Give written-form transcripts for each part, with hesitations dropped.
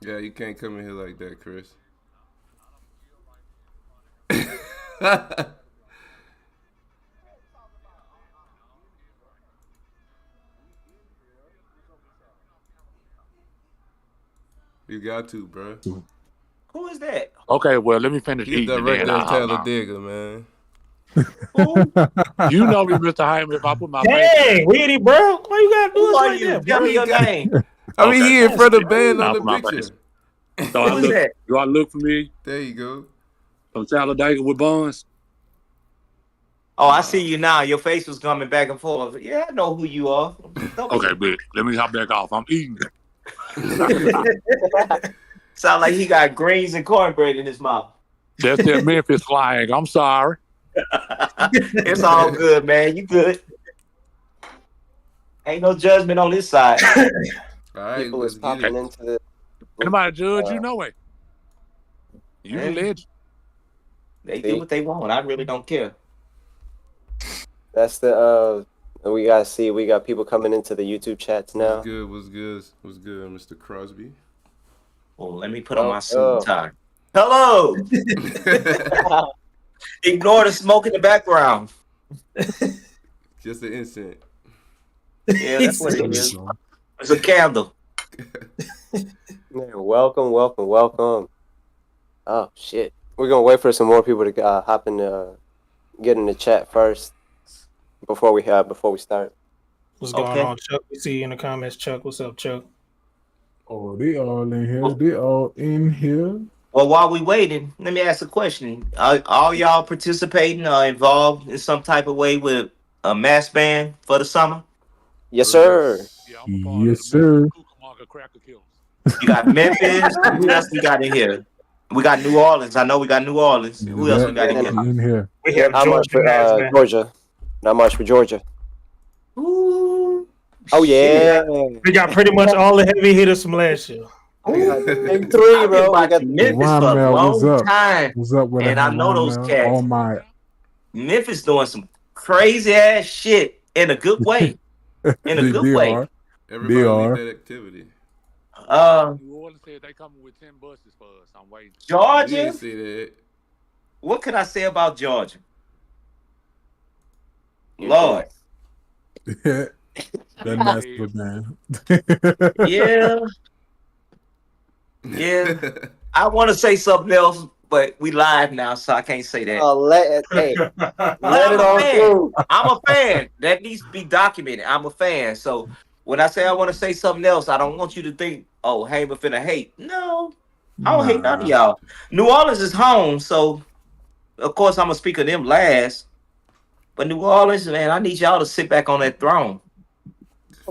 Yeah, you can't come in here like that, Chris. You got to, bro. Who is that? Okay, well, let me finish He's eating and then director of I'll. Talladega, man. Who? You know me, Mr. Hyman. If I put my face in Dang, weedy, bro. Why you gotta do Who us are like you? that, Tell bro? me your name. I mean, okay, he in That's front of the crazy. band on I'll the put my picture. face. So I Who is look. that? Do I look for me There you go. from Talladega with buns? Oh, I see you now. Your face was coming back and forth. Yeah, I know who you are. Don't Okay, be. but let me hop back off. I'm eating. Sound like he got greens and cornbread in his mouth. That's that Memphis slang. I'm sorry. It's all good, man. You good. Ain't no judgment on this side. All right, People let's is get popping it. into the. Anybody judge? You know it. You the Man, legend. they do See, what they want. I really don't care. that's the. We gotta see. We got people coming into the YouTube chats What's now. good? What's good? What's good, Mr. Crosby? Well, let me put on my suit and Oh, tie. Hello. Ignore the smoke in the background. Just an instant. Yeah, that's what it is. It's a candle. man, welcome, welcome, welcome. Oh shit, we're gonna wait for some more people to hop in, get in the chat first before we start. What's going Okay. on, Chuck? We see you in the comments, Chuck. What's up, Chuck? Oh, they all in here. Well, They all in here. while we waiting, let me ask a question. Are all y'all participating or involved in some type of way with a mass band for the summer? Yes, sir. Yeah, I'm a part of Yes, the sir. Cucamonga Cracker Killers. You got Memphis. Who else we got in here? We got New Orleans. I know we got New Orleans. Who else we got in That here? And in here. We have not much Georgia for Mass Band. Georgia. Not much for Georgia. Ooh, Oh shit. yeah, We got pretty much all the heavy hitters from last year. we got the big Ooh. three, I've been bro. We got watching Memphis for a Rhymel, what's long up? time, What's up with and that, I know those Rhymel? All cats. my Memphis doing some crazy ass shit in a good way. In a they, good they way. are. They Everybody leave are. that activity. New Orleans said they coming with 10 buses for us. I'm waiting. We Georgia. didn't see that. What can I say about Georgia? you Lord, that Keep master your head. man. yeah, yeah. I want to say something else, but we live now, so I can't say that. hey, But let I'm it a all fan. through. I'm a fan. That needs to be documented. I'm a fan. So when I say I want to say something else, I don't want you to think, oh, hey, we're finna hate. No, I don't hate none of Nah. y'all. New Orleans is home, so of course I'm gonna speak of them last. But New Orleans, man, I need y'all to sit back on that throne.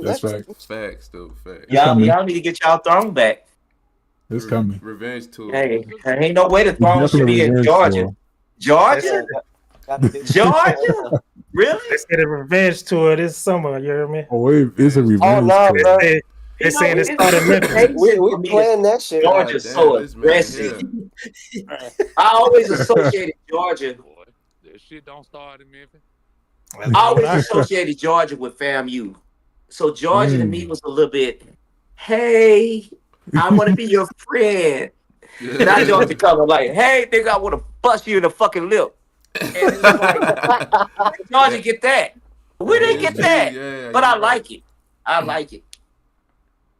That's right. Facts, though. Facts. It's coming. Y'all need to get y'all throne back. It's coming. Revenge tour. Hey, there ain't no way the It's throne should definitely be a in revenge Georgia. tour. Georgia? Gotta do Georgia? Really? They said a revenge tour this summer. You hear me? Oh, it's a Oh revenge no, tour. bro. They You saying know, it started in Memphis. We playing that shit. God Georgia's damn, so this man aggressive. here. I always associated Georgia. Boy, that shit don't start in Memphis. I always associated Georgia with FAMU. So Georgia to me was a little bit, hey, I want to be your friend. Not Georgia coming like, hey, nigga, I want to bust you in the fucking lip. And it's like, Georgia get that. We didn't get that. Yeah, But you're I right. like it. I like it.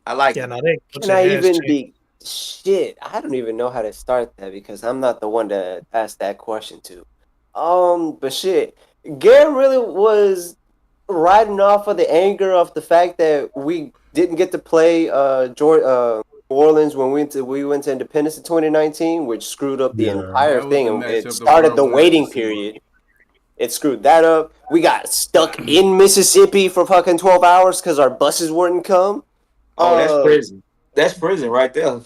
I like Yeah, it. no, they Can I even be shit? I don't even know how to start that because I'm not the one to ask that question to. But shit, Gary really was riding off of the anger of the fact that we didn't get to play New Orleans when we went to Independence in 2019, which screwed up the Yeah. entire That was thing, the and matchup it the started world the wanted waiting to see. period. It screwed that up. We got stuck in Mississippi for fucking 12 hours because our buses wouldn't come. Oh, that's prison. That's prison right there.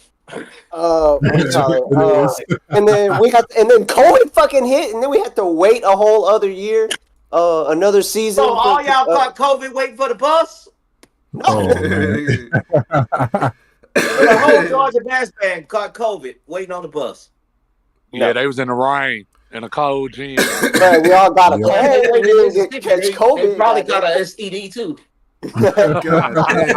What do you call It it? is. And then COVID fucking hit, and then we had to wait a whole other year, another season. So all y'all caught COVID waiting for the bus? Oh man. So the whole Georgia bass band caught COVID waiting on the bus. Yeah, they was in the rain in a cold gym. Right, we all got a Yeah. cold. We didn't catch They COVID. probably goddamn. got an STD too. God damn.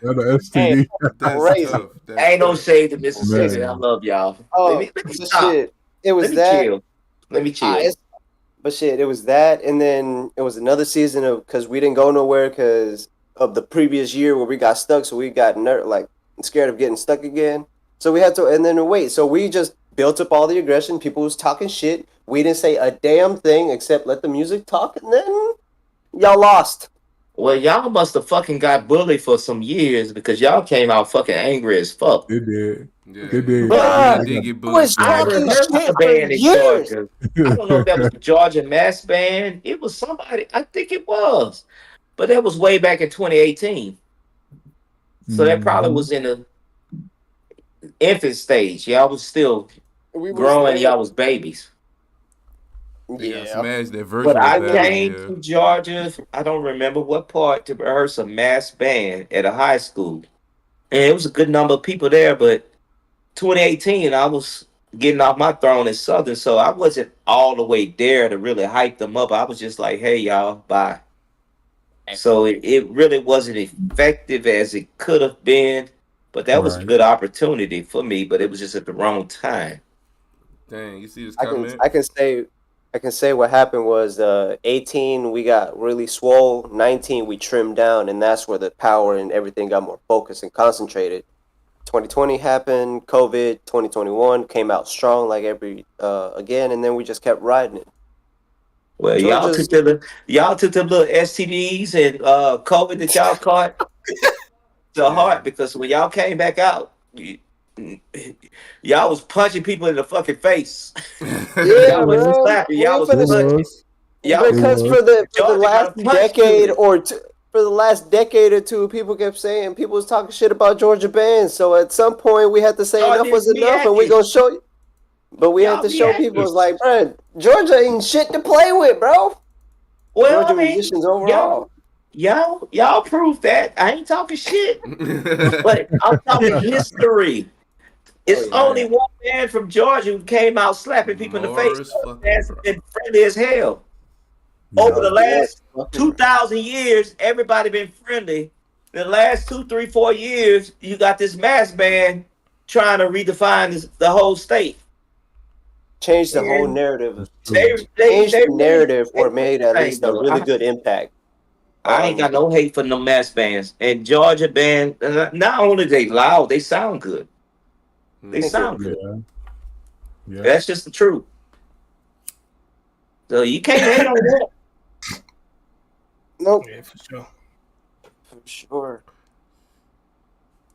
Another STD. That's Crazy. tough. That's Ain't no tough. shade to Mississippi. Man. I love y'all. Oh, Let me but stop. shit. It was Let me that. chill. Let me chill. But shit, it was that, and then it was another season of because we didn't go nowhere because of the previous year where we got stuck, so we got like scared of getting stuck again. So we had to, and then wait. So we just built up all the aggression. People was talking shit. We didn't say a damn thing except let the music talk, and then y'all lost. Well, y'all must have fucking got bullied for some years because y'all came out fucking angry as fuck. They did. Yeah, They did. Bruh, they did get I bullied. was for I talking that. remember the shit for band in years. Georgia. I don't know if that was the Georgia Mass Band. It was somebody. I think it was. But that was way back in 2018. So that probably was in the infant stage. Y'all was still We were growing. still, Y'all was babies. They got yeah. smashed that But virtual I battle came here. to Georgia. I don't remember what part to rehearse a mass band at a high school. And it was a good number of people there. But 2018, I was getting off my throne in Southern. So I wasn't all the way there to really hype them up. I was just like, hey, y'all, bye. So it really wasn't effective as it could have been. But that was a Right. good opportunity for me. But it was just at the wrong time. Dang, you see this I can comment? I can say what happened was 18 we got really swole, 19 we trimmed down, and that's where the power and everything got more focused and concentrated. 2020 happened, COVID, 2021 came out strong like every again, and then we just kept riding it. Well, Georgia's y'all took them little STDs and COVID that y'all caught to Yeah. heart because when y'all came back out, y'all was punching people in the fucking face. yeah, Y'all wasn't bro. slapping. We Y'all ain't was It finna punching. was. Y'all was because It for the Georgia got last a punch to decade it. or two, for the last decade or two, people kept saying people was talking shit about Georgia bands. So at some point, we had to say Y'all enough was didn't enough, and react we it. gonna show you. But we had Y'all to show people, reacted. it's like, bro, Georgia ain't shit to play with, bro. Well, Georgia I mean, musicians overall. y'all proved that. I ain't talking shit, but I'm talking history. Oh It's yeah. only one man from Georgia who came out slapping people in the face. Morris Other fucking fans have bro. been friendly as hell. Yeah. Over the Oh, Morris last fucking bro. 2,000 years, everybody been friendly. The last 2, 3, 4 years, you got this mass band trying to redefine the whole state. Changed the whole And narrative. That's they true. they Changed they the really narrative or made at thing least a though. really good impact I ain't on. got no hate for no mass bands. And Georgia band, not only they loud, they sound good. They Thank you. sound good. Yeah. Yeah. That's just the truth. So you can't hate on that. Nope, Yeah, for sure. for sure.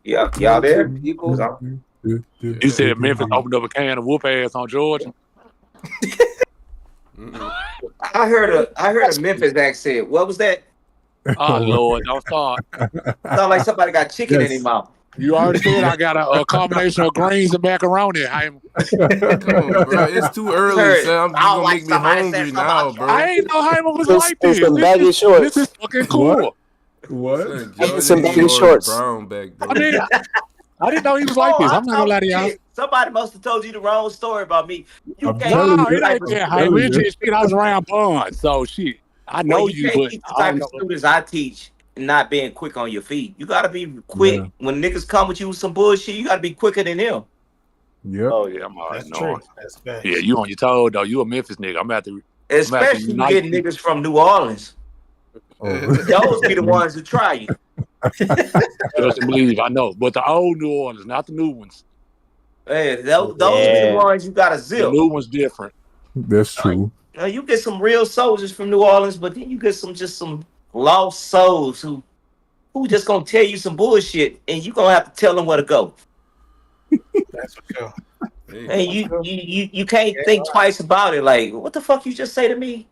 Y'all Two there? people. 'Cause You said Memphis opened up a can of whoop ass on Georgia. Mm-mm. I heard a Memphis accent. What was that? Oh Lord, don't start. Sound like somebody got chicken in their Yes. mouth. You already said I got a combination of greens and macaroni. HAYMER. Come on, bro. It's too I early, heard it. son. You Sound gonna like make me somebody said hungry something now, about bro. I ain't know HAYMER was And like and this. some baggy This shorts. is fucking What? cool. What? Son, And Georgia some eat baggy Morris shorts. Brown back I then. didn't, I didn't know he was like Oh, this. I'm I'm not gonna lie to talking y'all. shit. Somebody must have told you the wrong story about me. You I'm can't telling keep No, the you. it type ain't of that I'm student. HAYMER. telling It's you. just shit. I was around Bun, so shit. I Well, know you you, can't but keep the I don't type of know. students I teach and not being quick on your feet. You gotta be Yeah. quick when niggas come with you with some bullshit. You gotta be quicker than them, Yep. Oh Yeah, yeah. I'm already That's true. knowing. That's Yeah, facts. you on your toes though. You a Memphis nigga. I'm about to especially you unite getting you. niggas from New Orleans. Oh. Those be the ones who try you. Trust and believe. I know, but the old New Orleans, not the new ones. Hey, those be the Yeah. ones you gotta The zip. new one's different. That's true. You get some real soldiers from New Orleans, but then you get some lost souls who just gonna tell you some bullshit, and you gonna have to tell them where to go. That's for sure. Hey, And you can't think twice about it. Like, what the fuck you just say to me?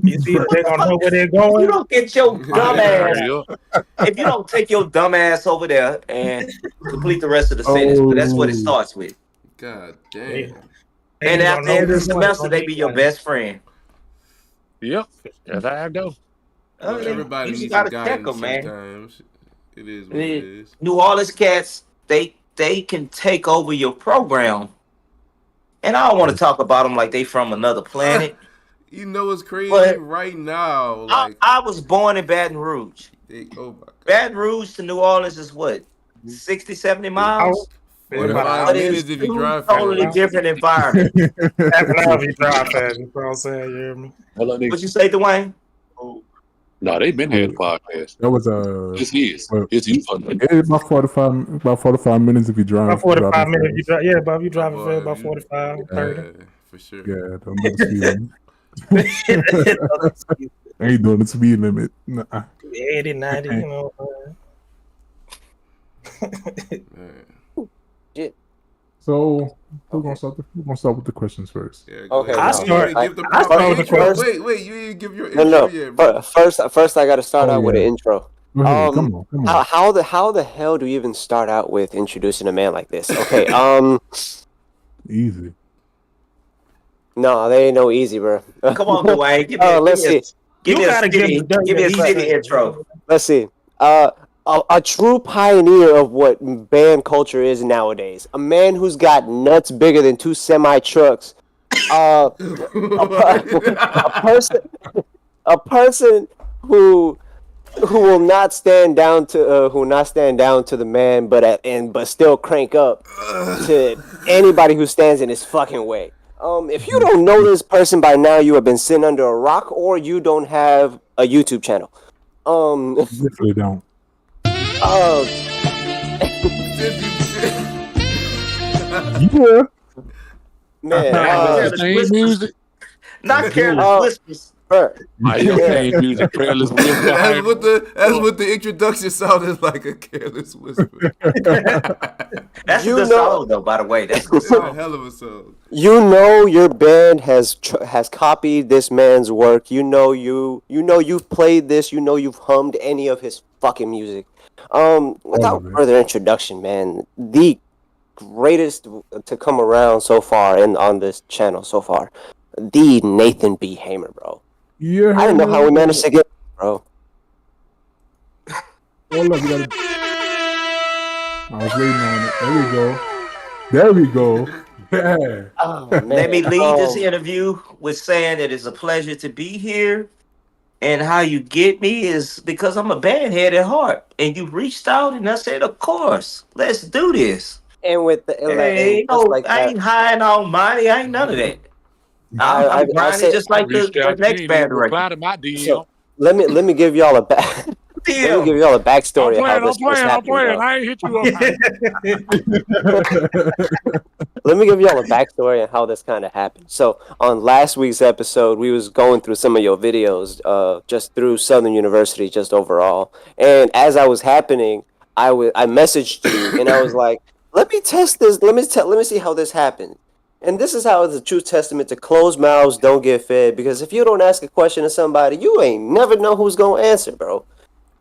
It's either What they're the gonna fuck? know where they're If you going. don't get your dumb ass, Yeah. if you don't take your dumb ass over there and complete the rest of the sentence, but that's what it Oh. starts with. God They, damn. they And either after gonna the know end where of the they're going. They're semester, gonna they need be your guys. best friend. Yep. That's how I go. Well, You everybody just needs some gotta check guidance them, man. sometimes. It is what it The is. New Orleans cats, they can take over your program, and I don't want to talk about them like they from another planet. You know what's crazy But right now? I, Like, I was born in Baton Rouge. Oh my God. Baton Rouge to New Orleans is what? 60, 70 miles? 45 But minutes it's if you two drive totally fast. different environment. Half an hour if you drive fast. You know what I'm saying? You hear me? Hello, What nigga. you say, Dwayne? No, they been had the podcast. That was It's his. well, It's you. it's about 45 minutes if you drive. About 45 driving minutes. You fast. drive, yeah, but if you driving boy, fast, about you- 45, 30. Yeah, for sure. Yeah, don't do the speed limit. Ain't doing the speed limit. Nah. 80, 90, you know. Man. So we're gonna start with the questions first. Yeah, go Okay, ahead. I You start- didn't give the I proper start with the intro. question. Wait, you didn't give your No, intro no. yet, bro. First, I got to start out with an intro. Go ahead, come on. How the hell do you even start out with introducing a man like this? Okay, Easy. no, there ain't no easy, bro. Come on, Dwayne. Let's see. Give me a gotta city. Give me a the- city intro. Let's see. A true pioneer of what band culture is nowadays. A man who's got nuts bigger than 2 semi trucks. A person who will not stand down to the man, but still crank up to anybody who stands in his fucking way. If you don't know this person by now, you have been sitting under a rock, or you don't have a YouTube channel. Definitely don't. Yeah. Man, Careless Same Whispers. music. Not Careless Whispers. My same music. Careless Whisper. That's what the introduction sounded like, a careless whisper. That's You a good know- song, though, by the way. That's a good It's a song. hell of a song. you know your band has copied this man's work. You know you've played this. You know you've hummed any of his fucking music. Without it. further introduction, man, the greatest to come around so far and on this channel so far, the Nathan B. HAYMER, bro. Yeah. I don't know how we managed to get, bro. Hold up, I was waiting on it. There we go. Yeah. Oh, man. Let me lead this interview with saying that it's a pleasure to be here. And how you get me is because I'm a bandhead at heart. And you reached out and I said, of course, let's do this. And with the Hey, and just like I that, ain't high and all mighty. I ain't none of that. I'm I grinding said- just like the next band director. Reply to my DM. so let me give y'all a back. Let me give y'all a backstory of how this first happened. Bro. I ain't hit you up. Let me give y'all a backstory on how this kind of happened. So on last week's episode, we was going through some of your videos, just through Southern University, just overall. And as I was happening, I messaged you and I was like, "Let me test this. Let me see how this happened." And this is how it's a true testament to closed mouths don't get fed. Because if you don't ask a question to somebody, you ain't never know who's gonna answer, bro.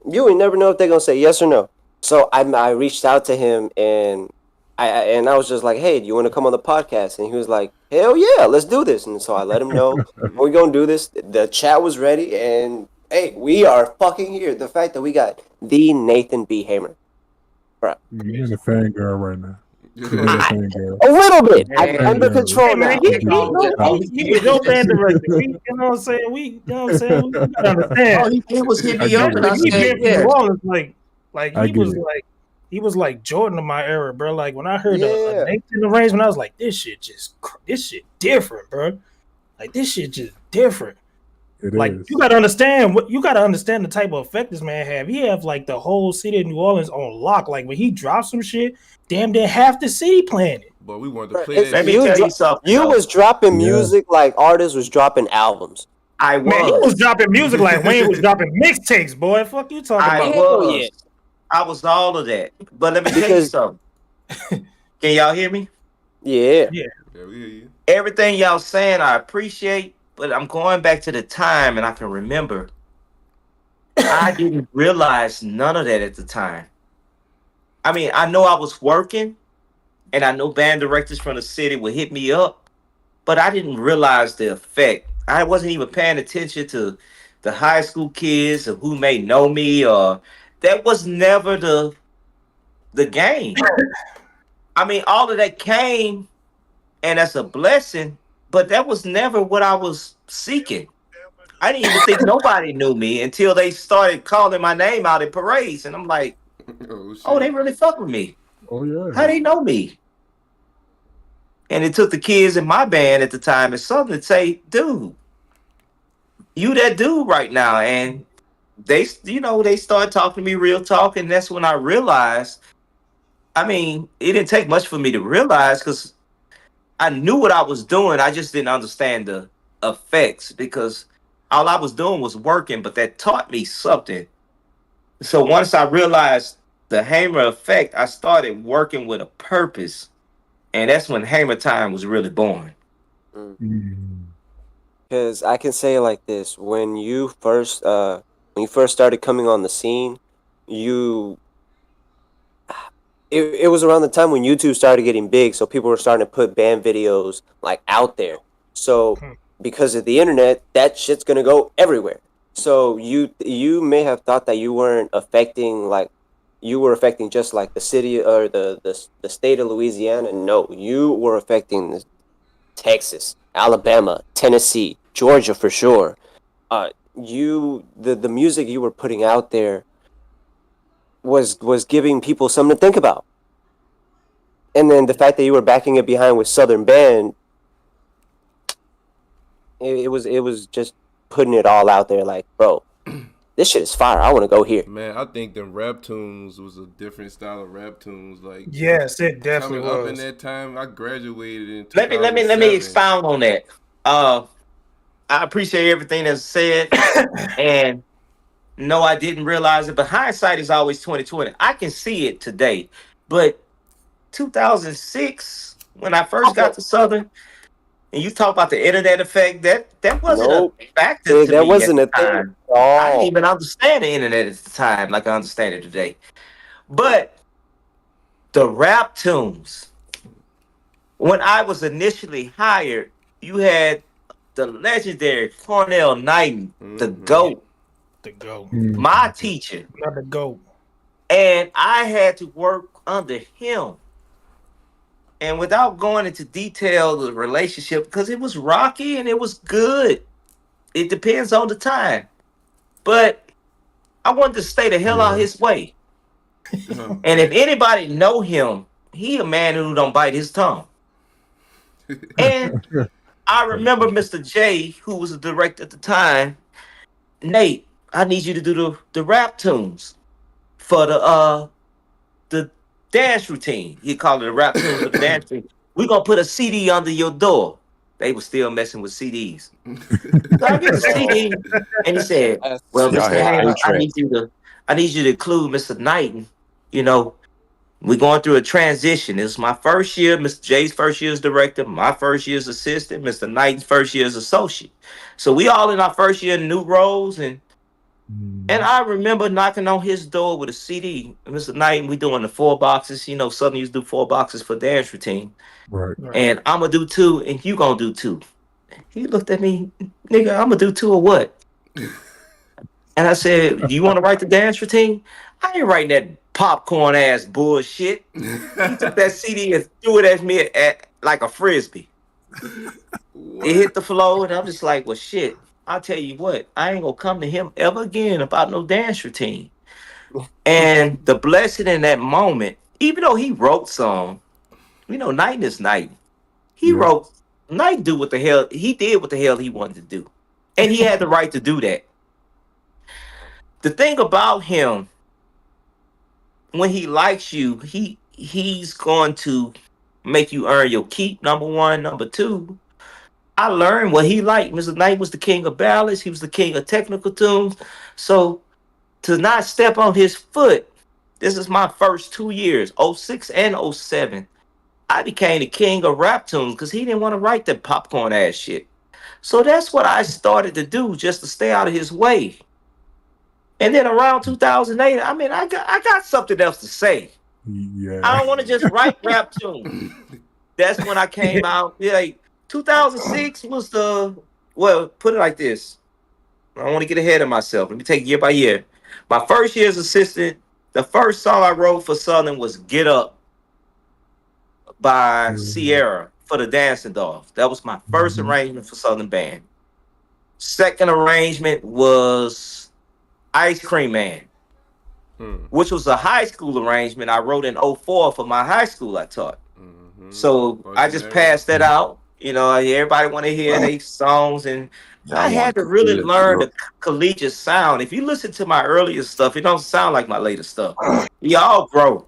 You ain't never know if they're gonna say yes or no. So I reached out to him and I was just like, "Hey, do you want to come on the podcast?" And he was like, "Hell yeah, let's do this." And so I let him know we're gonna do this. The chat was ready, and hey, we are fucking here. The fact that we got the Nathan B. HAYMER. You're in a fangirl right now. You're in a fangirl. A little bit. I'm Man. under control Hey, now. man, he was your band director. You know what I'm saying? We gotta understand. Oh, he was hit me I up get and I it. He said, been from yeah. New Orleans, I get it. he was like Jordan of my era, bro. Like when I heard Yeah. the Nathan arrangement, I was like, this shit different, bro. Like this shit just different. It Like is. you gotta understand the type of effect this man have. He have like the whole city of New Orleans on lock. Like when he drops some shit, damn near half the city playing it. But we wanted to Bro, play it's- that Let me shit. tell you something. You though. was dropping Yeah. music like artists was dropping albums. I Man, he was was. dropping music like Wayne was dropping mixtapes, boy. Fuck you talking I about? Hell was. yeah. I was all of that. But let me tell you Because- something. Can y'all hear me? Yeah. Yeah, we hear you. Everything y'all saying, I appreciate, but I'm going back to the time and I can remember. I didn't realize none of that at the time. I mean, I know I was working and I know band directors from the city would hit me up, but I didn't realize the effect. I wasn't even paying attention to the high school kids or who may know me, or that was never the game. I mean, all of that came and that's a blessing, but that was never what I was seeking. I didn't even think nobody knew me until they started calling my name out in parades, and I'm like, Oh shit. oh, they really fuck with me. Oh yeah. How they know me? And it took the kids in my band at the time and something to say, dude, you that dude right now. And they, they started talking to me real talk, and that's when I realized. I mean, it didn't take much for me to realize because I knew what I was doing. I just didn't understand the effects because all I was doing was working, but that taught me something. So once I realized the HAYMER effect, I started working with a purpose. And that's when HAYMER time was really born. Because I can say it like this: when you first started coming on the scene, you it was around the time when YouTube started getting big, so people were starting to put band videos like out there. So because of the internet, that shit's gonna go everywhere. So you may have thought that you weren't affecting like you were affecting just like the city or the state of Louisiana. No, you were affecting Texas, Alabama, Tennessee, Georgia for sure. The music you were putting out there was giving people something to think about. And then the fact that you were backing it behind with Southern Band, it was just putting it all out there like, bro, this shit is fire. I want to go here. Man, I think them rap tunes was a different style of rap tunes. Like Yes, it definitely coming up in was. that time, I graduated in Let me 2007. expound on that. I appreciate everything that's said, and no, I didn't realize it. But hindsight is always 2020. I can see it today, but 2006 when I first got to Southern, and you talk about the internet effect, that wasn't Nope. a factor to That me wasn't a at the thing time. at I didn't all. even understand the internet at the time like I understand it today. But the rap tunes, when I was initially hired, you had the legendary Cornell Knighton, the GOAT, The GOAT. my teacher, Not the GOAT. and I had to work under him. And without going into detail of the relationship, because it was rocky and it was good. It depends on the time. But I wanted to stay the hell out his way. And if anybody know him, he a man who don't bite his tongue. And I remember Mr. J, who was the director at the time, Nate, I need you to do the rap tunes for the dance routine. He called it a rap tunes for the dance routine. We're gonna put a CD under your door. They were still messing with CDs. So I get the CD, and he said, "Well, Y'all Mr. had Hamer, 8-track. I need you to include Mr. Knighton. You know, we're going through a transition. This is my first year, Mr. J's first year as director, my first year as assistant, Mr. Knighton's first year as associate. So we all in our first year in new roles, and I remember knocking on his door with a CD. Mr. Knighton, we doing the 4 boxes. You know, Southern used to do 4 boxes for dance routine. Right. And I'm gonna do 2, and you gonna do 2. He looked at me, nigga, I'm gonna do 2 or what? And I said, you want to write the dance routine? I ain't writing that popcorn ass bullshit. He took that CD and threw it at me like a frisbee. It hit the floor, and I'm just like, well, shit. I'll tell you what, I ain't gonna come to him ever again about no dance routine. And the blessing in that moment, even though he wrote some, Night is Night. He Yeah. wrote Night do what the hell he did what the hell he wanted to do. And he had the right to do that. The thing about him, when he likes you, he's going to make you earn your keep, number one. Number two, I learned what he liked. Mr. Knight was the king of ballads. He was the king of technical tunes. So to not step on his foot, this is my first 2 years, '06 and '07. I became the king of rap tunes because he didn't want to write that popcorn ass shit. So that's what I started to do just to stay out of his way. And then around 2008, I mean, I got something else to say. Yeah. I don't want to just write rap tunes. That's when I came out. Yeah, like 2006 was put it like this. I don't want to get ahead of myself. Let me take year by year. My first year as assistant, the first song I wrote for Southern was Get Up by Sierra for the Dancing Dolls. That was my first arrangement for Southern Band. Second arrangement was Ice Cream Man, which was a high school arrangement I wrote in '04 for my high school I taught. So I just passed that out. You know, everybody want to hear their songs, and I had to really learn the collegiate sound. If you listen to my earlier stuff, it don't sound like my later stuff. Y'all grow,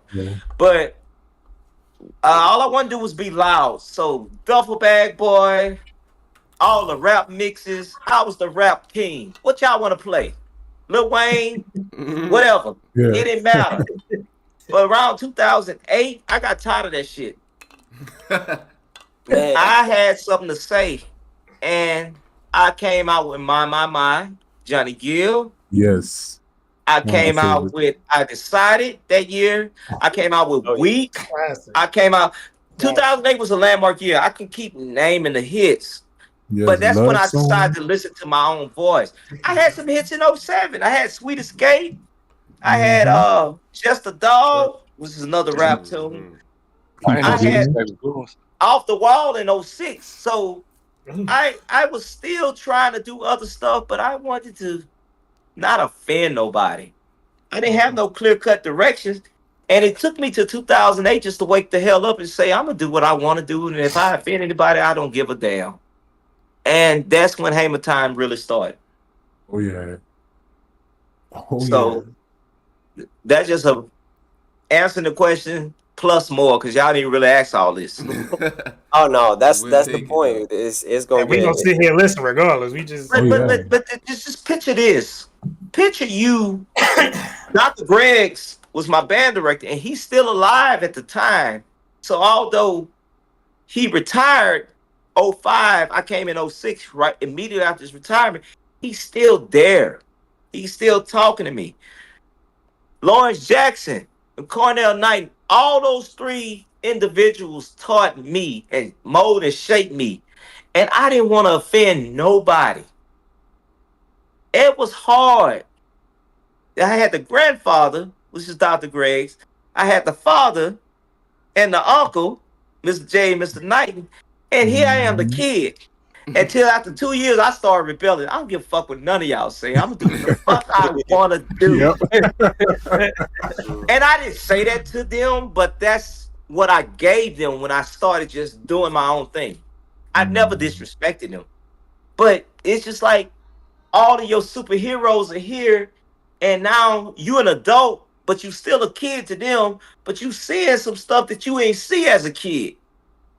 but all I want to do was be loud. So Duffel Bag Boy, all the rap mixes. I was the rap king. What y'all want to play? Lil Wayne, whatever. Yeah. It didn't matter. But around 2008, I got tired of that shit. Man, I had something to say, and I came out with My, Johnny Gill. Yes. I One of my came out favorites. with I Decided that year. I came out with Oh, yeah. Weak. Classic. I came out. 2008 was a landmark year. I can keep naming the hits, Yes. but that's when Love I Song. decided to listen to my own voice. I had some hits in '07. I had Sweet Escape. I had Just a Dog, which is another rap tune. I ain't I no had serious. Off the Wall in '06. So I was still trying to do other stuff, but I wanted to not offend nobody. I didn't have no clear-cut directions. And it took me to 2008 just to wake the hell up and say, I'm going to do what I want to do. And if I offend anybody, I don't give a damn. And that's when HAYMER time really started. Oh yeah. Oh So that's just a answering the question plus more, because y'all didn't really ask all this. oh no, that's We'll the take it, point. It's gonna And we get gonna sit here and listen regardless. We just But just picture this. Picture you, Dr. Greggs was my band director, and he's still alive at the time. So although he retired '05, I came in '06, right immediately after his retirement, he's still there. He's still talking to me. Lawrence Jackson and Cornell Knight, all those three individuals taught me and molded and shaped me. And I didn't want to offend nobody. It was hard. I had the grandfather, which is Dr. Greggs. I had the father and the uncle, Mr. J and Mr. Knighton. And here I am, the kid. Until after 2 years, I started rebelling. I don't give a fuck what none of y'all say. I'm going to do what the fuck I want to do. Yep. And I didn't say that to them, but that's what I gave them when I started just doing my own thing. I never disrespected them. But it's just like all of your superheroes are here, and now you're an adult, but you still a kid to them, but you seeing some stuff that you ain't see as a kid.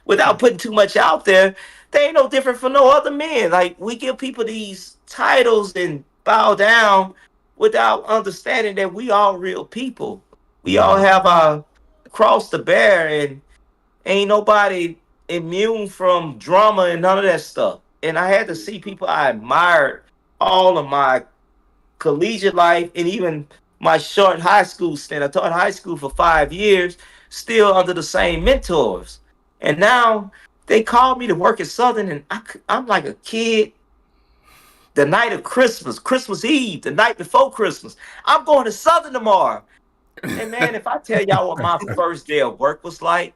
Without putting too much out there, they ain't no different from no other men. Like, we give people these titles and bow down without understanding that we all real people. We all have our cross to bear, and ain't nobody immune from drama and none of that stuff. And I had to see people I admired all of my collegiate life and even my short high school stint. I taught high school for 5 years, still under the same mentors. And now they called me to work at Southern, and I'm like a kid. The night of Christmas, Christmas Eve, the night before Christmas, I'm going to Southern tomorrow. And man, if I tell y'all what my first day of work was like,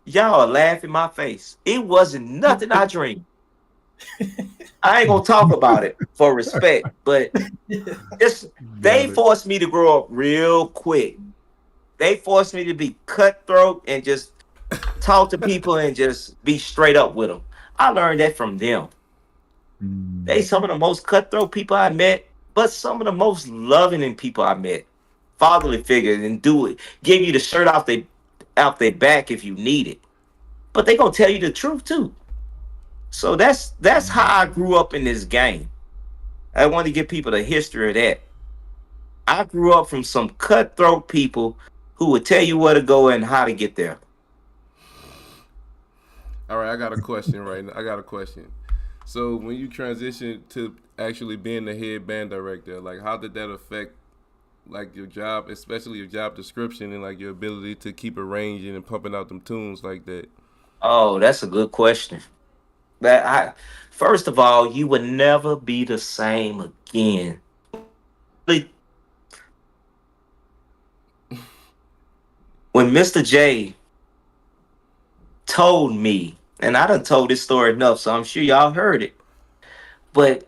y'all are laughing in my face. It wasn't nothing I dreamed. I ain't gonna talk about it for respect, but they forced me to grow up real quick. They forced me to be cutthroat and just talk to people and just be straight up with them. I learned that from them. They some of the most cutthroat people I met, but some of the most loving people I met. Fatherly figures, and do it. Give you the shirt off their back if you need it. But they gonna tell you the truth too. So that's how I grew up in this game. I want to give people the history of that. I grew up from some cutthroat people who would tell you where to go and how to get there. All right, I got a question right now. I got a question. So when you transitioned to actually being the head band director, like how did that affect like your job, especially your job description and like your ability to keep arranging and pumping out them tunes like that? Oh, that's a good question. First of all, you would never be the same again. When Mr. J told me, and I done told this story enough, so I'm sure y'all heard it, but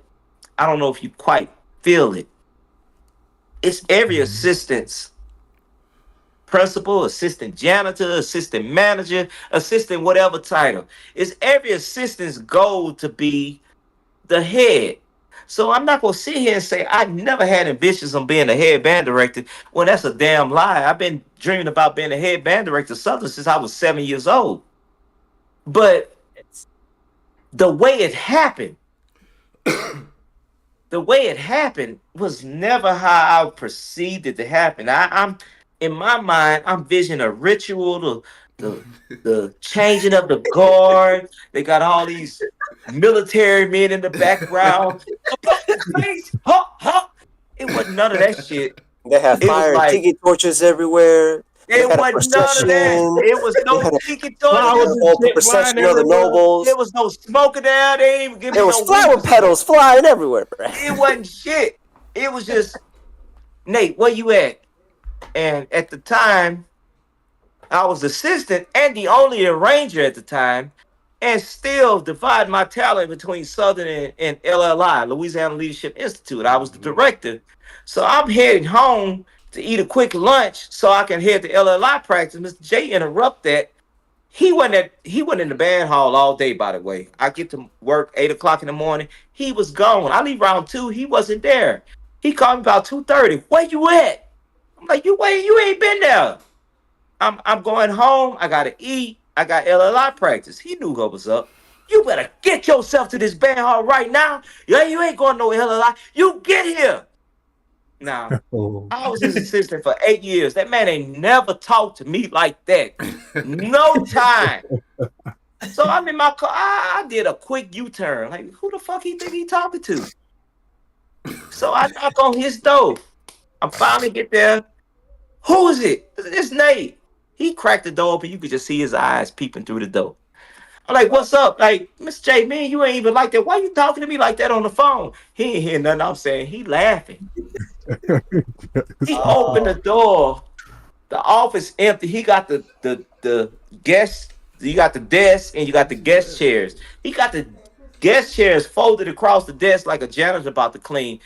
I don't know if you quite feel it. It's every assistant's principal, assistant janitor, assistant manager, assistant whatever title. It's every assistant's goal to be the head. So I'm not gonna sit here and say I never had ambitions on being a head band director. Well, that's a damn lie. I've been dreaming about being a head band director Southern since I was 7 years old. But the way it happened, was never how I perceived it to happen. I'm in my mind, I'm visioning a ritual, the changing of the guard. They got all these military men in the background. It wasn't none of that shit. They had fire and tiki torches everywhere. It wasn't none of that. It was no tiki torches. Procession of the nobles. There was no smoking down. They didn't even give me there was flower petals flying everywhere. It wasn't shit. It was just, Nate, where you at? And at the time, I was assistant and the only arranger at the time, and still divide my talent between Southern and LLI, Louisiana Leadership Institute. I was the director. So I'm heading home to eat a quick lunch so I can head to LLI practice. Mr. J interrupt that. He went in the band hall all day, by the way. I get to work 8 o'clock in the morning. He was gone. I leave around 2. He wasn't there. He called me about 2:30. Where you at? I'm like, you ain't been there. I'm going home. I gotta eat. I got LLI practice. He knew what was up. You better get yourself to this band hall right now. Yeah, you ain't going no LLI. You get here. Now, I was his assistant for 8 years. That man ain't never talked to me like that. No time. So I'm in my car. I did a quick U-turn. Like, who the fuck he think he talking to? So I knock on his door. I finally get there. Who is it? It's Nate. He cracked the door open. You could just see his eyes peeping through the door. I'm like, what's up? Like, Mr. J, man, you ain't even like that. Why you talking to me like that on the phone? He ain't hear nothing I'm saying. He laughing. He opened the door. The office empty. He got the guest. You got the desk and you got the guest chairs. He got the guest chairs folded across the desk like a janitor about to clean.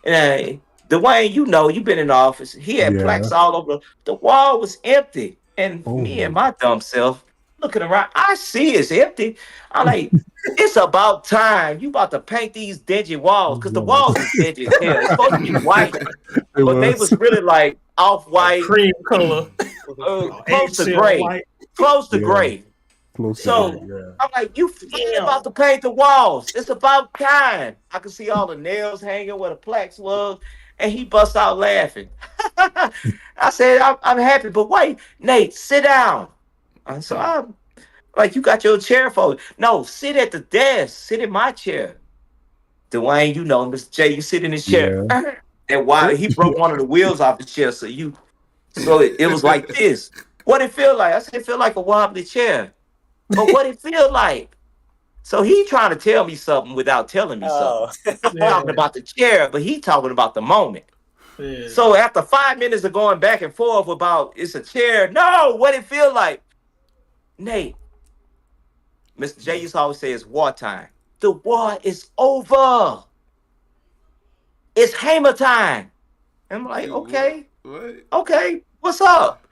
And Dwayne, you know, you've been in the office. He had plaques all over. The wall was empty. And me and my dumb self looking around, I see it's empty. I'm like, it's about time. You about to paint these dingy walls because the walls is dingy as hell. It's supposed to be white, but they was really like off-white, cream color, close to gray, close to gray. I'm like, you about to paint the walls. It's about time. I can see all the nails hanging where the plaques was, and he bust out laughing. I said, I'm happy, but wait, Nate, sit down. And so I'm like, you got your chair folded. No, sit at the desk. Sit in my chair. Dwayne, you know, Mr. J, you sit in his chair. Yeah. And why he broke one of the wheels off the chair, so it was like this. What it feel like? I said, it feel like a wobbly chair. But what it feel like? So he trying to tell me something without telling me something. I'm talking about the chair, but he talking about the moment. Yeah. So after 5 minutes of going back and forth about it's a chair, no, what it feel like? Nate, Mr. J used to always say it's wartime. The war is over. It's HAYMER time. And I'm like, okay, okay, what's up?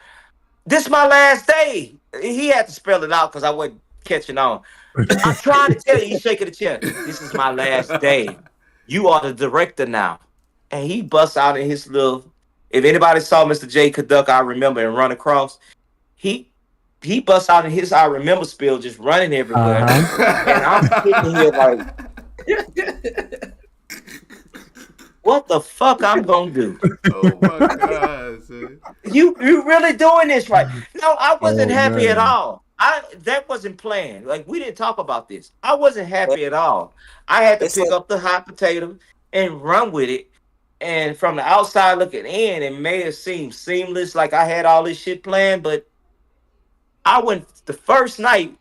This is my last day. He had to spell it out because I wasn't catching on. I'm trying to tell you, he's shaking the chair. This is my last day. You are the director now. And he busts out in his little, if anybody saw Mr. J conduct I Remember and Run Across, he busts out in his I Remember spiel just running everywhere. And I'm sitting here like, what the fuck I'm gonna do? Oh my God, son. You really doing this right? No, I wasn't happy at all. That wasn't planned. Like, we didn't talk about this. I wasn't happy at all. I had to pick up the hot potato and run with it. And from the outside looking in, it may have seemed seamless, like I had all this shit planned, but I went the first night,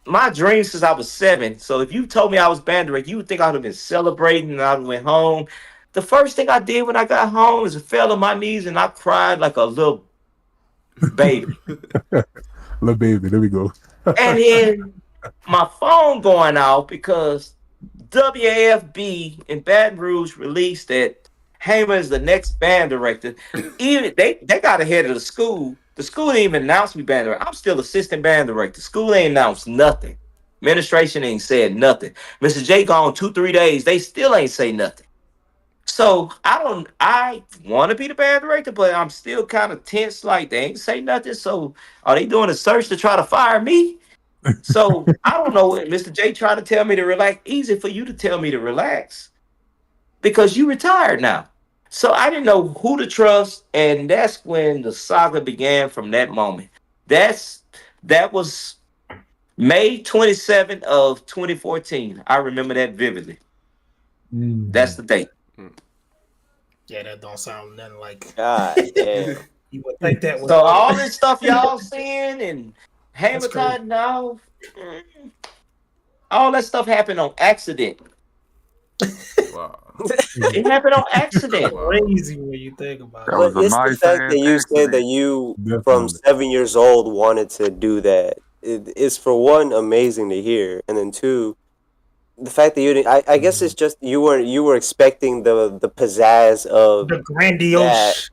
my dream since I was 7. So if you told me I was band director, you would think I would have been celebrating and I went home. The first thing I did when I got home is I fell on my knees and I cried like a little baby. Little baby, there we go. And then my phone going off because WAFB in Baton Rouge released that HAYMER is the next band director. Even they got ahead of the school. The school didn't even announce me band director. I'm still assistant band director. School ain't announced nothing. Administration ain't said nothing. Mr. J gone 2-3 days. They still ain't say nothing. So I want to be the band director, but I'm still kind of tense. Like they ain't say nothing. So are they doing a search to try to fire me? So I don't know. Mr. J trying to tell me to relax. Easy for you to tell me to relax because you retired now. So I didn't know who to trust, and that's when the saga began. From that moment, that was May 27th of 2014. I remember that vividly. That's the date. Yeah, that don't sound nothing like. God damn. You would think that was. So all this stuff y'all seeing and Hammer crazy. time now, all that stuff happened on accident. Wow. It happened on accident. Crazy when you think about That it. was But a it's the nice fact ass that you said that accident. you, Definitely. from 7 years old, wanted to do that. It's for one amazing to hear, and then two, the fact that you didn't. I guess it's just you were expecting the pizzazz of The grandiose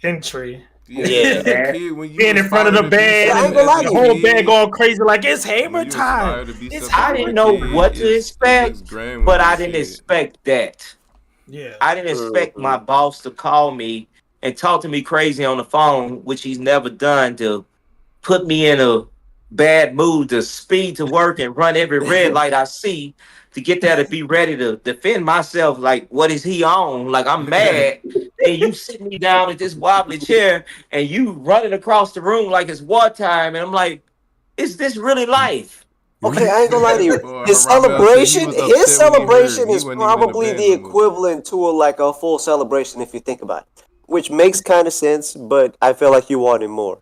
entry. Yeah. As a kid, when you Being in front of the aspire to be band, I ain't something gonna as lie a to the you. whole kid, band going crazy like it's when HAYMER you time. aspire to be It's something I as didn't a know kid, what to it looks expect, grand when but you I didn't see it. expect that. Yeah. I didn't expect my boss to call me and talk to me crazy on the phone, which he's never done, to put me in a bad mood, to speed to work and run every red light I see, to get there to be ready to defend myself. Like, what is he on? Like, I'm mad. And you sit me down at this wobbly chair and you running across the room like it's wartime. And I'm like, is this really life? Okay, I ain't gonna lie to you. Boy, His Ramel said he celebration, was his upset when he heard celebration he is wasn't even in a probably band the no more. equivalent to a full celebration if you think about it, which makes kind of sense. But I feel like you wanted more.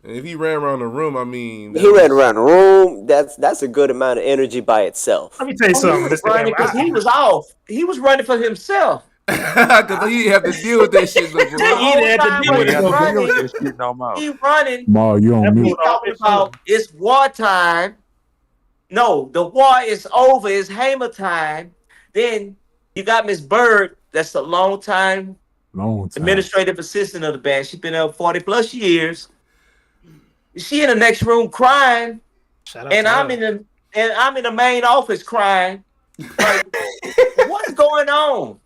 And if he ran around the room, I mean, He ran around the room. That's a good amount of energy by itself. Let me tell you Oh, he something, was Mr. running M. because he was off. He was running for himself. because he have to deal with that shit no The more. He whole had to time deal You when ain't with he it got to though. deal with running, that shit no more. he running. Ma, you on That mute. He fool off talking his shoulder. about it's wartime. No, the war is over. It's Hamer time. Then you got Miss Bird. That's a long time Long time. administrative assistant of the band. She's been there 40 plus years. She in the next room crying, Shout out and to I'm her. in the main office crying. Like, what's going on?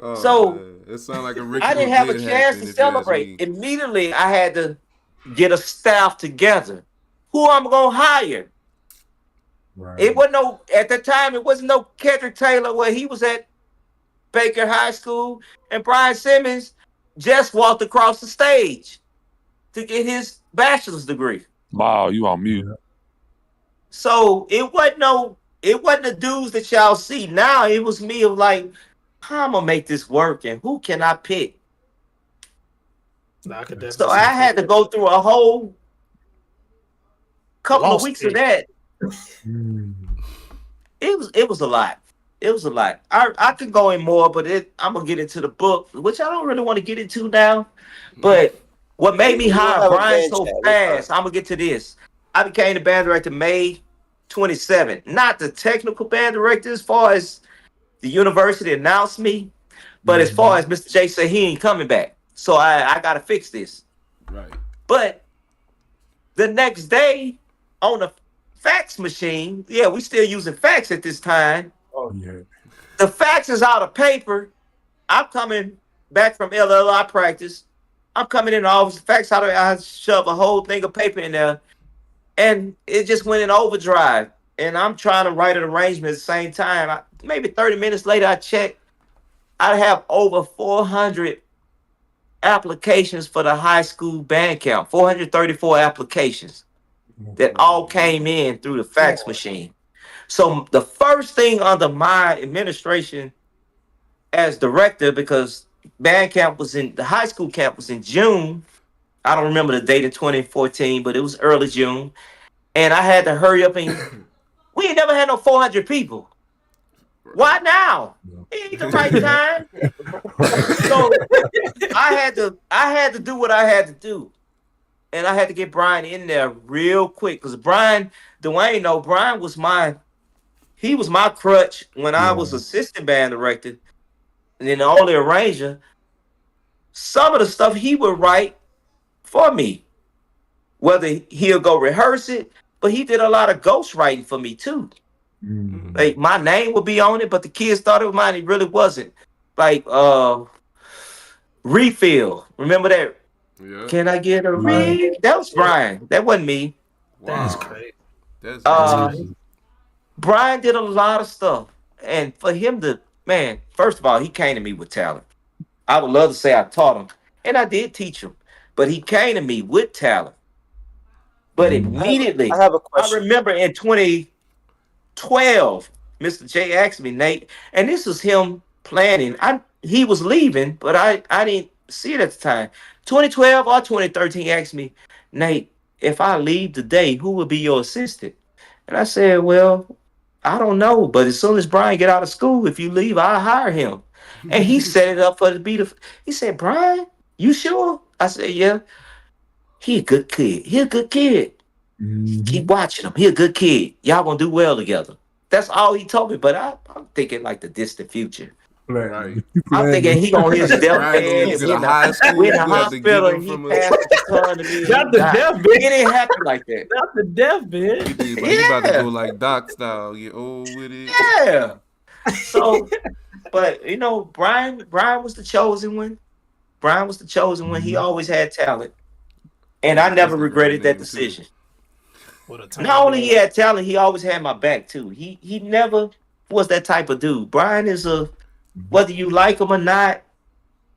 Oh So man, it sounds like a I ritual didn't have a did chance to happen, if you ask celebrate. me. Immediately, I had to get a staff together. Who I'm gonna hire? Right. It wasn't no at the time. It wasn't no Kendrick Taylor where he was at Baker High School, and Brian Simmons just walked across the stage to get his bachelor's degree. Wow, you on mute. So it wasn't the dudes that y'all see now. It was me of like, how I'm gonna make this work and who can I pick? I could definitely So see I the had to go through a whole couple of lost weeks of it. that. Mm. It was a lot. It was a lot. I could go in more, but I'm gonna get into the book, which I don't really want to get into now. But what made me We'll hire have a Brian band so chat. It's fast, I'm gonna get to this. I became the band director May 27th. Not the technical band director as far as the university announced me, but as far as Mr. J said he ain't coming back. So I gotta fix this. Right. But the next day on the fax machine, yeah, we still using fax at this time. Oh yeah. The fax is out of paper. I'm coming back from LLI practice. I'm coming in the office. Fax out of I shove a whole thing of paper in there, and it just went in overdrive. And I'm trying to write an arrangement at the same time. Maybe 30 minutes later, I check. I have over 400 applications for the high school band camp. 434 applications that all came in through the fax machine. So the first thing under my administration as director, because band camp was in the high school camp was in June. I don't remember the date in 2014, but it was early June. And I had to hurry up and we ain't never had no 400 people. Why now? It ain't the right time. So I had to do what I had to do. And I had to get Brian in there real quick. Because Brian, Dwayne, no, Brian was my he was my crutch when I was Yeah. assistant band director and then the only arranger. Some of the stuff he would write for me, whether he'll go rehearse it, but he did a lot of ghost writing for me too. Like my name would be on it, but the kids thought it was mine. It really wasn't. Like refill. Remember that? Yeah. Can I get a Right. refill? That was Brian. That wasn't me. That's Wow. crazy. That's Uh, crazy. Brian did a lot of stuff, and for him to man, first of all, he came to me with talent. I would love to say I taught him, and I did teach him, but he came to me with talent. But I immediately, have a I question. remember in 2012, Mr. J asked me, Nate, and this was him planning. He was leaving, but I didn't see it at the time. 2012 or 2013, he asked me, Nate, if I leave today, who will be your assistant? And I said, well, I don't know, but as soon as Brian get out of school, if you leave, I'll hire him. And he set it up for the beat of. He said, Brian, you sure? I said, yeah. He a good kid. He a good kid. Keep watching him. He a good kid. Y'all gonna do well together. That's all he told me. But I'm thinking like the distant future. Right. I'm thinking he on his Brian deathbed gonna and get a high school. we in the You have to give hospital him and he from a. passed the baton to me. And Not he the died. death It bed. didn't happen like that. Not the death bed. He did, but he about to Yeah. go like Doc style, get old with it. Yeah. So, but you know, Brian was the chosen one. Brian was the chosen one. He always had talent, and I never That's a great regretted that name, too. decision. What a time. Not only he had talent, he always had my back too. He never was that type of dude. Brian is whether you like him or not.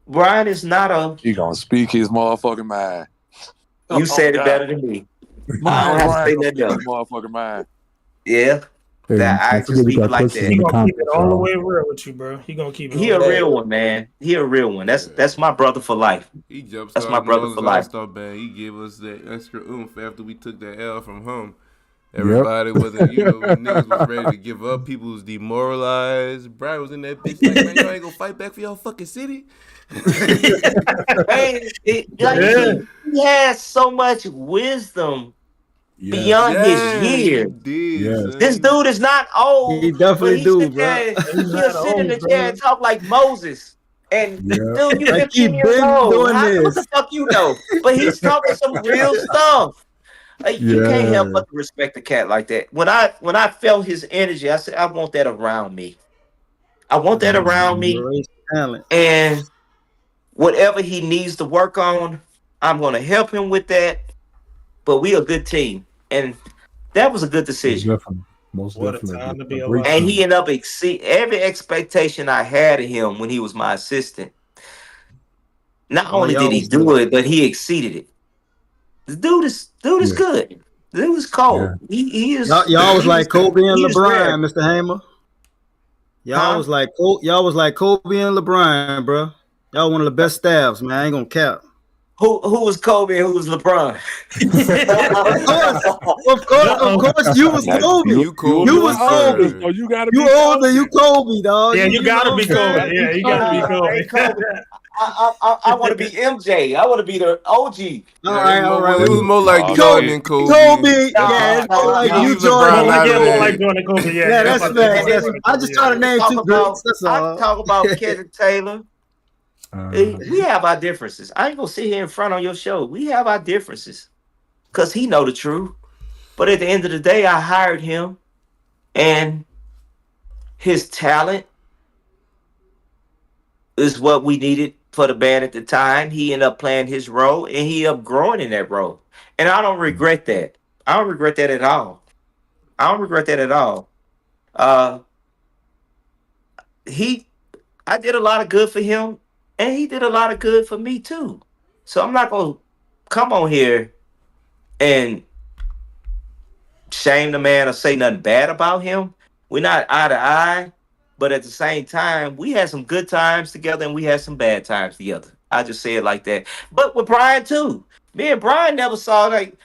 Brian is not a. He gonna speak his motherfucking mind. You said it God. better than me. I Man, don't have to Brian say gonna that speak though. his motherfucking mind. Yeah, Hey, that I don't forget just we people got like questions that. He in the gonna keep it comments, all the y'all. way real with you, bro. He gonna keep it. He all a the way real one, man. He a real one. That's my brother for life. He jump That's my started brother all for his life. all-star band. He gave us that extra oomph after we took that L from him. Everybody wasn't, niggas was ready to give up. People was demoralized. Brian was in that bitch like, man, y'all ain't gonna fight back for y'all fucking city. Man, Yeah. he has so much wisdom Yes. beyond his Yeah, years. he did, Yes. son. This dude is not old, He but definitely he do, sit bro. there, He's he'll not sit in the old, chair bro. and talk like Moses. And Yeah. dude, you Like he 15 years been old. doing What the this. fuck you know? But he's talking some real stuff. Like, you can't help Yeah. but to respect the cat like that. When I felt his energy, I said, I want that around me. I want that around me. Great talent. And whatever he needs to work on, I'm going to help him with that. But we a good team. And that was a good Most decision. definitely. Most What a definitely. time to be A great alive. And team. he ended up exceed every expectation I had of him when he was my assistant. Not All only did y'all he was do good. it, but he exceeded it. The dude is Yeah. good. The dude is cold. He is. Y'all was he like Kobe and he is rare. LeBron, Mr. Hamer. Y'all Huh? was like Kobe and LeBron, bro. Y'all one of the best staffs, man. I ain't gonna cap. Who was Kobe and who was LeBron? Of course, you was Kobe. You cold You as was a Kobe. bird. So you gotta You be older, you Kobe. Kobe, dog. Yeah, you gotta be know what I'm Kobe. saying? Yeah, you gotta be I ain't Kobe. Kobe. I want to be MJ. I want to be the OG. All Yeah, right, all right. It was more like Oh, Jordan shit. and Kobe. Kobe, Nah, yeah, it's more nah, like nah. you, Leave Jordan. LeBron More out like, of more it. like Jordan Kobe. Yeah, Yeah, that's I'm about to facts. say That's, Jordan I Kobe, just yeah. try to name Talk two about, greats. That's I all. talk about Kevin Taylor. Uh, We have our differences. I ain't gonna sit here in front on your show. We have our differences because he know the truth. But at the end of the day, I hired him, and his talent is what we needed for the band at the time. He ended up playing his role, and he ended up growing in that role. And I don't regret that. I don't regret that at all. I don't regret that at all. Uh, he, I did a lot of good for him, and he did a lot of good for me too. So I'm not gonna come on here and shame the man or say nothing bad about him. We're not eye to eye, but at the same time, we had some good times together and we had some bad times together. I just say it like that. But with Brian too, me and Brian never saw like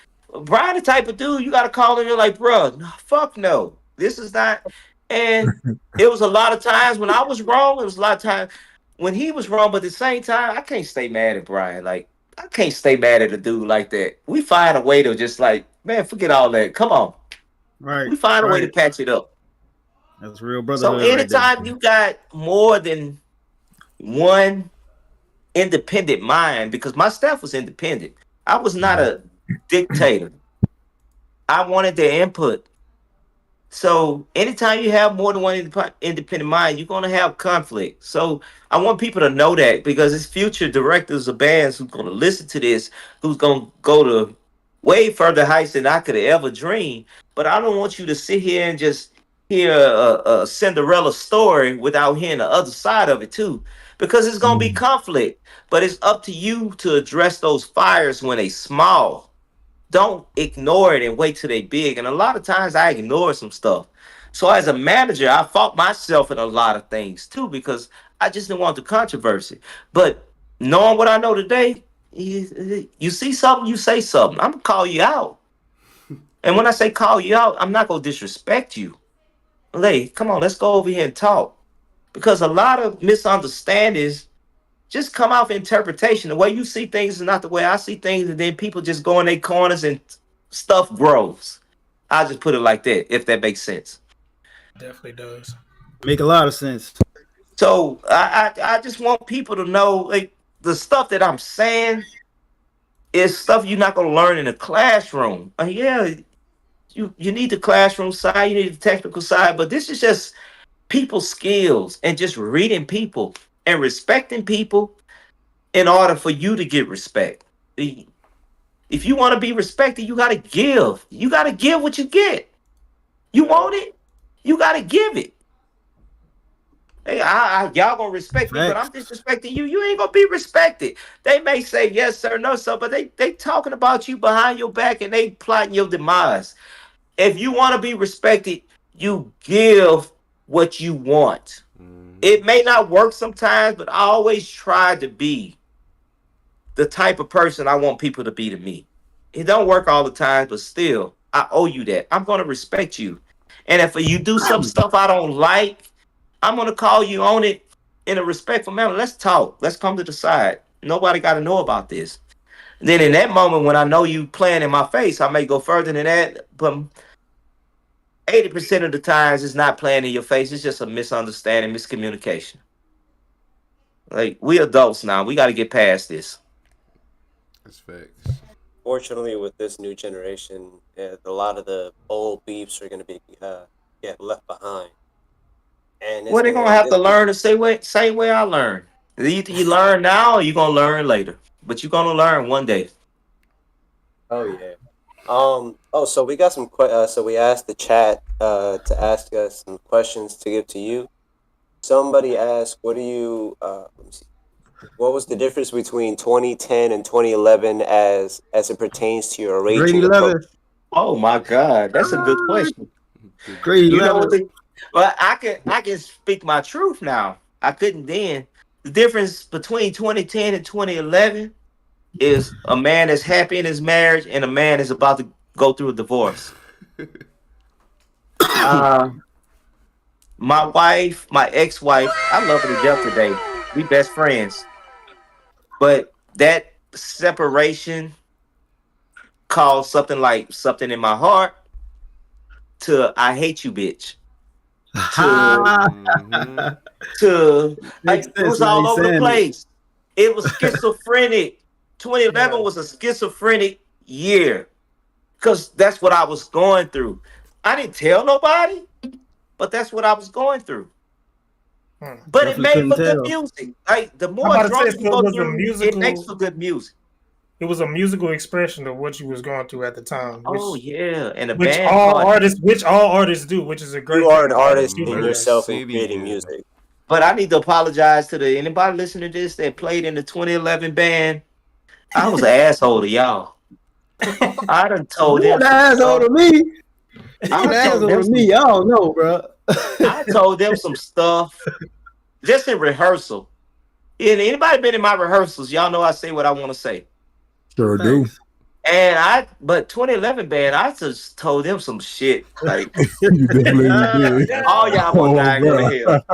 Brian the type of dude you got to call him. You're like, bro, no, fuck no, this is not. And it was a lot of times when I was wrong. It was a lot of times when he was wrong. But at the same time, I can't stay mad at Brian. Like I can't stay mad at a dude like that. We find a way to just like, man, forget all that. Come on. Right. We find a way to Right. patch it up. That's real So brotherhood right there. anytime you got more than one independent mind, because my staff was independent. I was not a dictator. I wanted their input. So anytime you have more than one independent mind, you're gonna have conflict. So I want people to know that because it's future directors of bands who's gonna listen to this, who's gonna go to way further heights than I could have ever dreamed. But I don't want you to sit here and just hear a Cinderella story without hearing the other side of it too, because it's gonna be conflict. But it's up to you to address those fires when they small. Don't ignore it and wait till they big. And a lot of times I ignore some stuff. So as a manager, I fought myself in a lot of things too because I just didn't want the controversy. But knowing what I know today, you see something, you say something. I'm gonna call you out. And when I say call you out, I'm not gonna disrespect you. Hey, come on, let's go over here and talk. Because a lot of misunderstandings just come off interpretation. The way you see things is not the way I see things, and then people just go in their corners and stuff grows. I'll just put it like that, if that makes sense. Definitely does. Make a lot of sense. So I just want people to know, like, the stuff that I'm saying is stuff you're not gonna learn in the classroom. Yeah, you need the classroom side, you need the technical side, but this is just people skills and just reading people and respecting people in order for you to get respect. If you want to be respected, you got to give. You got to give what you get. You want it, you got to give it. Hey, y'all gonna respect me, but I'm disrespecting you. You ain't gonna be respected. They may say yes sir, no sir, but they talking about you behind your back and they plotting your demise. If you want to be respected, you give what you want. It may not work sometimes, but I always try to be the type of person I want people to be to me. It don't work all the time, but still, I owe you that. I'm going to respect you. And if you do some stuff I don't like, I'm going to call you on it in a respectful manner. Let's talk. Let's come to the side. Nobody got to know about this. Then in that moment, when I know you playing in my face, I may go further than that, but 80% of the times it's not playing in your face. It's just a misunderstanding, miscommunication. Like, we adults now. We got to get past this. That's facts. Fortunately, with this new generation, a lot of the old beefs are going to be get left behind. And Well, they're going to have to learn the same way I learned. Either you learn now or you're going to learn later. But you're going to learn one day. Oh, yeah. So we got some so we asked the chat to ask us some questions to give to you. Somebody asked, what was the difference between 2010 and 2011 as it pertains to your arranging approach? Oh my God, that's a good question. Grade you know 11. Well, I can speak my truth now. I couldn't then. The difference between 2010 and 2011 is a man that's happy in his marriage and a man is about to go through a divorce. My wife, my ex-wife, I love her to death today. We best friends. But that separation caused something like something in my heart to I hate you, bitch. To like, it was all over the place. It was schizophrenic. 2011 was a schizophrenic year because that's what I was going through. I didn't tell nobody, but that's what I was going through. But it made for good music. Like, the more drunk you go through, it makes for good music. It was a musical expression of what you was going through at the time. Yeah, and which all artists do, which is a great. You are an artist in yourself and creating music. But I need to apologize to anybody listening to this that played in the 2011 band. I was an asshole to y'all. I done told them. You're an asshole to me. You're an asshole to me. I don't know, bro. I told them some stuff just in rehearsal. And anybody been in my rehearsals, y'all know I say what I want to say. Sure do. And but 2011 band, I just told them some shit. Like, You definitely did. all y'all want to go to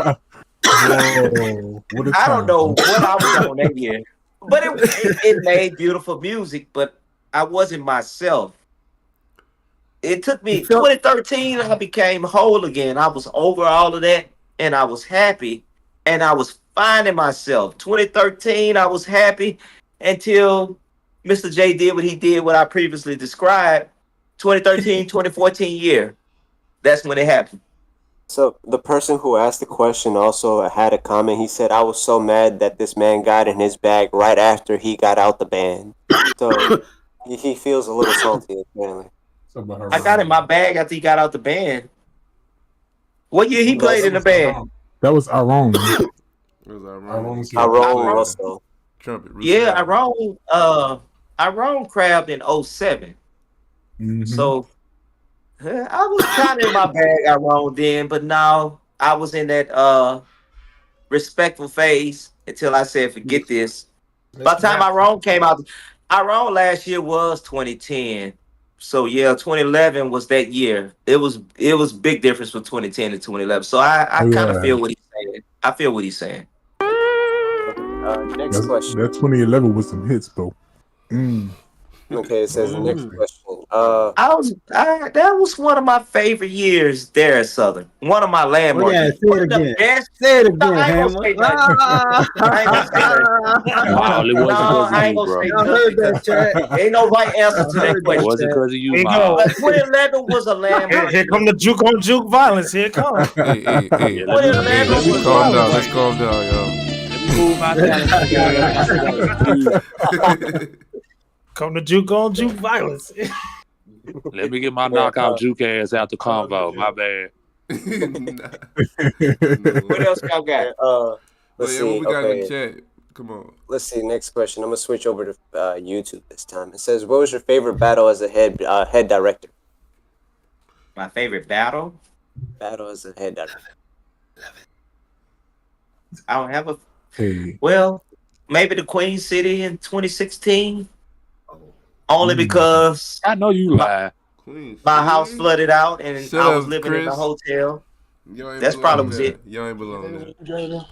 hell. I don't know what I was on that year, but it made beautiful music, but I wasn't myself. it took me You felt 2013. I became whole again. I was over all of that, and I was happy, and I was finding myself. 2013, I was happy until Mr. J did what he did, what I previously described. 2013, 2014 year. That's when it happened. So the person who asked the question also had a comment. He said, "I was so mad that this man got in his bag right after he got out the band." So he feels a little salty apparently. I got in my bag after he got out the band. What year he played in the band? That was Aaron. It was Iron. Tyrone Russell. Trumpet. Yeah, Iron crabbed in 07. Mhm. So I was kind of in my bag Iron then, but now I was in that respectful phase until I said forget this. By the time Iron came out, Iron last year was 2010. So yeah, 2011 was that year. It was big difference from 2010 to 2011. So I kind of feel what he's saying. I feel what he's saying. Next question. That 2011 was some hits, bro. Okay, it says next question. That was one of my favorite years there at Southern. One of my landmarks. yeah, say One it of the again. best. Say it No, again, I ain't Hammer. gonna say nothing. I ain't gonna say nothing. Wow, it wasn't No, because I of ain't you, gonna say bro. I heard nothing. that, Chad. Ain't no right answer to that It question. wasn't because of There you, you Miles. go. But 2011 was a landmark. Here come the juke on juke violence. Here it comes. Hey, Yeah, let me calm down. right. Let's calm down, y'all. Let me move my talent. Come the juke on juke violence. Let me get my knockout juke ass out the convo. My bad. What else y'all got? Let's see. What we got in the Okay, chat? Come on. let's see. Next question. I'm gonna switch over to YouTube this time. It says, "What was your favorite battle as a head director?" My favorite battle? Battle as a head director. I don't have a. Hey. Well, maybe the Queen City in 2016. Only because I know you lie. Queen my City? house flooded out and Shut I was up, living in a Chris. hotel. Y'all ain't That's belong probably there. it. Y'all ain't belong there.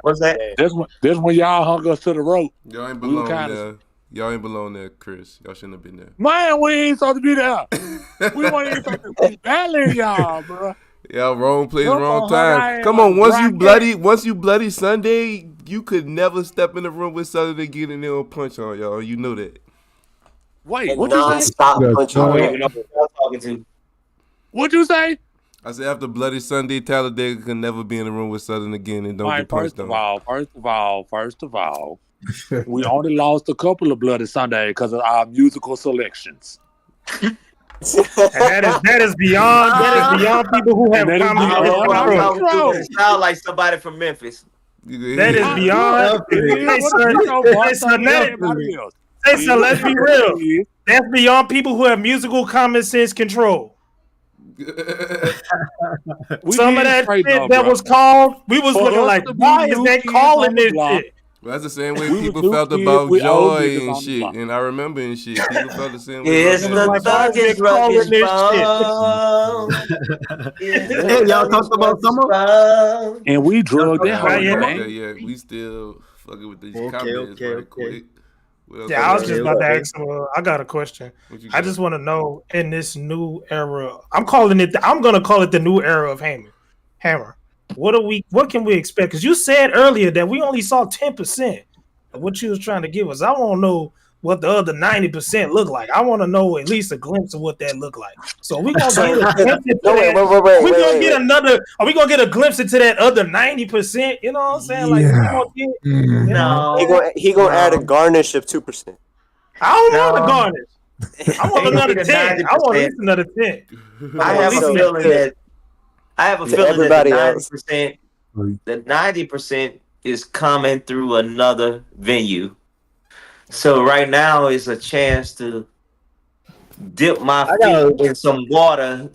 What's that? This when y'all hung us to the rope. Y'all ain't We were belong kinda- there. Y'all ain't belong there, Chris. Y'all shouldn't have been there. Man, we ain't supposed to be there. We weren't even supposed to be battling y'all, bro. Y'all wrong place, Come wrong on, time. Hawkeye, Come like on, Rocket. once you bloody Sunday, you could never step in the room with Southern and get in there and punch on y'all. You know that. Wait, And what you say? non-stop punching. I don't even know who y'all talking to. What you say? I said after bloody Sunday, Talladega could never be in the room with Southern again and don't All right, get punched first on. of all, we only lost a couple of Bloody Sunday because of our musical selections. And that is beyond people who have And that is common beyond I don't know who I'm our talking to, control. but it sounds like somebody from Memphis. That is I beyond. Hey, son, hey, son, let's be real. That's beyond people who have musical common sense control. Some of that shit that was called, we was looking like, why is that calling this shit? Well, that's the same way We people was new felt kids about with old Joy niggas and on the shit. block. And I remember and shit. People felt the same way. It's the about that. thuggish, calling rugged this Hey, y'all talked about summer? And we drugged that Nah, whole we yeah. ain't man. there yet. We still fucking with these Okay, comments okay, right okay. quick. What else Yeah, I was you just got? about to ask him. I got a question. What you I got? just want to know in this new era. I'm gonna call it the new era of Hammer. What can we expect? Because you said earlier that we only saw 10% of what you was trying to give us. I want to know what the other 90% look like. I want to know at least a glimpse of what that look like. So we gonna get a glimpse into that. We gonna get another. Are we gonna get a glimpse into that other 90%? You know what I'm saying? Like we gonna get, you know? He gonna add a garnish of 2%. I don't want a garnish. I want Ain't gonna another be the 10. I want at 90%. least another 10. I have a So- feeling that the everybody else. 90%, the 90% is coming through another venue. So right now is a chance to dip my feet in some water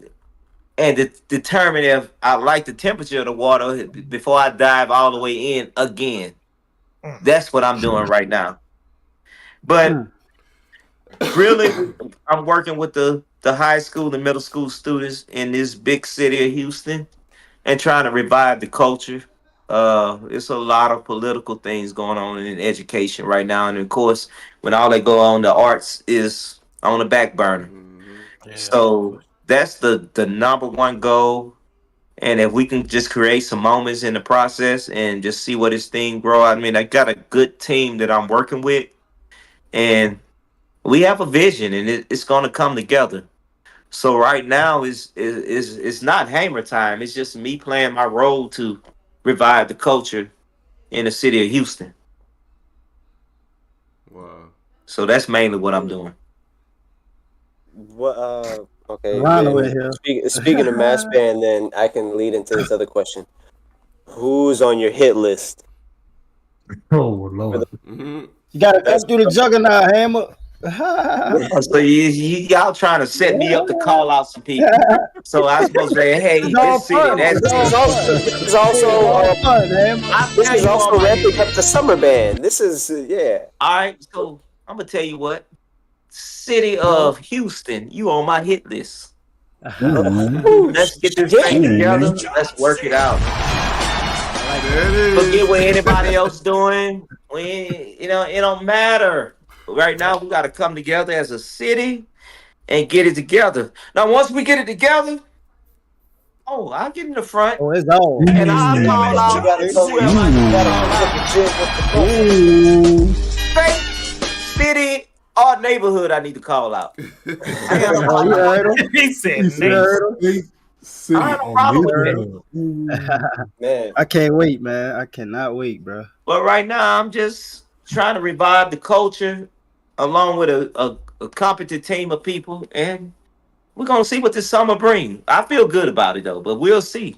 and determine if I like the temperature of the water before I dive all the way in again. That's what I'm doing right now. But really, I'm working with the high school and middle school students in this big city of Houston and trying to revive the culture. It's a lot of political things going on in education right now. And of course, when all they go on, the arts is on the back burner. So that's the number one goal. And if we can just create some moments in the process and just see what this thing grow. I mean, I got a good team that I'm working with, and we have a vision, and it's going to come together. So right now is not Hamer time. It's just me playing my role to revive the culture in the city of Houston. Wow. So that's mainly what I'm doing. What? Okay. Ronald in Then here. speaking of mass band, then I can lead into this other question. Who's on your hit list? Oh Lord. Mm-hmm. You gotta come through the juggernaut, Hammer. So y'all trying to set me up to call out some people. So I supposed to say, hey, It's all this city, fun. that It's all city. fun. This is also All fun, Hammer. this is also ramping up the summer band. This is yeah. All right, so I'm gonna tell you what. City of Houston, you on my hit list. Let's get this thing together. Let's work it out. Forget what anybody else doing. It don't matter. Right now, we got to come together as a city and get it together. Now, once we get it together, I'll get in the front Oh, it's all. and I'll call You out gotta come whoever I need to call out. State, city, or neighborhood I need to call out. I have no Oh, you problem. heard him? He said, You heard him? City I have no problem with it. Man, I can't wait, man. I cannot wait, bro. But right now, I'm just trying to revive the culture along with a competent team of people, and we're gonna see what this summer brings. I feel good about it though, but we'll see.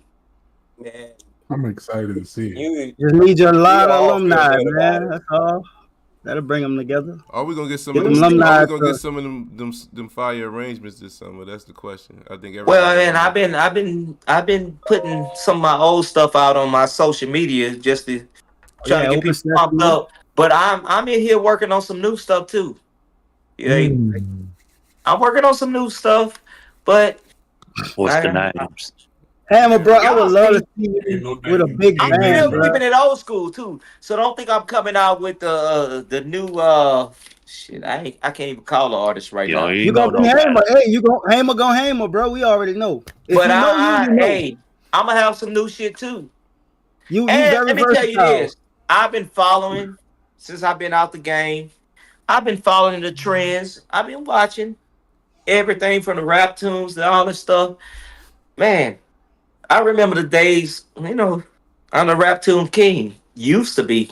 man, I'm excited to see it. you Just need your lot of all feel alumni, good about man. it. That's all. That'll bring them together. Are we gonna get some Get of them them? alumni Are we gonna to- get some of them fire arrangements this summer? That's the question. I think. Well, everybody man, wanna- I've been putting some of my old stuff out on my social media just to try to get open people pumped sesame. up. But I'm in here working on some new stuff too. Yeah, I'm working on some new stuff, but What's the I- names? Hammer, bro, I Y'all would love to see- see you with a big I'm band, still bro. keeping it old school too. So don't think I'm coming out with the new shit. I can't even call the artist right now. You gonna be Hammer? Hey, Hammer gonna Hammer, bro. We already know. If But you know you know. hey, I'm gonna have some new shit too. You And very let me tell you versatile. this: I've been following since I've been out the game. I've been following the trends. I've been watching everything from the rap tunes to all this stuff. Man, I remember the days, I'm the rap tune king. Used to be.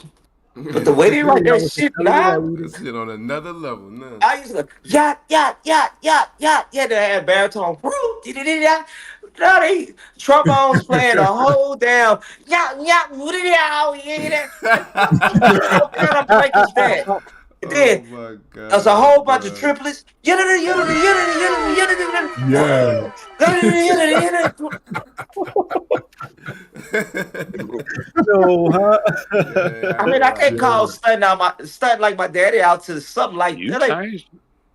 But the way they write that shit now, That's it on another level now. I used to go, yacht, yacht, yacht, yacht, yacht. Yeah, they had baritone. Now they trombones playing a whole damn yacht, yacht, what kind of break is that? And then Oh my god. there's a whole bunch of bro. triplets. Yeah. So, huh? I mean, I can't call stunt like my daddy out to something like You that. changed.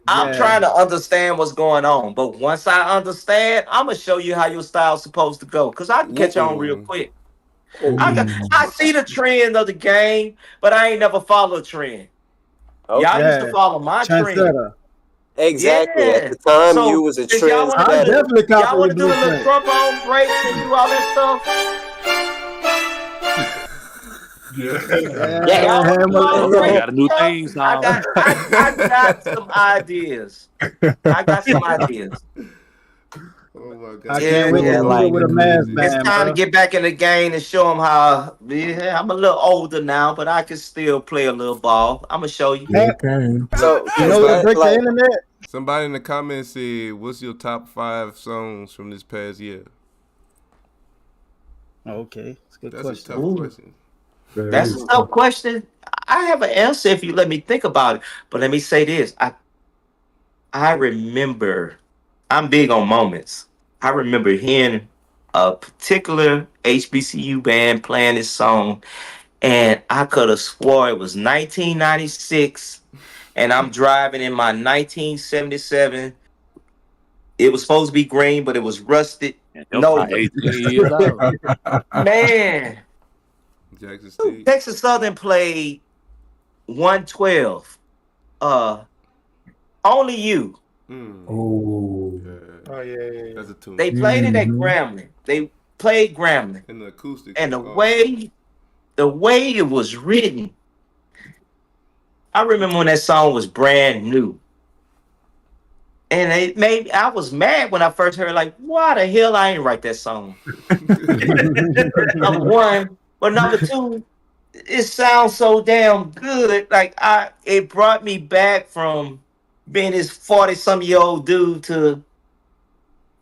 I'm Yeah. trying to understand what's going on, but once I understand, I'm gonna show you how your style's supposed to go. Cause I can catch on real quick. I see the trend of the game, but I ain't never follow a trend. Y'all used to follow my trend. Trendsetter. exactly. Yeah. At the time, So, you was a if y'all wanna I trendsetter. definitely Y'all copy want the to do the little blueprint. trombone breaks and do all that stuff? Yeah. Yeah, y'all want to do all Hammer. the We breaks got a new stuff? theme song. I got some ideas. I got some ideas. Oh my god. I can't wait to Yeah, see it with a mass It's It's band, time bro. to get back in the game and show them how. Yeah, I'm a little older now, but I can still play a little ball. I'm gonna show you. Okay. So, You know what break the like, internet? Somebody in the comments said, "What's your top 5 songs from this past year?" Okay, it's a good That's question. a tough question. That's a tough question. I have an answer if you let me think about it. But let me say this: I remember. I'm big on moments. I remember hearing a particular HBCU band playing this song, and I could have swore it was 1996, and I'm driving in my 1977. It was supposed to be green, but it was rusted. No, 18 years old. man. Jackson State. Texas Southern played 112. Only You. Oh. Oh yeah. That's a tune. They played it at Grambling. They played Grambling, And the acoustic. and the way it was written, I remember when that song was brand new. And I was mad when I first heard, like, why the hell I ain't write that song? Number one. But number two, it sounds so damn good. Like, it brought me back from being this 40-some-year-old dude to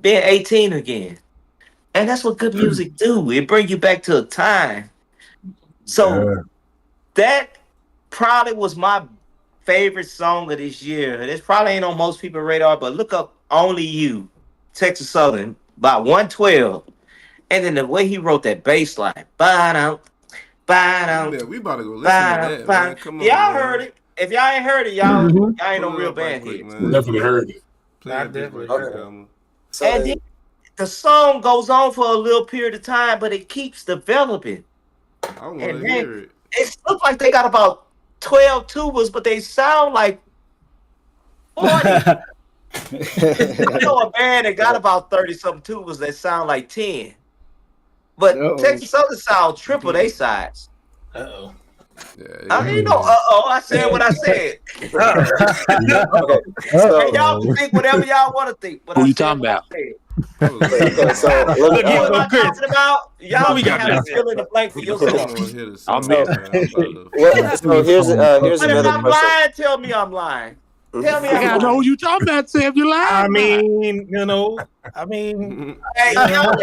being 18 again. And that's what good music do. It brings you back to a time. So that probably was my favorite song of this year. This probably ain't on most people's radar, but look up Only You, Texas Southern, by 112. And then the way he wrote that bass line. Yeah, we about to go listen to that, man. Come on, y'all man. heard it. If y'all ain't heard it, y'all ain't no real band quick, heads. man. Definitely heard it. Play I that bitch definitely right heard quick, it. Alma. So And then the song goes on for a little period of time, but it keeps developing. I want And to then hear it. it looks like they got about 12 tubas, but they sound like 40. I know a band that got about 30-something tubas that sound like 10. But Texas Southern sound triple they size. Uh-oh. Yeah, I mean, no, I said what I said. And y'all can think whatever y'all want to think. But Who I you said talking what I about? said. Okay, so Look, let what I'm talking about, y'all we can got have a next? fill in the blank for I yourself. want to hear the song, I'm man. in. I'm about to... well, so here's But if another I'm question. lying, tell me I'm lying. Tell me I I'm gotta know who lying. you talking about, Sam. You lying? I mean, Hey, y'all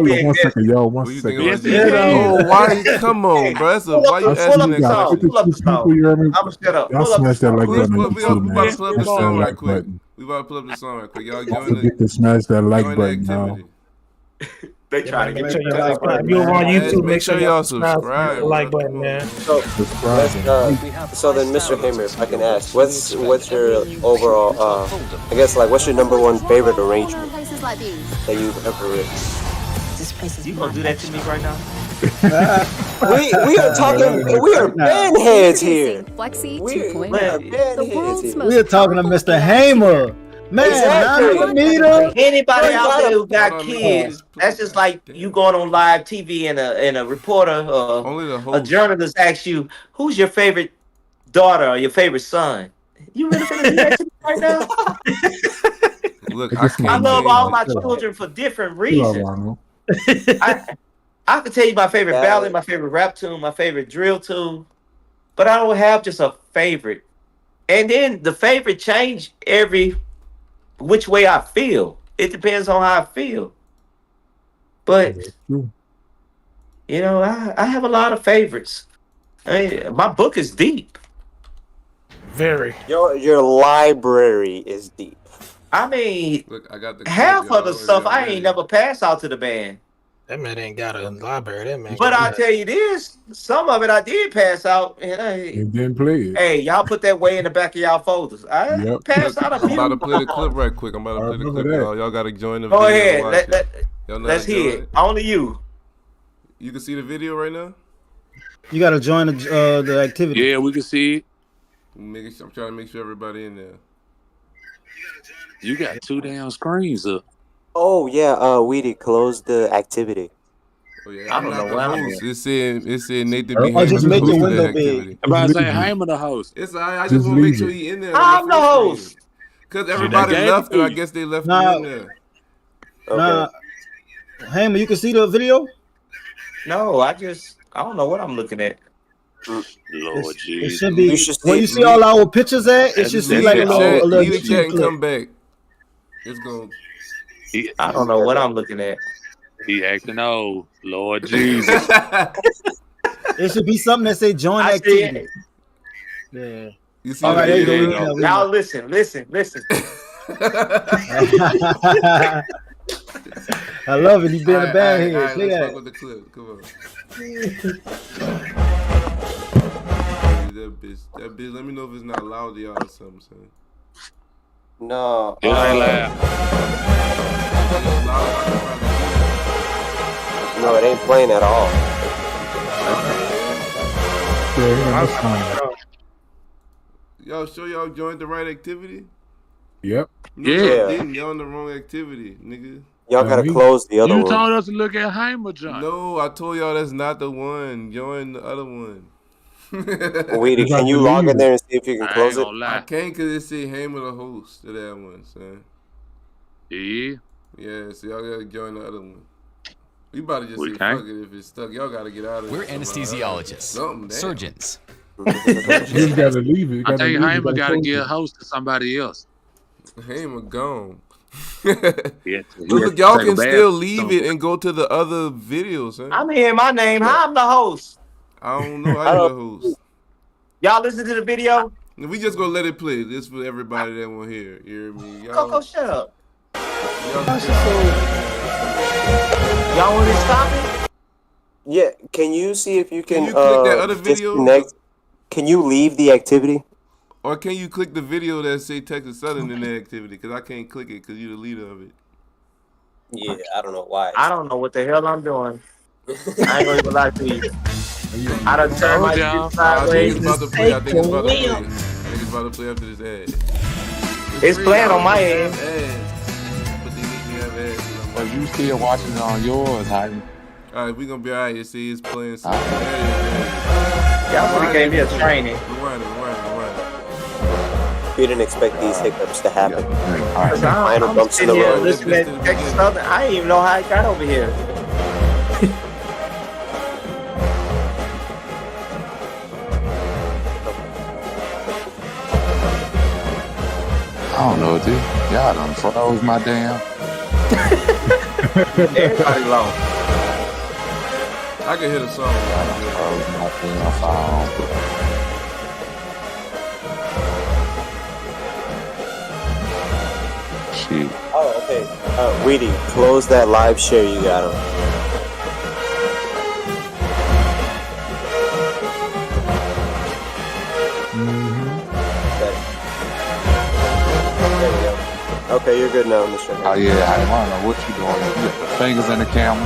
being One good. second, yo. One Who you think second. about Yes, he G? is. Oh, why? Come on, bro. Why you I see asking you that got song. question? Pull up the 52 song. people, you hear me? I'm shut up. Y'all Pull up the smash that song. like We button on about YouTube, to man. pull up the Smash that song right like quick. button. We about to pull up the song right quick. Y'all Don't join forget to smash that like the button, y'all. activity. They trying to make get sure you you cut like up. if you're on Hey, YouTube, make sure y'all y'all subscribe, subscribe, the like bro. button, Come on, man. man. So Subscribe. so then, Mr. Hamer, if I can ask, what's your overall? I guess what's your number one favorite arrangement that you've ever written? You gonna do that to me right now? We are talking. We are band heads here. Flexi We 2.0. are band heads here. We are talking to Mr. Hamer. Man, Exactly. 900 meter. Anybody You out gotta- there who got Hold on, kids, man. that's just like you going on live TV and a reporter Only the a host. journalist asks you, who's your favorite daughter or your favorite son? You really gonna do that to me right now? Look, Look I at this I can't man. love change all it. my Chill out. children for different Chill out, reasons. Ronald. I could tell you my favorite ballad, my favorite rap tune, my favorite drill tune, but I don't have just a favorite. And then the favorite change every which way I feel. It depends on how I feel. But True. I have a lot of favorites. My book is deep. Very. Your library is deep. I mean, Look, I got the half clip, of the y'all, stuff if y'all I ready. ain't never passed out to the band. That man ain't got a library. That man. But got I'll tell you this, some of it I did pass out. And You didn't play it. hey, y'all put that way in the back of y'all folders. I Yep. passed Look, out a I'm about to few. play the clip right quick. I'm about to I play the remember clip, that. y'all. Y'all gotta join the Go video ahead. and watch it. Y'all know Let's how to hear join it. Only you. You can see the video right now. You got to join the activity. Yeah, we can see it. I'm trying to make sure everybody in there. You got 2 damn screens up. Oh yeah, Weedy, close the activity. Oh yeah, I I'm don't not know the where I'm host. It said Nathan B. Or Hayes just is make your hosting window that big. activity. I'm about to say, leave it. Hamer the host. It's all right. I Just just want to make leave sure it. he in there. I'm the host. Because everybody gave left it her. to I you. guess they left Nah. you in there. Okay. Nah, Hamer, you can see the video. No, I don't know what I'm looking at. Lord It Jesus. should be You should where see- you see all our pictures at. It That's- should see that's like a it. little Leave the chat YouTube and clip. come back. It's going. I don't know what I'm looking at. He acting old. Lord Jesus. It should be something that say join I see activity. it. Yeah. You see All the right, there you video? go. We Y'all know. listen. I love it. You being a bad All head. right, Say let's fuck that. with the clip. Come on. That bitch. Let me know if it's not loud to y'all or something, son. No. It ain't loud. It's loud. No, it ain't playing at all. Yeah, that's fine. Y'all sure y'all joined the right activity? Yep. No, Yeah. y'all didn't. Y'all on the wrong activity, nigga. Y'all gotta close the other You one. told us to look at HAYMER, John. No, I told y'all that's not the one. Join the other one. Weedy, You got can you to log leave in there and see if you can I close ain't it? gonna I lie. can't because it say HAYMER the host to that one, son. Yeah. Yeah, so y'all gotta join the other one. We about to just We say can't. fuck it if it's stuck. Y'all gotta get out of We're it. somehow. anesthesiologists, Something, damn. surgeons. You just gotta leave it. You I gotta think leave it. HAYMER gotta close give it. a host to somebody else. HAYMER gone. Yeah. Look, y'all can still leave it and go to the other videos, son. I'm hearing my name. How I'm the host? I don't know I how you don't- the host. Y'all listen to the video? We just gonna let it play. This for everybody that won't hear. You hear me? Coco, shut up. Y'all Y'all want me to stop it? Yeah, can you see if you can, you click that other video? disconnect? Can you leave the activity? Or can you click the video that say Texas Southern in the activity? Because I can't click it because you're the leader of it. Yeah, I don't know why. I don't know what the hell I'm doing. I ain't gonna even lie to you. I done turned my y'all. shit I think sideways. it's about to play. I think it's about to play. I think it's about to play after this ad. It's free, playing y'all. on my They end. have ads, but they make me have ads. So you still watching it on yours, HAYMER? Alright, we gonna be alright. You see, it's playing. So Alright. Y'all should have gave me a training. Rewind it. We didn't expect these hiccups to happen. All right. Cause Minor I'm bumps in sitting the here road. listening to Texas Southern. I didn't even know how I got over here. I don't know, dude. Y'all done froze my damn. Everybody low. I can hear the song. Y'all done froze my damn phone. Shit. Oh, okay. Weedy, close that live share you got on. There we go. Okay, you're good now, Mr. Oh yeah, I don't know what you doing. You got the fingers in the camera.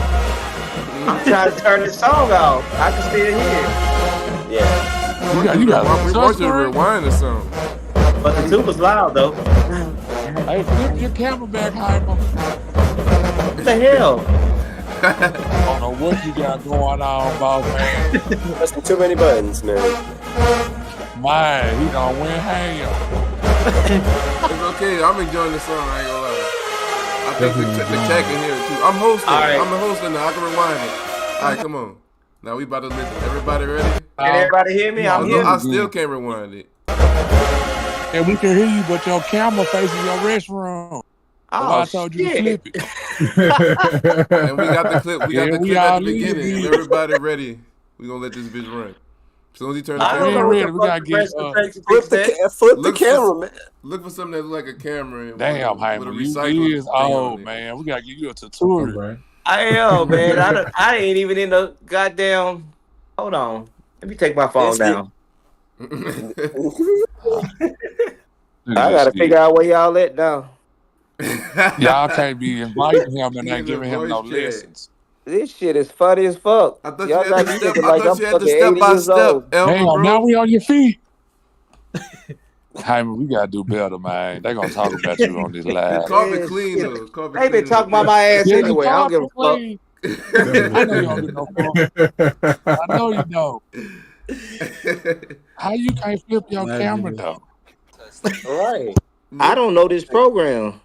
I'm trying to turn this song off. I can still hear it. Yeah. You got We a want you to touchscreen? rewind the song. But the tuba's loud though. Hey, flip your camera back, HAYMER. What the hell? I don't know what you got going on, boss man. Pressing too many buttons, man. Man, he done went ham. It's okay. I'm enjoying the song. I ain't gonna lie. I think the chat can hear it too. I'm hosting. All right. I'm the host now. I can rewind it. All right, come on. Now we about to listen. Everybody ready? Can everybody hear me? I'm No, here. I still can't rewind it. And we can hear you, but your camera facing your restroom. So I told you to flip it. And we got the clip. We got Yeah, the we clip at all the need beginning. it. If everybody ready, we gonna let this bitch run. As soon as he turn the I don't We know ain't camera, what ready. the We fuck gotta the get, rest of the takes to Flip fix the, that. flip the Look for- camera, man. look for something that's like a camera. And Damn, with a HAYMER, you recycled is thing on old, it. man. We gotta give you a All tutorial. right. I am, man. I ain't even in the goddamn. Hold on. Let me take my phone It's the- down. Look I at gotta this figure out where y'all at now. shit. Y'all can't be inviting him and He not in the giving him no voice chat. lessons. This shit is funny as fuck. I thought Y'all you got had me to step. thinking I like thought I'm you had to fucking step 80 by years step, old. Elmer, Damn, bro. now we on your feet. HAYMER, we gotta do better, man. They gonna talk about you on this The live. carpet Yeah, clean shit. though. Carpet They been clean. talking about my ass Yeah, anyway. I don't give a fuck. clean. I know you don't give no fuck. I know you don't. How you can't flip your camera though? Right. I don't know this program.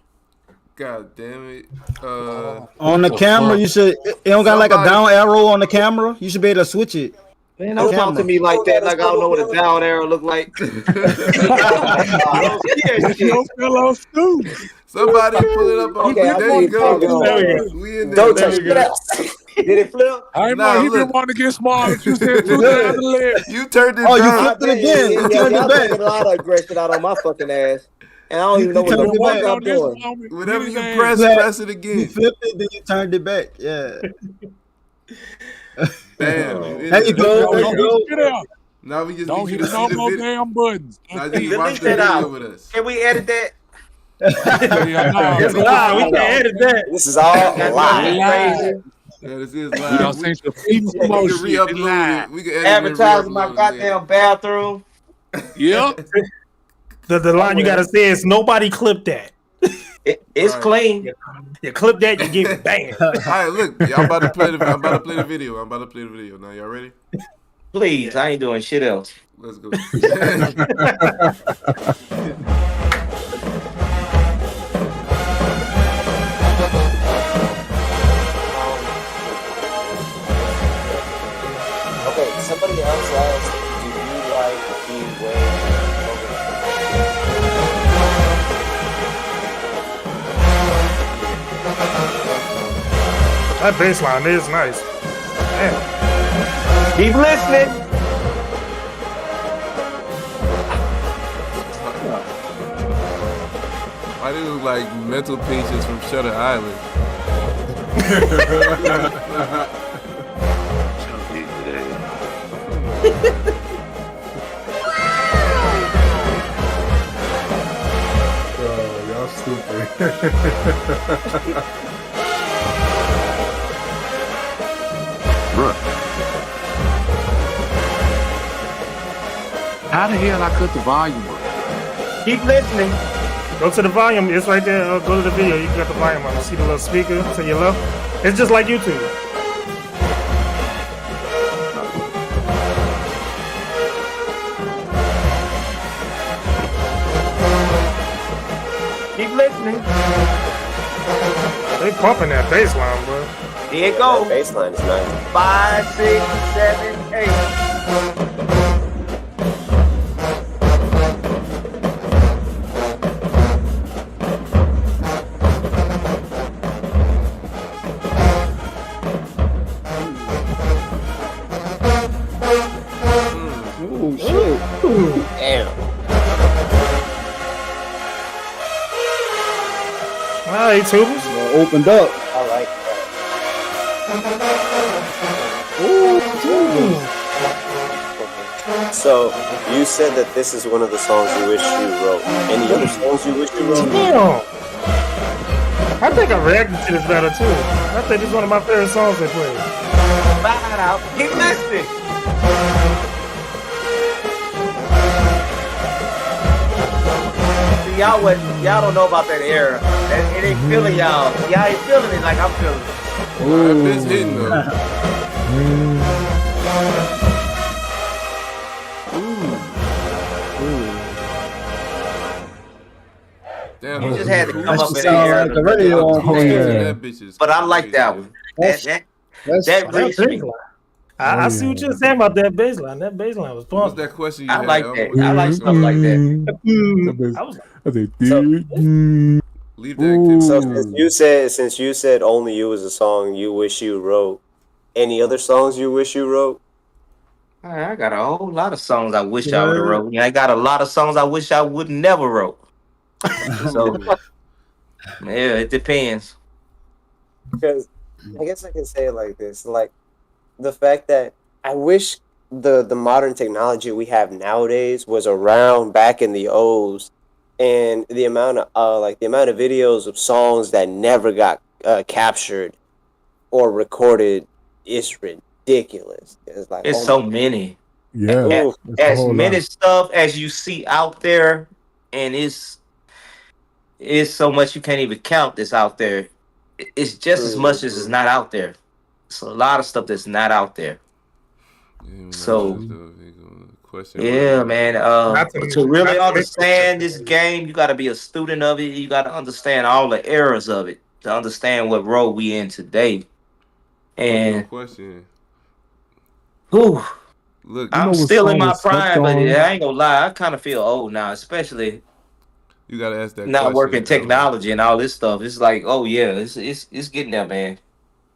God damn it. On the What the camera, fuck? you should. It don't got like a Somebody- down arrow on the camera. You should be able to switch it. Man, don't talk to me like that. Like I don't know what a down arrow look like. I don't see that shit. Your fellow student. Somebody pull it up on. Okay, I There see you it. go. There we go. We in there. Don't There touch we it go. out. Did it flip? HAYMER, Nah, he look. been wanting to get smart, but you said 2011. You turned it Oh, you back. flipped it again. You turned y'all it back. taking a lot of aggression out on my fucking ass. And I don't even know You what turned the it fuck back. I'm doing. Whenever His you ass. press, Yeah. press it You again. flipped it, then you turned it back. Yeah. Bam. You in There you there. go. Don't There you go. get out. Now we just Don't need you hit to no see the more video. damn buttons. Now That's just it. watch Delete the that video out. with us. Can we edit that? Yeah, nah, It's live. We can't edit that. This is all That's live. Live. Yeah, this is We live. done sent you feet some We more can shit. It's re-upload live. it. We can edit it and Advertising my re-upload it goddamn bathroom. Yep. The line you gotta say is nobody clip that. It's clean. You clip that, you get banged. All right, look, y'all about to play the. I'm about to play the video. Now, y'all ready? Please, I ain't doing shit else. Let's go. Okay, somebody else asked, do you like D-Wade? That bass line is nice. Damn. Keep listening. Why do they look like mental patients from Shutter Island? Y'all stupid. How the hell I cut the volume up? Keep listening. Go to the volume. It's right there. Go to the video. You got the volume on. You see the little speaker to your left? It's just like YouTube. Keep listening. They pumping that bass line, bro. Here it goes. That bass line is nice. 5, 6, 7, 8. Ooh, shit. Damn. All right, tubers. Opened up. I like that. Ooh, tubers. So, you said that this is one of the songs you wish you wrote. Any other songs you wish you wrote? Damn. I think I reacted to this battle too. I think this is one of my favorite songs they played. Find out. Keep listening. See, y'all don't know about that era. It ain't feeling y'all. Y'all ain't feeling it like I'm feeling it. That bitch hitting though. Damn, You just had to come That up should in sound the air. like the radio on Oh, yeah. That bitch is But I like that crazy. one. That's- That That reached bass me. line. I see what you're saying about that bass line. That bass line was What was pumping. that question you I had? like don't that. know I what like you- stuff like that. I was I said, So- Leave that activity. So since you said Only You is a song you wish you wrote, any other songs you wish you wrote? I got a whole lot of songs I wish I would have wrote. I got a lot of songs I wish I would never wrote. So yeah, it depends. Because I guess I can say it like this: like the fact that I wish the modern technology we have nowadays was around back in the O's, and the amount of videos of songs that never got captured or recorded is ridiculous. It's like It's so many. yeah. Ooh, It's a As whole many lot. stuff as you see out there, and it's so much you can't even count that's out there. It's just as much as it's not out there. It's a lot of stuff that's not out there. Yeah, man, So- that's the question. Yeah, man. Not to- To really not to- understand this game, you got to be a student of it. You got to understand all the errors of it to understand what role we in today. And Question. whew, Look, I'm know what still in song my was slept prime, but on? I ain't gonna lie, I kind of feel old now, especially you gotta ask that. not question, working bro. technology and all this stuff. It's like, oh yeah, it's getting there, man.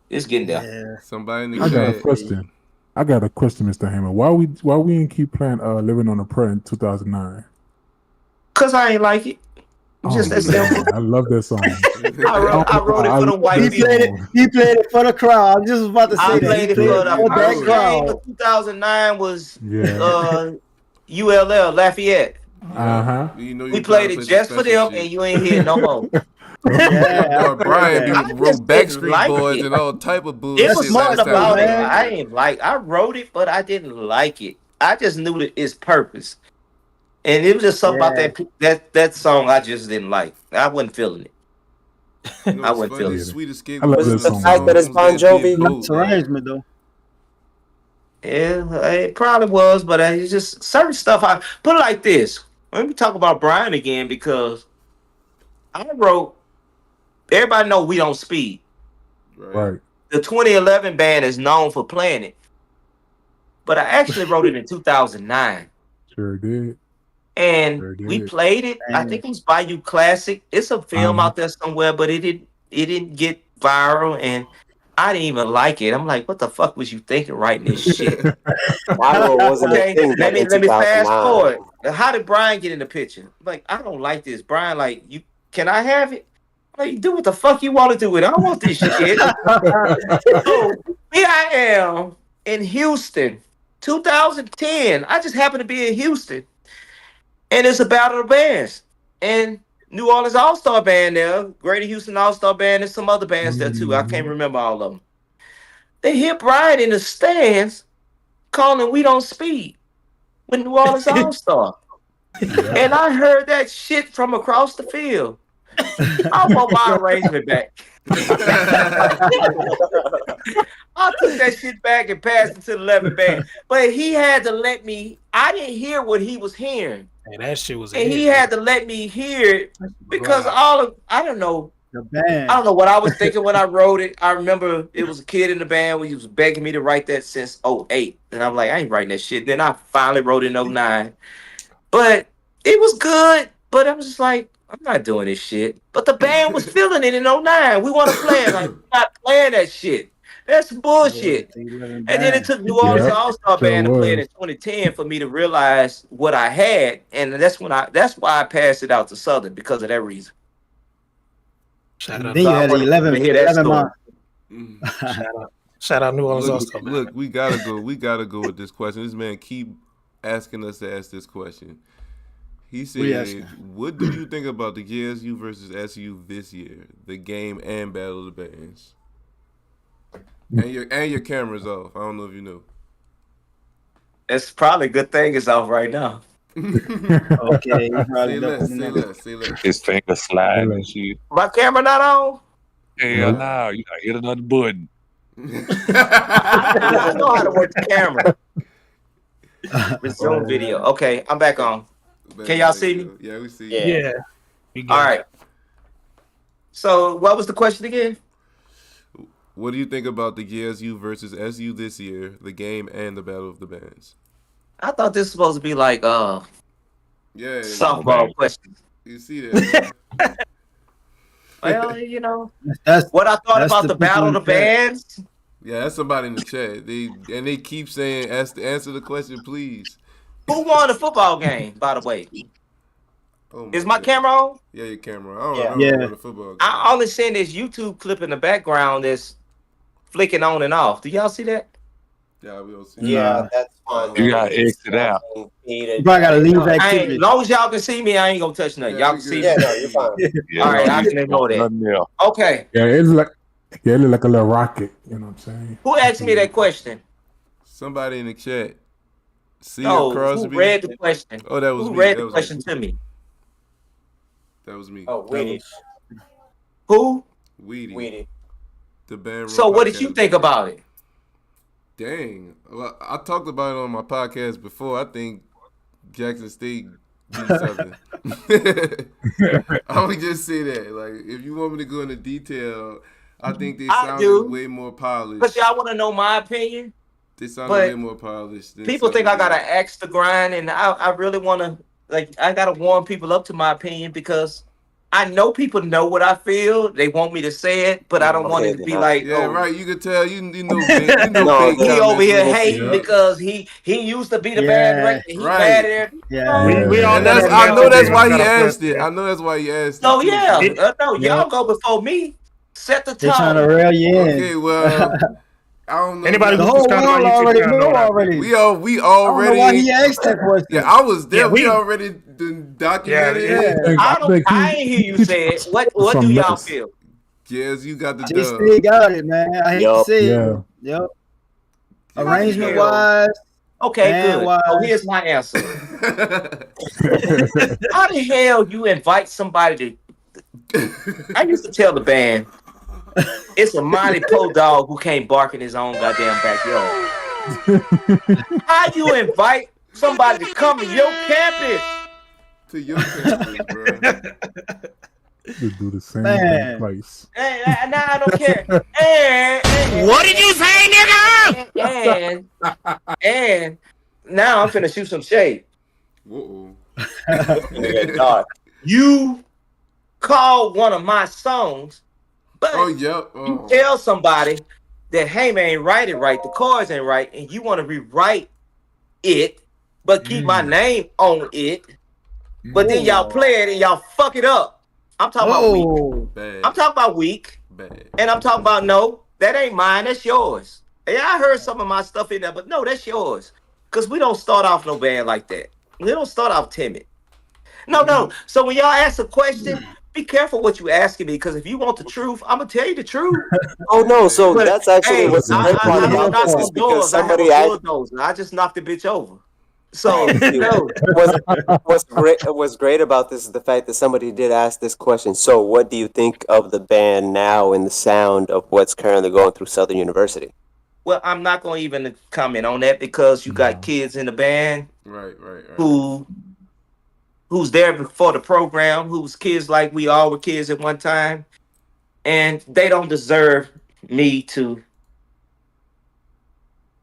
It's getting there. Yeah. Somebody in the I got a chat. question. Mr. Hammer. Why we didn't keep playing Living on a Prayer in 2009? Cause I ain't like it. Just that simple. I love that song. I wrote it for the white He people. played it for the crowd. I just was about to say I that. played He it for played the for that first game crowd. of 2009 was Yeah. ULL Lafayette. Uh-huh. You know you We gotta played play it the just for special them, shit. and you ain't here no more. Yeah, Or Brian I be just wrote didn't Backstreet like Boys it. and all type of bullshit. It was smart something though, about it. man. I ain't like. I wrote it, but I didn't like it. I just knew that its purpose. And it was just something Yeah. about that song I just didn't like. I wasn't feeling it. You know, I it's wasn't funny. feeling it. Sweet Escape I love was this The song, fact that it's Bon Jovi. Nice arrangement though. Yeah, it probably was, but it's just certain stuff. I put it like this. Let me talk about Brian again because I wrote. Everybody know We Don't Speed. Right. The 2011 band is known for playing it, but I actually wrote it in 2009, Sure did. and Sure we did. played it. I And think it was Bayou Classic. It's a film Uh-huh. out there somewhere, but it didn't get viral, and I didn't even like it. I'm like, what the fuck was you thinking writing this shit? viral wasn't a Okay, thing let back in me fast 2009. forward. How did Brian get in the picture? Like, I don't like this. Brian, like, can I have it? Like, do what the fuck you want to do with it. I don't want this shit. So here I am in Houston, 2010. I just happen to be in Houston, and it's a battle of the bands. And New Orleans All Star Band there, Greater Houston All Star Band, and some other bands there too. I can't remember all of them. They hit Brian in the stands calling We Don't Speed with New Orleans All Star. And I heard that shit from across the field. I want my arrangement back. I took that shit back and passed it to the 11 band. But he had to let me, I didn't hear what he was hearing. Hey, that shit was. And he had to let me hear it because I don't know. The band. I don't know what I was thinking when I wrote it. I remember it was a kid in the band when he was begging me to write that since 08. And I'm like, I ain't writing that shit. Then I finally wrote it in 09. But it was good. But I was just like, I'm not doing this shit. But the band was feeling it in 09. We want to play it. Like, we're not playing that shit. That's some bullshit. And then it took New Orleans All-Star Band to play it in 2010 for me to realize what I had. And that's why I passed it out to Southern because of that reason. Shout out, Then you had the 11 months. shout out New Orleans All Look, Star. look, we gotta go. We gotta go with this question. This man keep asking us to ask this question. He said, "What do you think about the GSU versus SU this year? The game and Battle of the Bands." And your camera's off. I don't know if you know. It's probably a good thing it's off right now. Okay. Say less. His finger sliding and shit. My camera not on? Hell no, you gotta hit another button. I know how to work the camera. Resume video. Okay, I'm back on. Can y'all see me? Yeah, we see. Yeah. All right. So, what was the question again? What do you think about the GSU versus SU this year, the game and the Battle of the Bands? I thought this was supposed to be like Yeah, softball questions. You see that? Well, you know That's what I thought that's about the the Battle of the people in the chat. Bands. Yeah, that's somebody in the chat. They keep saying, answer the question, please. Who won the football game? By the way, Oh is my God. camera on? Yeah, your camera. I don't Yeah. remember Yeah. the football game. I only seen this YouTube clip in the background that's flicking on and off. Do y'all see that? Yeah, we don't see. Yeah, that's fine. You gotta exit out. You probably gotta leave I ain't, activity. as long as y'all can see me, I ain't gonna touch nothing. Yeah, Y'all we can see good. me. Yeah, no, you're fine. Yeah, All right, I you can ignore that. nothing else. Okay. Yeah, it look like a little rocket. You know what I'm saying? Who asked me that question? Somebody in the chat. See No, Crosby. who read the question? Oh, that was Who me. read That the was question me. to me? That was me. Oh, Weedy. Who? Weedy. The band. So what did you think about it? Dang. Well, I talked about it on my podcast before. I think Jackson State beat Southern. I would just say that. Like, if you want me to go into detail, I think they I sounded do. way more polished. Because y'all want to know my opinion. They sounded but way more polished. Than People think I Southern gotta did. axe the grind, and I really want to, like, I gotta warm people up to my opinion because I know people know what I feel. They want me to say it, but I don't want it to be like, Yeah, oh, right. You could tell. You know, big, No, big he Yeah, over here yeah. hating because he used to be the band director. He Right. mad at it. Yeah. We all And know that's. that I know that's message why is he not a asked question. it. I know that's why he asked So it. too. yeah, no, Yeah. y'all go before me. Set the They trying to tone. rail you in. Okay, well, I don't know. Anybody The who whole subscribe to my world YouTube already channel know know that. already. we I don't know already. why he asked that question. Yeah, I was there. Yeah, we we- already done documented Yeah, it. I ain't hear you say it. What do Some y'all mess. feel? Yes, you got the J dub. State got it, man. I hate to Yup. say it. Yeah. Yep. Yeah. Arrangement wise, Okay, good. So here's my answer. How the hell you invite somebody to? I used to tell the band, it's a mighty po dog who can't bark in his own goddamn backyard. How you invite somebody to come to your campus? To your campus, bro. To do the same thing twice. And I don't care. What did you say, nigga? And now I'm finna shoot some shade. You call one of my songs, but you tell somebody that, hey man, ain't write it right, the chords ain't right, and you want to rewrite it, but keep my name on it. But then y'all play it and y'all fuck it up. I'm talking about weak. Bad. I'm talking about weak. Bad. And I'm talking about no, that ain't mine, that's yours. Yeah, I heard some of my stuff in there, but no, that's yours. Because we don't start off no band like that. We don't start off timid. No. So when y'all ask a question, be careful what you asking me, because if you want the truth, I'm gonna tell you the truth. Oh no, so But, that's actually what's the great part about this is because somebody I just knocked the bitch over. So what's great about this is the fact that somebody did ask this question. So what do you think of the band now and the sound of what's currently going through Southern University? Well, I'm not gonna even comment on that because you got kids in the band, right. Who's there before the program, who's kids like we all were kids at one time, and they don't deserve me to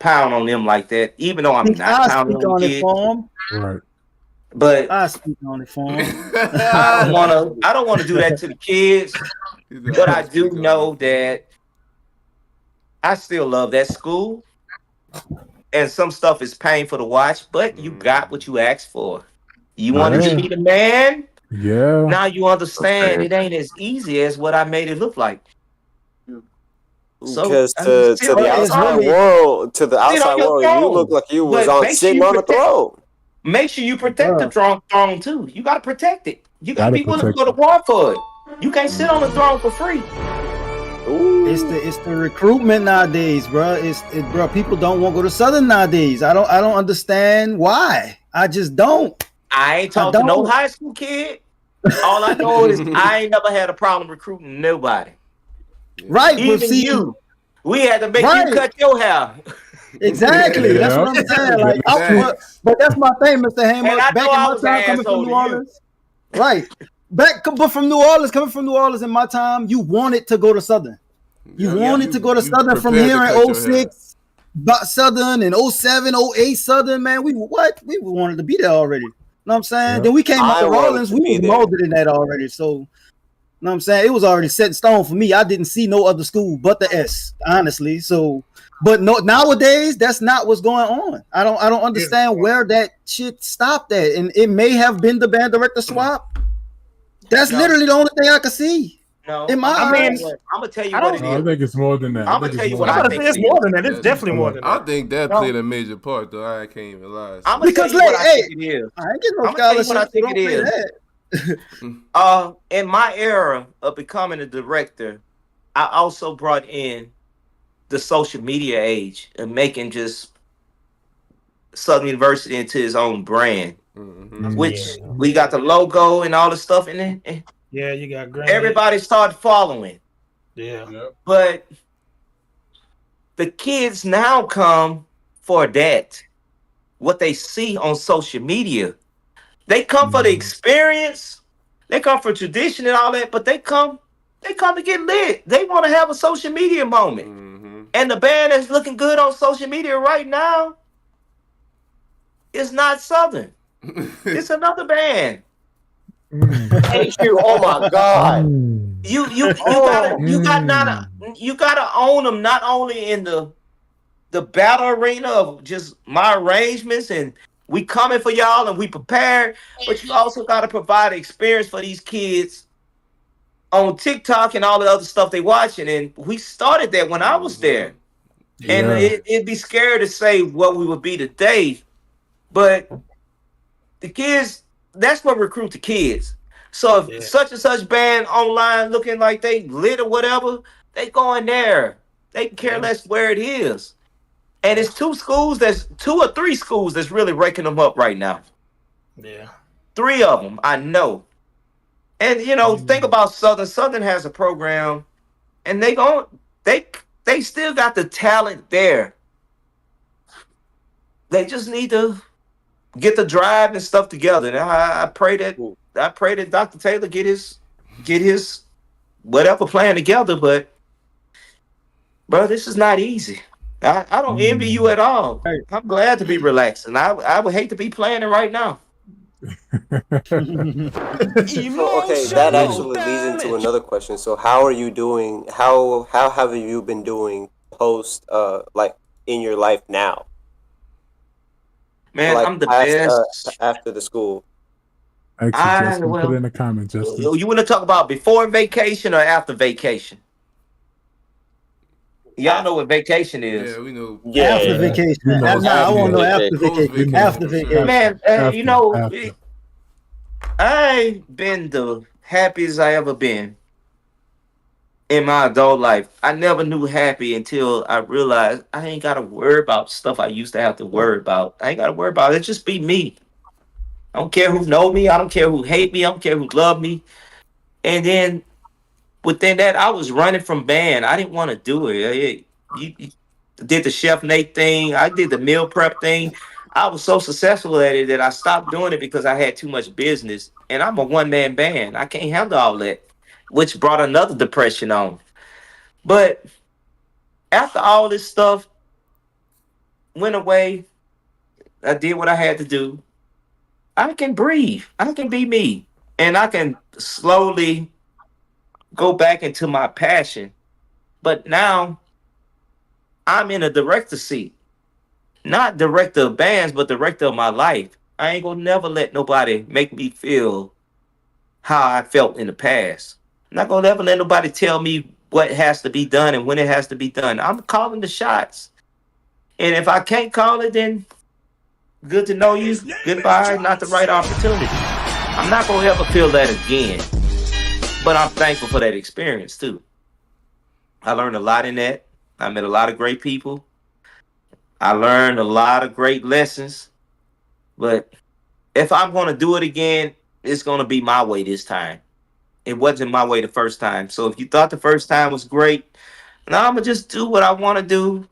pound on them like that, even though I'm not pounding on the kids. Right. But I speak on it for him. I don't want to do that to the kids. But I do know that I still love that school, and some stuff is painful to watch. But you got what you asked for. You wanted to be the man. Yeah. Now you understand it ain't as easy as what I made it look like. So, because to the outside world, you look like you was sitting on a throne. Make sure you protect the throne too. You got to protect it. You got to be willing to go to war for it. You can't sit on the throne for free. Ooh. It's the recruitment nowadays, bro. Bro. People don't want to go to Southern nowadays. I don't understand why. I just don't. I ain't talking to no high school kid. All I know is I ain't never had a problem recruiting nobody. Right, even you. We had to make you cut your hair. Exactly. That's what I'm saying. Like, but that's my thing, Mr. HAYMER. Back in my time, coming from New Orleans, right? Coming from New Orleans in my time, you wanted to go to Southern. You wanted to go to Southern from here in 06, Southern in 07, 08, Southern. Man, we wanted to be there already. You know what I'm saying? Yeah. Then we came up to Rollins. We was molded in that already. So. You know what I'm saying? It was already set in stone for me. I didn't see no other school but the S, honestly. So, but no, nowadays that's not what's going on. I don't understand where that shit stopped at. And it may have been the band director swap. That's literally the only thing I could see. No, in my eyes. I'm gonna tell you what it is. I think it's more than that. I'm gonna tell you what I think it's more than that. It's definitely more than that. I think that played a major part, though. I can't even lie. I'm gonna tell you what I think it is. I ain't getting no scholarship. I think it is. In my era of becoming a director, I also brought in the social media age and making just Southern University into his own brand, which we got the logo and all the stuff in it. Yeah, you got everybody started following. Yeah. But the kids now come for that, what they see on social media. They come for the experience. They come for tradition and all that, but they come to get lit. They want to have a social media moment. And the band that's looking good on social media right now is not Southern. It's another band. Thank you. Oh my God. You gotta own them, not only in the battle arena of just my arrangements and we coming for y'all and we prepared, but you also got to provide an experience for these kids on TikTok and all the other stuff they watching. And we started that when I was there. And it'd be scary to say what we would be today, but the kids, that's what recruit the kids. So if such and such band online looking like they lit or whatever, they go in there. They care less where it is. And it's two or three schools that's really raking them up right now. Yeah. 3 of them, I know. And think about Southern. Southern has a program, and they still got the talent there. They just need to get the drive and stuff together. And I pray that Dr. Taylor get his whatever plan together. But bro, this is not easy. I don't envy you at all. I'm glad to be relaxing. I would hate to be playing it right now. Okay, that actually leads into another question. So how are you doing? How have you been doing post like in your life now? Man, I'm the best after the school. Actually, Justin, put it in the comments, Justin. You want to talk about before vacation or after vacation? Y'all know what vacation is. Yeah, we know. Yeah, after vacation. I want to know after vacation. After vacation. Man, I've been the happiest I ever been in my adult life. I never knew happy until I realized I ain't got to worry about stuff I used to have to worry about. I ain't got to worry about it. It just be me. I don't care who know me. I don't care who hate me. I don't care who love me. And then within that, I was running from band. I didn't want to do it. You did the Chef Nate thing. I did the meal prep thing. I was so successful at it that I stopped doing it because I had too much business. And I'm a one-man band. I can't handle all that, which brought another depression on. But after all this stuff went away, I did what I had to do. I can breathe. I can be me. And I can slowly go back into my passion. But now I'm in a director seat. Not director of bands, but director of my life. I ain't gonna never let nobody make me feel how I felt in the past. I'm not gonna ever let nobody tell me what has to be done and when it has to be done. I'm calling the shots. And if I can't call it, then good to know you. Goodbye, not the right opportunity. I'm not gonna ever feel that again. But I'm thankful for that experience too. I learned a lot in that. I met a lot of great people. I learned a lot of great lessons. But if I'm going to do it again, it's going to be my way this time. It wasn't my way the first time. So if you thought the first time was great, now I'm going to just do what I want to do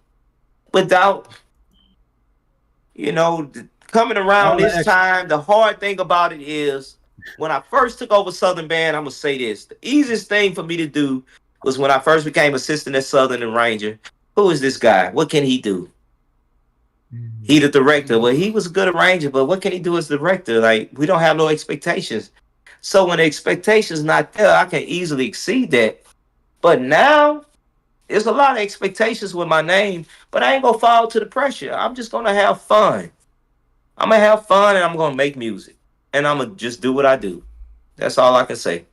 without, coming around this time. The hard thing about it is when I first took over Southern Band, I'm going to say this. The easiest thing for me to do was when I first became assistant at Southern and Ranger. Who is this guy? What can he do? He the director. Well, he was a good arranger, but what can he do as director? Like, we don't have no expectations. So when the expectations not there, I can easily exceed that. But now, there's a lot of expectations with my name, but I ain't going to fall to the pressure. I'm just going to have fun. I'm going to have fun, and I'm going to make music. And I'm going to just do what I do. That's all I can say.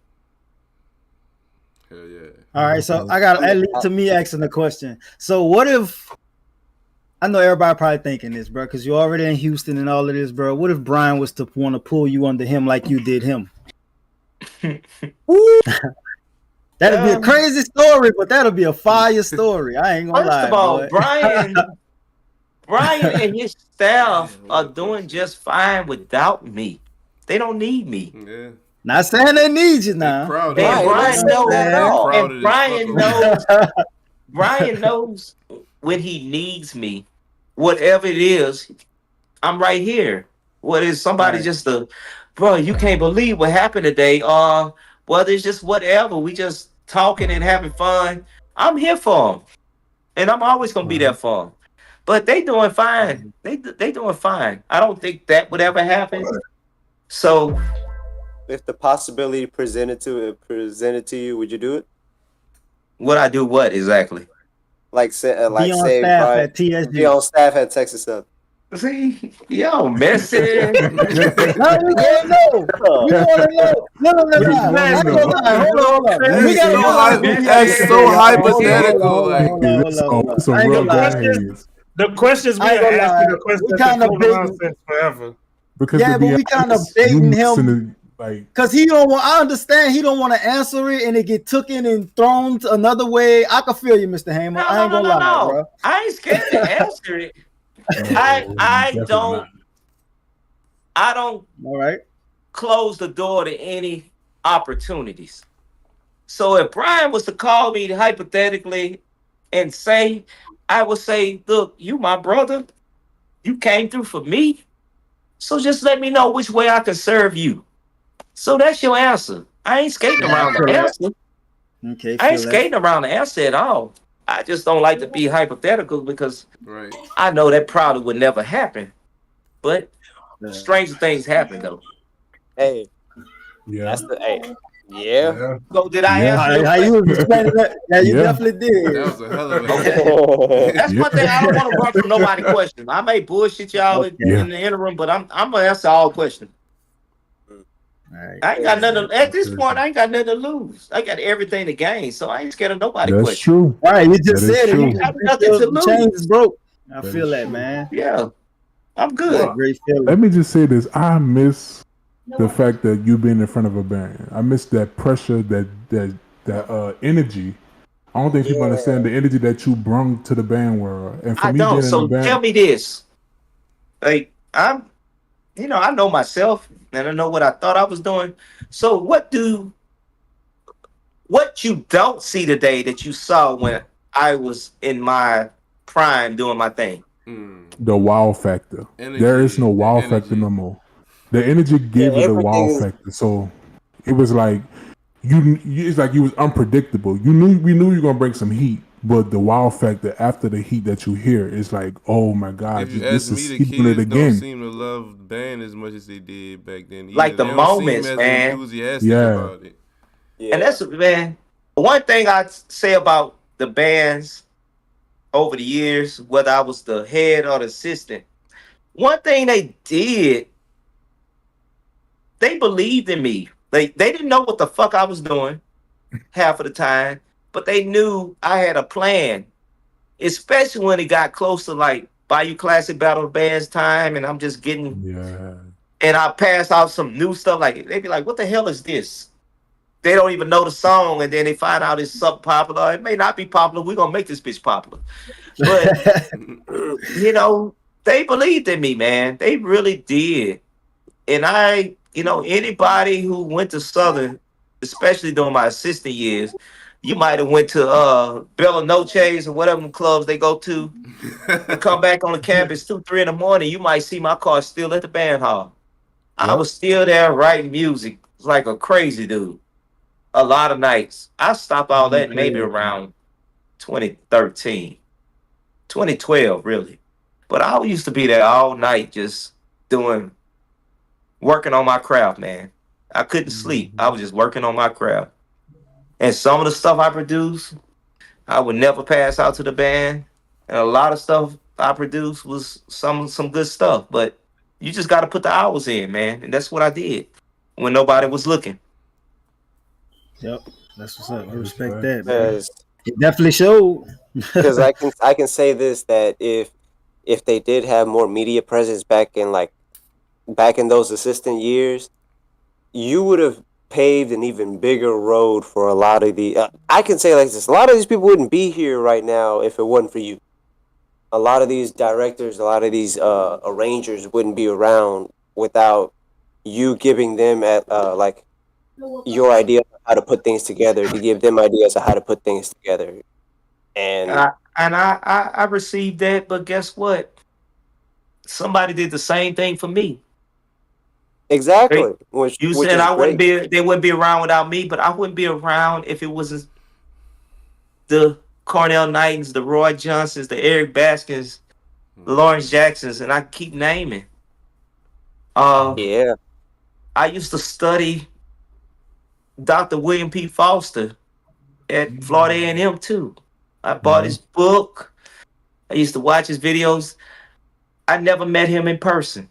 Hell yeah. All right, so I got that leads to me asking the question. So what if, I know everybody probably thinking this, bro, because you're already in Houston and all of this, bro. What if Brian was to want to pull you under him like you did him? That'd be a crazy story, but that'll be a fire story. I ain't gonna lie. First of all, boy. Brian and his staff are doing just fine without me. They don't need me. Yeah. Not saying they need you now. And Brian knows that all. And Brian knows when he needs me, whatever it is, I'm right here. What is somebody just bro, you can't believe what happened today. Whether it's just whatever, we just talking and having fun. I'm here for them. And I'm always going to be there for them. But they doing fine. They doing fine. I don't think that would ever happen. So if the possibility presented to you, would you do it? Would I do what exactly? Like say be on staff at TSG. Be on staff at Texas Southern. See, yo, messy. No, we don't know. We want to know. No. Hold on. That's so hypothetical. The questions we are asking, the questions that nonsense forever. Because yeah, but we kind of baiting him. Like, cause he don't want. I understand he don't want to answer it, and it get taken and thrown to another way. I can feel you, Mr. Hamer. I ain't gonna lie, bro. I ain't scared to answer it. definitely I don't All right. close the door to any opportunities. So if Brian was to call me hypothetically and say, I would say, look, you my brother, you came through for me. So just let me know which way I can serve you. So that's your answer. I ain't skating around the answer. Okay, I ain't skating around the answer at all. I just don't like to be hypothetical because I know that probably would never happen. But stranger things happen though. Hey, yeah. that's the hey. Yeah. So did I answer your How you was explaining that? Yeah, you Yeah. definitely did. That was a hell of a That's one thing I don't want to run from nobody questions. I may bullshit y'all in the interim, but I'm gonna answer all questions. Right. I ain't got nothing at this point. I ain't got nothing to lose. I got everything to gain, so I ain't scared of nobody. That's true. All right, you just That is said true. it. You got nothing to lose. chain is broke. I That feel is that, true. man. Yeah, I'm good. That's a great feeling. Let me just say this: I miss the fact that you being in front of a band. I miss that pressure, that energy. I don't think people understand the energy that you brought to the band world. And for I me don't. being in So the band, tell me this. Like I know myself and I know what I thought I was doing. So what you don't see today that you saw when I was in my prime doing my thing? the wow factor. There is no wow factor no more. The energy gave it a wow factor. So it was like it's like you was unpredictable. We knew you were gonna bring some heat, but the wow factor after the heat that you hear is like, oh my god, If you this ask is me, the he doing it kids don't again. seem to love the band as much as they did back then. Either. Like the They don't moments, seem as man. enthusiastic about it. And that's man. One thing I'd say about the bands over the years, whether I was the head or the assistant, one thing they did, they believed in me. They didn't know what the fuck I was doing half of the time, but they knew I had a plan. Especially when it got close to like Bayou Classic Battle of Bands time, and I'm just getting and I pass out some new stuff. Like they'd be like, "What the hell is this?" They don't even know the song, and then they find out it's something popular. It may not be popular. We're gonna make this bitch popular. But they believed in me, man. They really did. And anybody who went to Southern, especially during my assistant years, you might have went to Bella Noche's or whatever them clubs they go to, and come back on the campus 2, 3 in the morning. You might see my car still at the band hall. I was still there writing music like a crazy dude. A lot of nights. I stopped all that maybe around 2013, 2012, really. But I used to be there all night just working on my craft, man. I couldn't sleep. I was just working on my craft. And some of the stuff I produce, I would never pass out to the band. And a lot of stuff I produced was some good stuff. But you just got to put the hours in, man. And that's what I did when nobody was looking. Yep, that's what's up. I respect that, man. It definitely showed. Because I can say this, that if they did have more media presence back in those assistant years, you would have paved an even bigger road for a lot of the. I can say like this: a lot of these people wouldn't be here right now if it wasn't for you. A lot of these directors, a lot of these arrangers wouldn't be around without you giving them your idea of how to put things together, to give them ideas of how to put things together. And I received that, but guess what? Somebody did the same thing for me. Exactly. You said they wouldn't be around without me, but I wouldn't be around if it wasn't the Cornell Knightons, the Roy Johnsons, the Eric Baskins, the Lawrence Jacksons, and I keep naming. I used to study Dr. William P. Foster at Florida A&M too. I bought his book. I used to watch his videos. I never met him in person.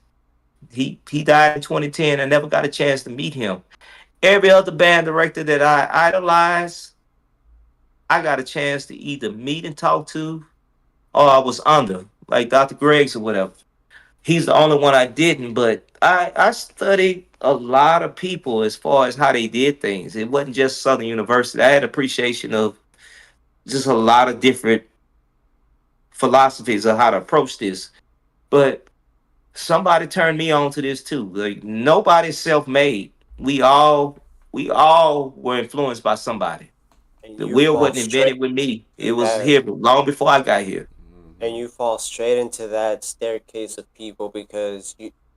He died in 2010. I never got a chance to meet him. Every other band director that I idolized, I got a chance to either meet and talk to, or I was under, like Dr. Greggs or whatever. He's the only one I didn't, but I studied a lot of people as far as how they did things. It wasn't just Southern University. I had appreciation of just a lot of different philosophies of how to approach this. But somebody turned me on to this too. Like nobody's self-made. We all were influenced by somebody. The wheel wasn't invented with me. It was here long before I got here. And you fall straight into that staircase of people because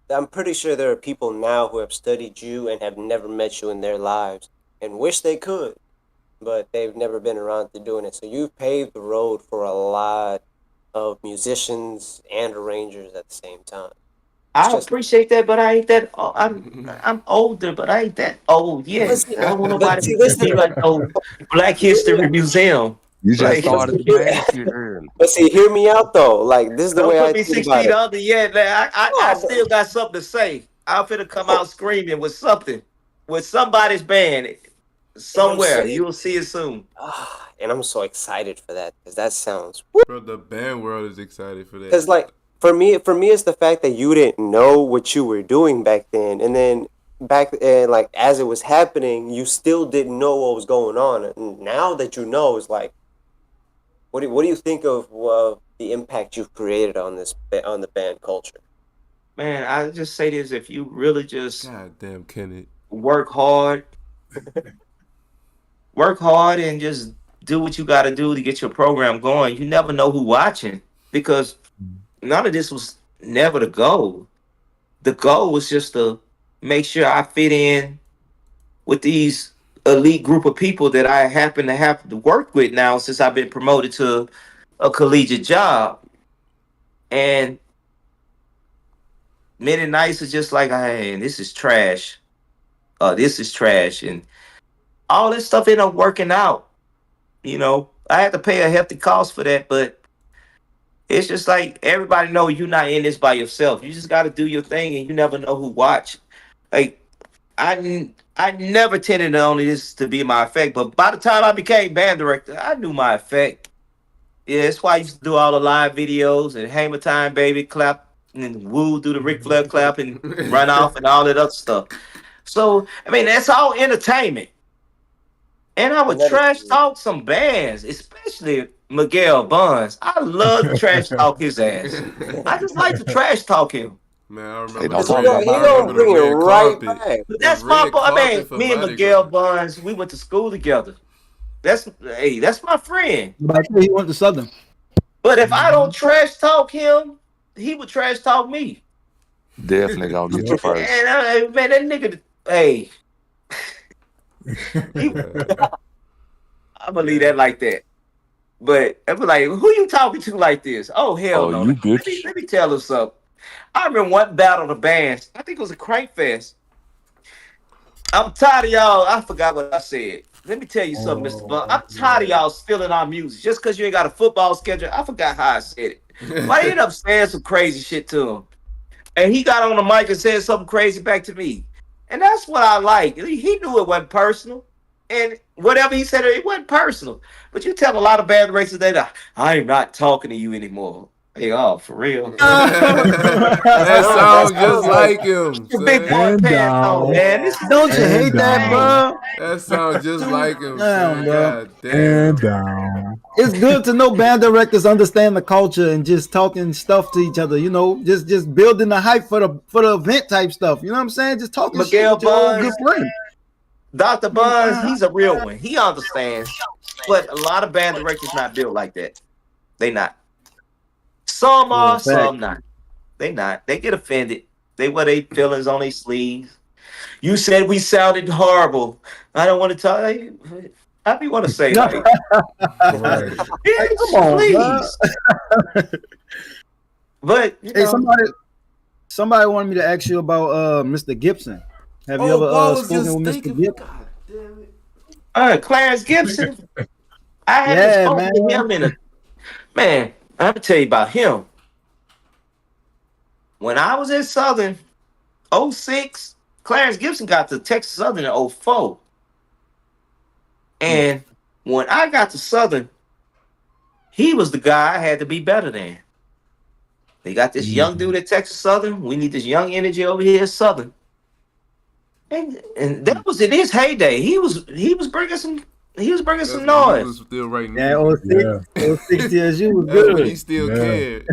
I'm pretty sure there are people now who have studied you and have never met you in their lives and wish they could, but they've never been around to doing it. So you've paved the road for a lot of musicians and arrangers at the same time. I appreciate that, but I ain't that. I'm older, but I ain't that old yet. I don't want nobody to be like no Black History Museum. You just started the last year early. But see, hear me out though. Like this is the way I think think about it. 6 feet under yet. I still got something to say. I'm finna come out screaming with something, with somebody's band somewhere. You'll see it soon. And I'm so excited for that because that sounds. Bro, the band world is excited for that. Because like for me, it's the fact that you didn't know what you were doing back then, and then like as it was happening, you still didn't know what was going on. And now that you know, it's like. What do you think of the impact you've created on the band culture? Man, I just say this: if you really just goddamn Kenneth, work hard, and just do what you got to do to get your program going. You never know who's watching because none of this was never the goal. The goal was just to make sure I fit in with these elite group of people that I happen to have to work with now since I've been promoted to a collegiate job. And many nights are just like, hey, this is trash. This is trash. And all this stuff ended up working out. You know, I had to pay a hefty cost for that, but it's just like everybody know you're not in this by yourself. You just got to do your thing and you never know who watch. Like, I never tended to only this to be my effect, but by the time I became band director, I knew my effect. Yeah, that's why I used to do all the live videos and HAYMER time, baby, clap, and woo, do the Ric Flair clap and run off and all that other stuff. So, I mean, that's all entertainment. And I would trash talk some bands, especially Miguel Buns. I love to trash talk his ass. I just like to trash talk him. Man, I remember he don't bring it right back. That's my boy. I mean, me and Miguel Buns, we went to school together. That's my friend. But he went to Southern. But if I don't trash talk him, he would trash talk me. Definitely gonna get you first. And man, that nigga, hey, I'm gonna leave that like that. But I'm like, who you talking to like this? Oh hell no! Let me tell him something. I remember one battle of the bands. I think it was a Crank Fest. I'm tired of y'all. I forgot what I said. Let me tell you something, Mr. Blunt. I'm tired of y'all stealing our music just because you ain't got a football schedule. I forgot how I said it. But I ended up saying some crazy shit to him. And he got on the mic and said something crazy back to me. And that's what I like. He knew it wasn't personal. And whatever he said, it wasn't personal. But you tell a lot of band races that I am not talking to you anymore. Hey, oh, for real. That sounds just like him. Big boy pants on, man. Don't you hate that, bro? That sounds just like him. Damn, bro. Damn. It's good to know band directors understand the culture and just talking stuff to each other. You know, just building the hype for the event type stuff. You know what I'm saying? Just talking Miguel shit with your good friend. Dr. Buns, he's a real one. He understands. But a lot of band directors not built like that. They not. Some are, some not. They not. They get offended. They wear their feelings on their sleeves. You said we sounded horrible. I don't want to tell you. I be want to say like, bitch, come on, please. But you know, somebody wanted me to ask you about Mr. Gibson. Have you ever spoken with Mr. Gibson? Clarence Gibson. I haven't spoken to him in a man. I have to tell you about him. When I was at Southern, 06, Clarence Gibson got to Texas Southern in 04. And when I got to Southern, he was the guy I had to be better than. They got this young dude at Texas Southern. We need this young energy over here at Southern. And that was in his heyday. He was bringing some That's when he noise. was still writing Yeah, music. 06 years, you was That's when he good. still cared.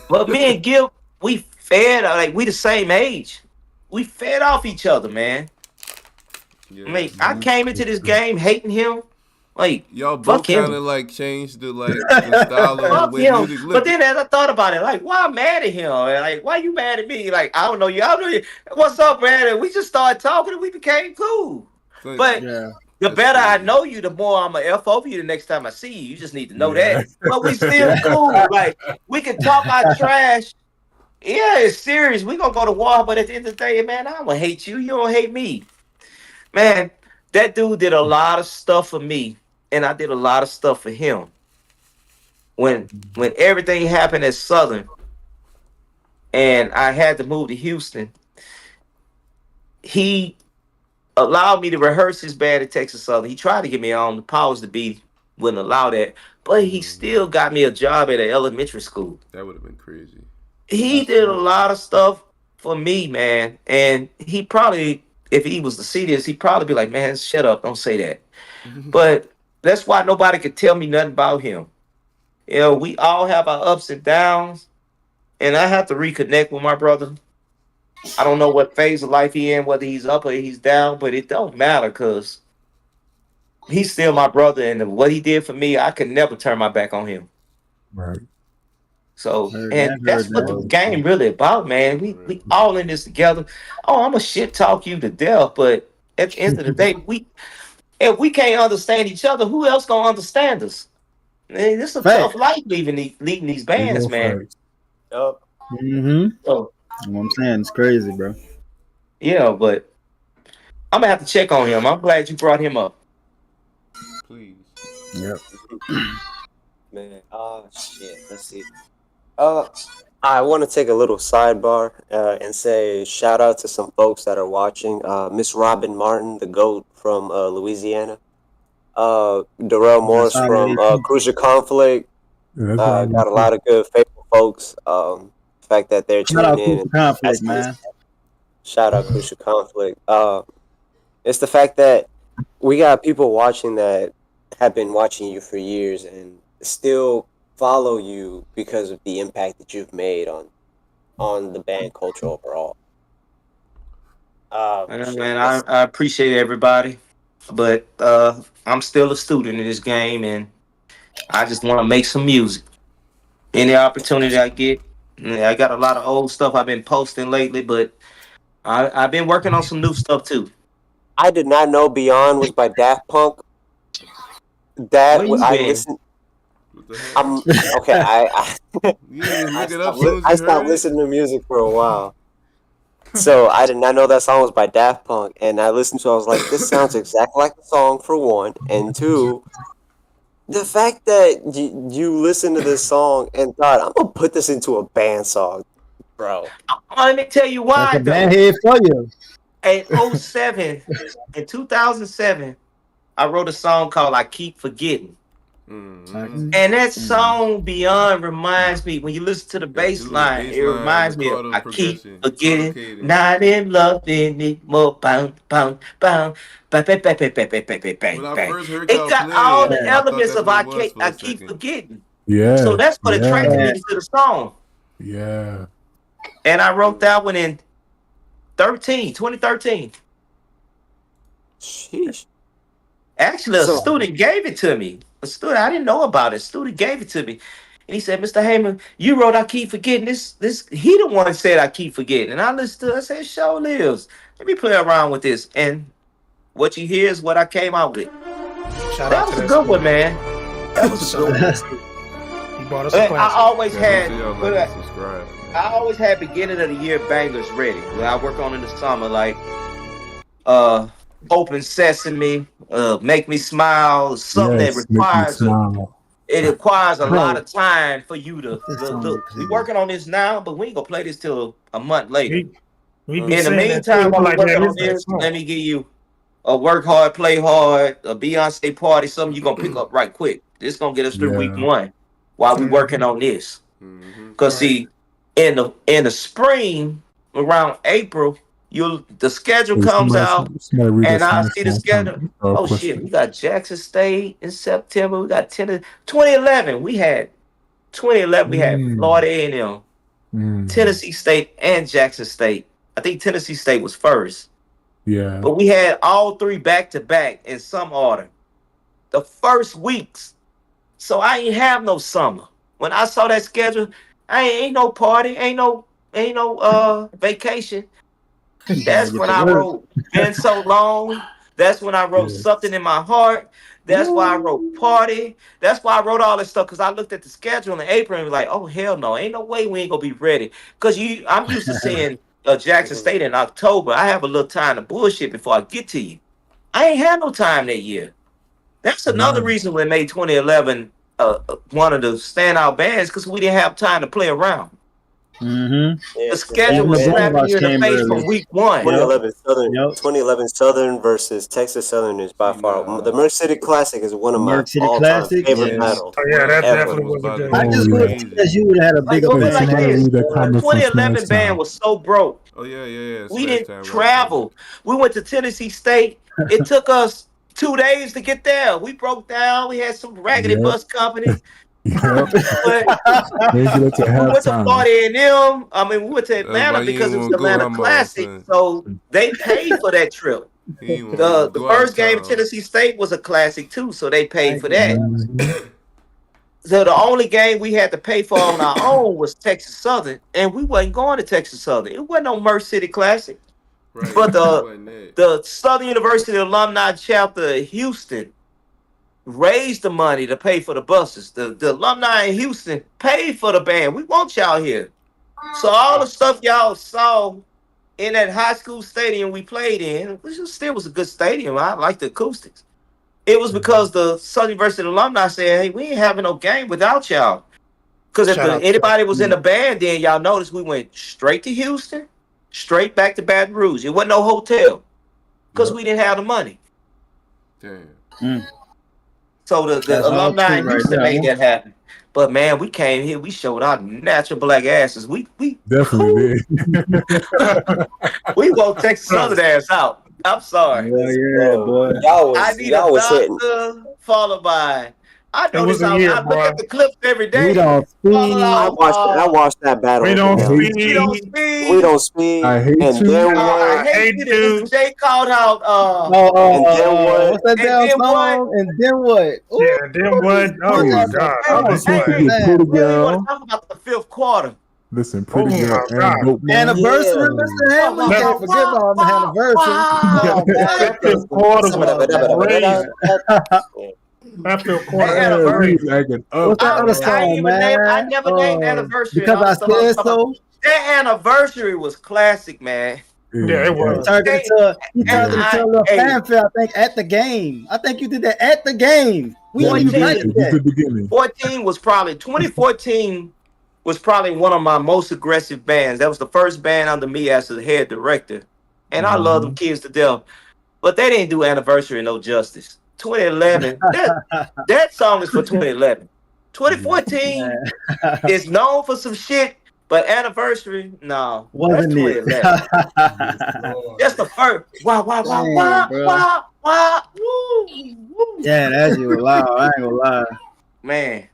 But me and Gil, we fed like we the same age. We fed off each other, man. Yeah. I mean, I came into this game hating him. Like y'all both kind of like changed the style of the way music looked. But then as I thought about it, like, why I'm mad at him? Like, why you mad at me? Like, I don't know you. I don't know you. What's up, man? And we just started talking and we became cool. But the better I know you, the more I'm gonna F over you the next time I see you. You just need to know that. But we still cool. Like, we can talk our trash. Yeah, it's serious. We gonna go to war, but at the end of the day, man, I don't hate you. You don't hate me. Man, that dude did a lot of stuff for me, and I did a lot of stuff for him. When everything happened at Southern, and I had to move to Houston, he allowed me to rehearse his band at Texas Southern. He tried to get me on. The powers to be wouldn't allow that, but he still got me a job at an elementary school. That would have been crazy. He did a lot of stuff for me, man, and he probably, if he was to see this, he'd probably be like, man, shut up, don't say that. But that's why nobody could tell me nothing about him. You know, we all have our ups and downs, and I have to reconnect with my brother. I don't know what phase of life he in, whether he's up or he's down, but it don't matter because he's still my brother, and what he did for me, I could never turn my back on him. Right. So, and that's what the game really about, man. We all in this together. Oh, I'm gonna shit talk you to death, but at the end of the day, if we can't understand each other, who else gonna understand us? Man, this is a tough life leading these bands, man. Yup. So, what I'm saying, it's crazy, bro. Yeah, but I'm gonna have to check on him. I'm glad you brought him up. Please. Yep. Man, shit. Let's see. I want to take a little sidebar and say shout out to some folks that are watching. Miss Robin Martin, the GOAT from Louisiana. Darrell Morris from Cruiser Conflict. Got a lot of good, faithful folks. The fact that they're tuning in. Conflict, man. Shout out Crucial Conflict. It's the fact that we got people watching that have been watching you for years and still follow you because of the impact that you've made on the band culture overall. Man, I appreciate everybody, but I'm still a student in this game, and I just want to make some music. Any opportunity I get. I got a lot of old stuff I've been posting lately, but I've been working on some new stuff too. I did not know Beyond was by Daft Punk. That I listened. I'm okay. I stopped listening to music for a while, so I did not know that song was by Daft Punk. And I listened to it, I was like, this sounds exactly like the song, for one, and two, the fact that you listened to this song and thought, I'm gonna put this into a band song, bro. Let me tell you why. That's a bad head for you. In 2007, I wrote a song called "I Keep Forgetting." And that song Beyond reminds me, when you listen to the bass line, it reminds me of I keep forgetting, not in love anymore. Bound, bound, bound. Bang, bang, bang, bang, bang, bang, bang, bang, bang. It got all the elements of I keep forgetting. Yeah. So that's what attracted me to the song. Yeah. And I wrote that one in 2013. Sheesh. Actually, a student gave it to me. A student, I didn't know about it. A student gave it to me. And he said, Mr. HAYMER, you wrote I Keep Forgetting. This he the one said I keep forgetting. And I listened to it. I said, show lives. Let me play around with this. And what you hear is what I came out with. That was a good one, man. That was a good one. He brought us a classic. I always had beginning of the year bangers ready. When I work on in the summer, like Open Sesame, Make Me Smile, something that requires it requires a lot of time for you to look. We working on this now, but we ain't gonna play this till a month later. In the meantime, while we're working on this, let me give you a Work Hard, Play Hard, a Beyonce Party, something you're gonna pick up right quick. This gonna get us through week one while we working on this. Cause see, in the spring, around April, The schedule comes out, and I see the schedule. Oh shit, we got Jackson State in September. We got 2011. We had Florida A&M, Tennessee State, and Jackson State. I think Tennessee State was first. Yeah. But we had all three back to back in some order. The first weeks. So I ain't have no summer. When I saw that schedule, ain't no party, ain't no vacation. That's when I wrote Been So Long. That's when I wrote Something in My Heart. That's why I wrote Party. That's why I wrote all this stuff, because I looked at the schedule in April and was like, oh hell no, ain't no way we ain't gonna be ready. Because I'm used to seeing Jackson State in October. I have a little time to bullshit before I get to you. I ain't had no time that year. That's another reason we made 2011 one of the standout bands, because we didn't have time to play around. The schedule was slapping you in the face from week one. 2011 Southern versus Texas Southern is by far the Merc City Classic is one of my all-time favorite battles. Oh yeah, that definitely was a good. I just wish that you would have had a bigger band. The 2011 band was so broke. Oh yeah. We didn't travel. We went to Tennessee State. It took us 2 days to get there. We broke down. We had some raggedy bus company. We went to Florida A&M. I mean, we went to Atlanta because it was the Atlanta Classic, so they paid for that trip. The first game at Tennessee State was a classic too, so they paid for that. So the only game we had to pay for on our own was Texas Southern, and we wasn't going to Texas Southern. It wasn't no Merc City Classic. Right. But the Southern University Alumni Chapter of Houston raised the money to pay for the buses. The alumni in Houston paid for the band. We want y'all here. So all the stuff y'all saw in that high school stadium we played in, which still was a good stadium. I like the acoustics. It was because the Southern University alumni said, hey, we ain't having no game without y'all. Because if anybody was in the band, then y'all noticed we went straight to Houston, straight back to Baton Rouge. It wasn't no hotel because we didn't have the money. Damn. So the alumni in Houston made that happen. But man, we came here, we showed our natural black asses. We definitely did. We woke Texas Southern ass out. I'm sorry. Yeah, boy. I need a doctor followed by. I know this. I look at the clips every day. We don't speed. I watched that battle. We don't speed. We don't speed. I hate and you. then I hate you. Jay called out. And then what? What's that damn song? And then what? Ooh. Yeah, then what? Oh my God! I was supposed to get Pretty Girl. Want to talk about the fifth quarter? Listen, Pretty Girl. Anniversary, Mr. Ham. We can't forget about the anniversary. Fifth quarter was crazy. That fifth quarter. What's that other song, man? I never named Anniversary. Because I said so. That Anniversary was classic, man. Yeah, it was. He turned it into a little fanfare, I think, at the game. I think you did that at the game. We didn't even like that. 2014 was probably one of my most aggressive bands. That was the first band under me as the head director. And I love them kids to death. But they didn't do Anniversary no justice. 2011, that song is for 2011. 2014 is known for some shit, but Anniversary, no. Wasn't it? That's the first. Wah. Woo. Yeah, that's you loud. I ain't gonna lie. Man.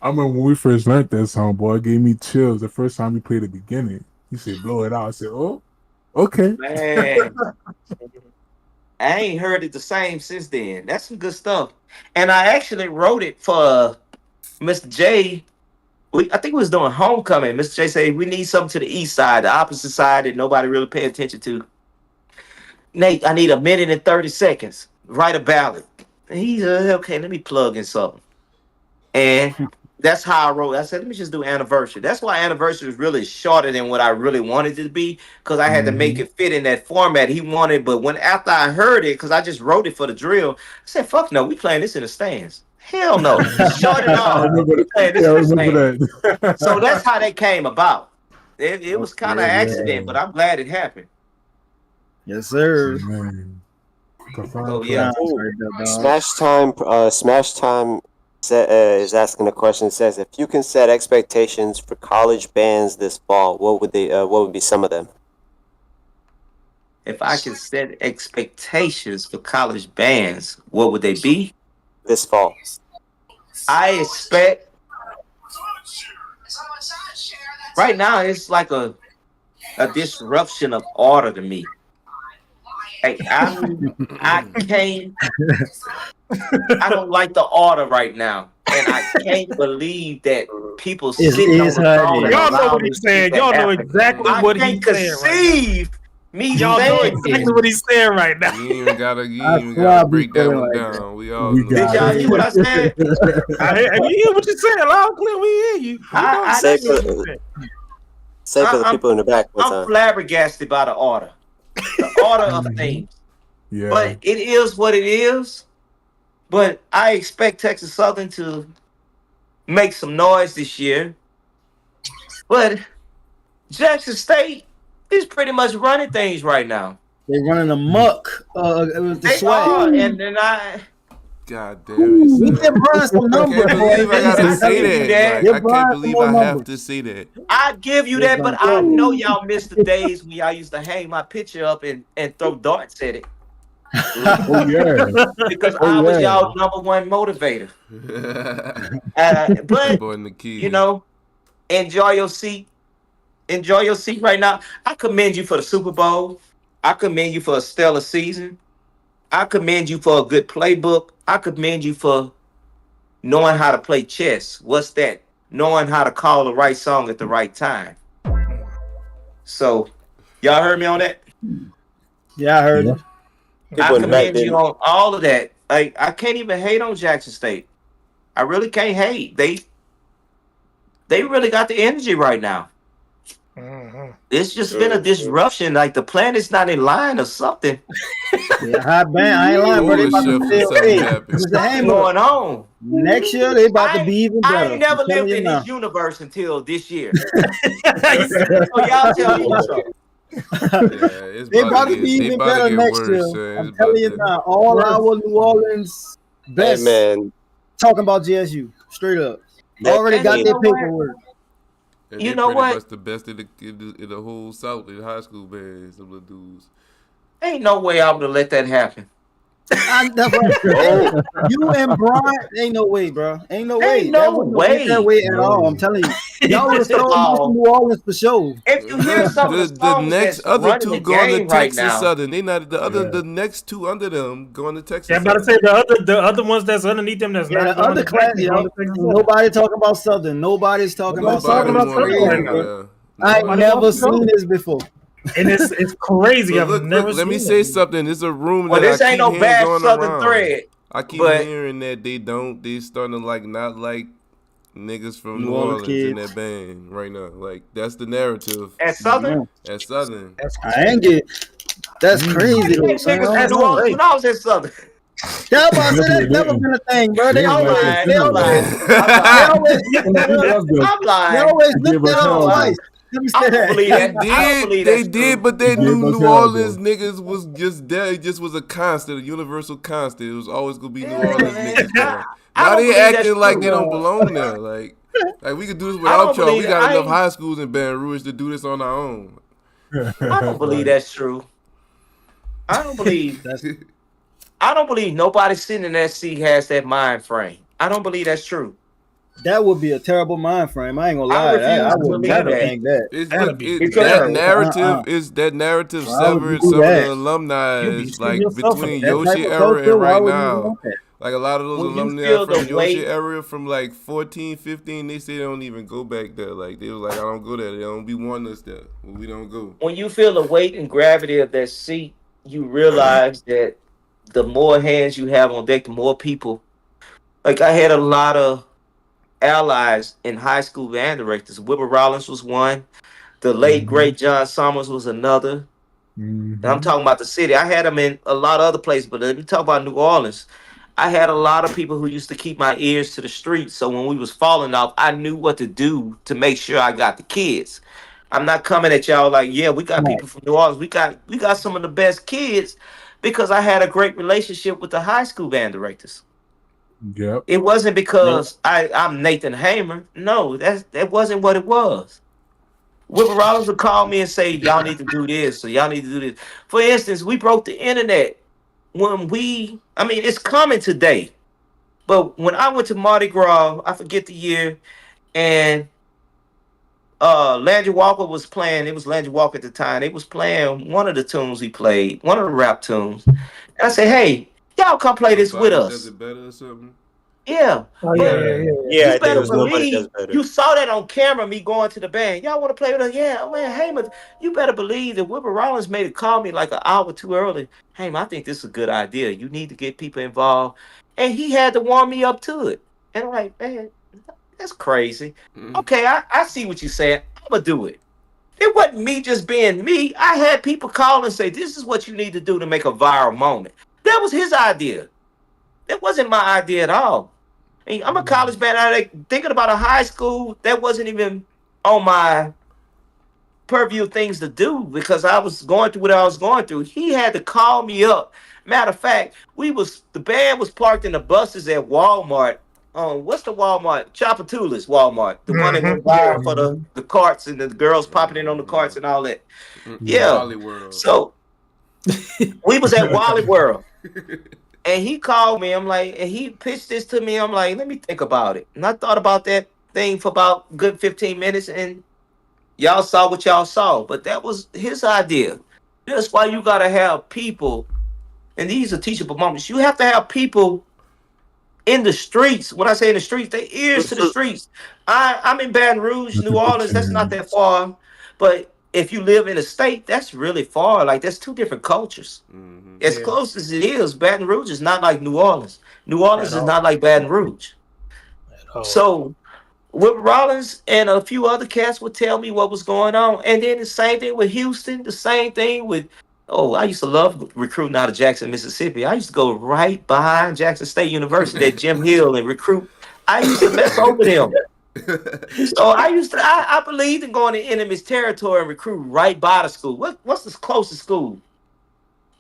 I remember when we first learned that song, boy, it gave me chills the first time we played the beginning. He said, blow it out. I said, oh, okay. Man. I ain't heard it the same since then. That's some good stuff. And I actually wrote it for Mr. J. I think we was doing Homecoming. Mr. J said, we need something to the east side, the opposite side that nobody really pay attention to. Nate, I need 1 minute and 30 seconds. Write a ballad. And he's okay, let me plug in something. And that's how I wrote. I said, let me just do Anniversary. That's why Anniversary is really shorter than what I really wanted it to be, because I had to make it fit in that format he wanted. But after I heard it, because I just wrote it for the drill, I said, fuck no, we playing this in the stands. Hell no. Short it off. So that's how that came about. It was kind of an accident, but I'm glad it happened. Yes, sir. So, yeah. Smash Time is asking a question. It says, if you can set expectations for college bands this fall, what would be some of them? if I could set expectations for college bands, what would they be? This fall. I expect. Right now, it's like a disruption of order to me. Like I can't. I don't like the order right now, and I can't believe that people sitting on the throne. Y'all know what he's saying. Y'all know exactly what he's saying. Conceive me. Y'all know exactly what he's saying right now. You even gotta break that one down. We all know. Did y'all hear what I said? I hear what you said. Loud and clear. We hear you. Say for the people in the back. I'm flabbergasted by the order. The order of things. Yeah. But it is what it is. But I expect Texas Southern to make some noise this year. But Jackson State is pretty much running things right now. They're running amok. It was the They swag. are, and then God damn it. We can run some numbers. I can't believe I gotta say that. Like, I can't believe I have numbers. to say that. I give you that, but I know y'all missed the days when y'all used to hang my picture up and throw darts at it. Oh yeah. Because I was y'all number one motivator. But you know, enjoy your seat. Enjoy your seat right now. I commend you for the Super Bowl. I commend you for a stellar season. I commend you for a good playbook. I commend you for knowing how to play chess. What's that? Knowing how to call the right song at the right time. So, y'all heard me on that? Yeah, I heard it. I commend you on all of that. Like, I can't even hate on Jackson State. I really can't hate. They really got the energy right now. It's just been a disruption. Like the planet's not in line or something. Yeah, high band. I ain't lying, but they about to What's going on? Next year they about to be even better. I ain't never lived in this universe until this year. So y'all tell me what's up. They about to be even better next year. I'm telling you now, all our New Orleans best talking about GSU. Straight up. They already got their paperwork. And you know what? That's the best in the whole South in high school bands. Some of the dudes. Ain't no way I would have let that happen. You and Brian, ain't no way, bro. Ain't no way. Ain't no way. That way at all. I'm telling you. Y'all would have thrown New Orleans for show. If you hear some of the next other two going to Texas right Southern. They not the next two under them going to Texas. Yeah, I'm about to say the other ones that's underneath them that's not the other class. Nobody talking about Southern. Nobody's talking about Southern. I ain't never seen this before. And it's crazy. I've never let me say something. There's a room that this I ain't keep no bad going Southern around. thread. I keep hearing that they starting to not like niggas from New Orleans in that band right now. Like that's the narrative. At Southern? At Southern. I ain't get. That's crazy though. Niggas from New Orleans when I was at Southern. That's never been a thing, bro. They always I'm look that up twice. They did, but they knew New Orleans niggas was just there. It just was a constant, a universal constant. It was always gonna be New Orleans niggas there. Now they acting like they don't belong there. Like we could do this without y'all. We got enough high schools in Baton Rouge to do this on our own. I don't believe that's true. I don't believe nobody sitting in that seat has that mind frame. I don't believe that's true. That would be a terrible mind frame. I ain't gonna lie. I would never think that. That narrative severed some of the alumni is like between Yoshi era and right now. Like a lot of those alumni from Yoshi area from like 14, 15, they say they don't even go back there. Like they was like, I don't go there. They don't be wanting us there. Well, we don't go. When you feel the weight and gravity of that seat, you realize that the more hands you have on deck, the more people. Like I had a lot of allies in high school band directors. Wilbur Rollins was one. The late great John Summers was another. And I'm talking about the city. I had them in a lot of other places, but let me talk about New Orleans. I had a lot of people who used to keep my ears to the streets. So when we was falling off, I knew what to do to make sure I got the kids. I'm not coming at y'all like, yeah, we got people from New Orleans. We got some of the best kids because I had a great relationship with the high school band directors. Yep. It wasn't because I'm Nathan HAYMER. No, that wasn't what it was. Wilbur Rollins would call me and say, y'all need to do this, so y'all need to do this. For instance, we broke the internet it's coming today. But when I went to Mardi Gras, I forget the year, and Landry Walker was playing. It was Landry Walker at the time. They was playing one of the tunes he played, one of the rap tunes. And I said, hey, y'all come play this with us. Does it better or something? Yeah. Yeah, You better believe you saw that on camera, me going to the band. Y'all want to play with us? Yeah, man, HAYMER, you better believe that Wilbur Rollins made it call me like an hour too early. HAYMER, I think this is a good idea. You need to get people involved. And he had to warm me up to it. And I'm like, man, that's crazy. Mm-hmm. Okay, I see what you're saying. I'm going to do it. It wasn't me just being me. I had people call and say, this is what you need to do to make a viral moment. That was his idea. That wasn't my idea at all. I mean, I'm a college band. Thinking about a high school, that wasn't even on my purview of things to do because I was going through what I was going through. He had to call me up. Matter of fact, the band was parked in the buses at Walmart. What's the Walmart? Chapatoulas Walmart. The one that went viral for the carts and the girls popping in on the carts and all that. Yeah. Wally World. So we was at Wally World. And he called me, and he pitched this to me. I'm like, let me think about it. And I thought about that thing for about a good 15 minutes, and y'all saw what y'all saw. But that was his idea. That's why you got to have people, and these are teachable moments. You have to have people in the streets. When I say in the streets, they ears to the streets. I'm in Baton Rouge, New Orleans. That's not that far. But if you live in a state, that's really far. Like, that's two different cultures. Mm-hmm. As close as it is, Baton Rouge is not like New Orleans. New Orleans is not like Baton Rouge. So, Wilbur Rollins and a few other cats would tell me what was going on. And then the same thing with Houston, the same thing with, I used to love recruiting out of Jackson, Mississippi. I used to go right behind Jackson State University at Jim Hill and recruit. I used to mess over them. So I believed in going to enemy's territory and recruit right by the school. What's the closest school?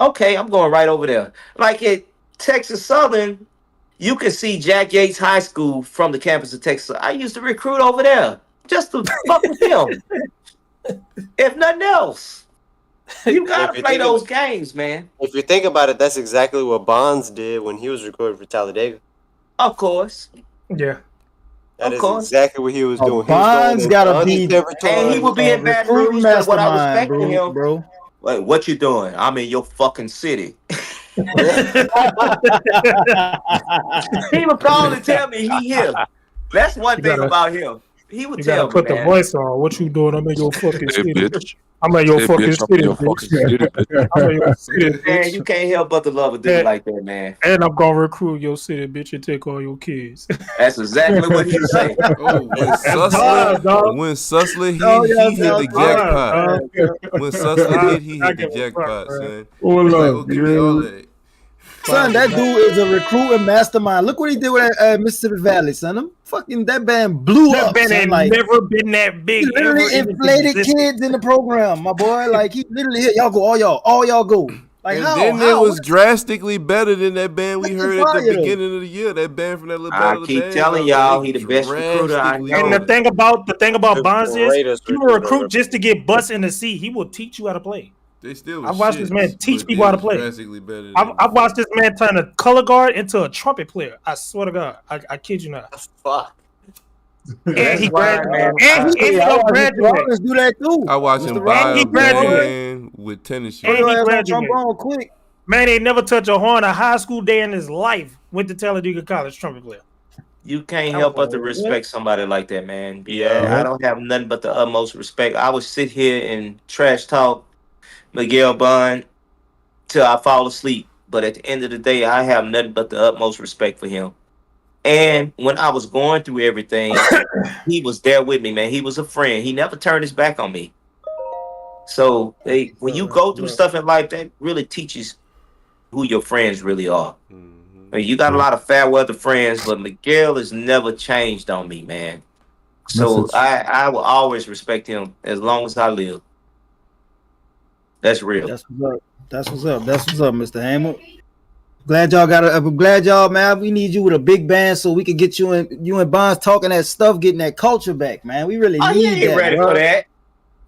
Okay, I'm going right over there. Like at Texas Southern, you can see Jack Yates High School from the campus of Texas. I used to recruit over there just to fuck with them. If nothing else, you gotta play those games, man. If you think about it, that's exactly what Bonds did when he was recruiting for Talladega. Of course. Yeah. That is exactly what he was doing. Bonds gotta be, and he would be in Baton Rouge. That's what I respect from him, bro. Like, what you doing? I'm in your fucking city. He would call and tell me he here. That's one thing about him. He would tell me, put the voice on. What you doing? I'm in your fucking city. Bitch. I'm in your fucking city. I'm in your city. Man, you can't help but to love a dude like that, man. And I'm gonna recruit your city, bitch, and take all your kids. That's exactly what he said. When Sussler hit the jackpot. When Sussler hit, he hit the jackpot, son. Give me all that. Son, that dude is a recruiting mastermind. Look what he did with Mississippi Valley, son. That band blew up. That band ain't never been that big. He literally inflated kids in the program, my boy. Like, he literally hit, y'all go, all y'all go. Like, and then it was drastically better than that band we heard at the beginning of the year. That band from that little battle. I keep telling y'all, he the best recruiter I know. And the thing about Bonds is, he will recruit just to get bust in the seat. He will teach you how to play. I've watched this man teach people how to play. I've watched this man turn a color guard into a trumpet player. I swear to God, I kid you not. Fuck. And he graduated. And he graduated. Do that too. I watched him buy a band with tennis shoes. And he graduated. Quick. Man, he never touched a horn a high school day in his life. Went to Talladega College, trumpet player. You can't help but to respect somebody like that, man. Yeah, I don't have nothing but the utmost respect. I would sit here and trash talk Miguel Bond till I fall asleep. But at the end of the day, I have nothing but the utmost respect for him. And when I was going through everything, he was there with me, man. He was a friend. He never turned his back on me. So when you go through stuff in life, that really teaches who your friends really are. I mean, you got a lot of fair weather friends, but Miguel has never changed on me, man. So I will always respect him as long as I live. That's real. That's what's up. Mr. HAYMER. I'm glad y'all, man. We need you with a big band so we can get you and Bonds talking that stuff, getting that culture back, man. We really need that. Ready for that.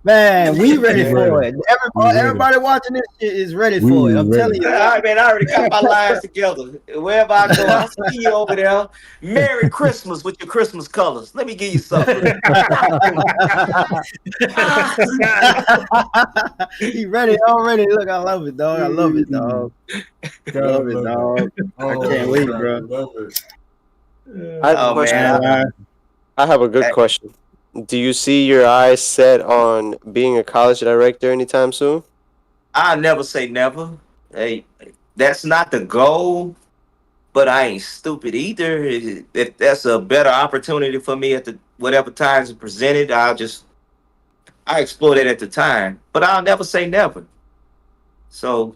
Man, we ready for it. Everybody watching this shit is ready for it. I'm telling you. All right, man. I already got my lines together. Wherever I go, I see you over there. Merry Christmas with your Christmas colors. Let me give you something. He ready already. Look, I love it, dog. I love it, dog. I love it, dog. I can't wait, bro. I have a question. I have a good question. Do you see your eyes set on being a college director anytime soon? I never say never. Hey, that's not the goal, but I ain't stupid either. If that's a better opportunity for me at the whatever times it presented, I explore that at the time. But I'll never say never. So,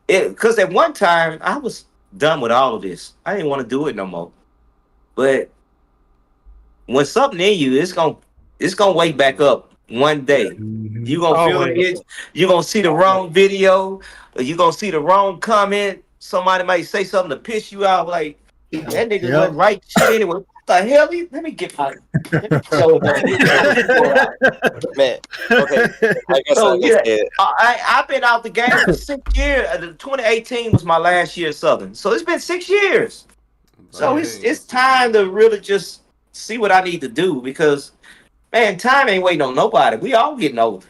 because at one time I was done with all of this. I didn't want to do it no more. But when something in you, it's gonna wake back up one day. You gonna feel it. You gonna see the wrong video, or you gonna see the wrong comment. Somebody might say something to piss you out. Like that nigga went right shit anyway. What the hell? Let me get my. Man, okay. I guess So yeah, I've been out the game for 6 years. 2018 was my last year at Southern, so it's been 6 years. So it's time to really just see what I need to do because, man, time ain't waiting on nobody. We all getting older.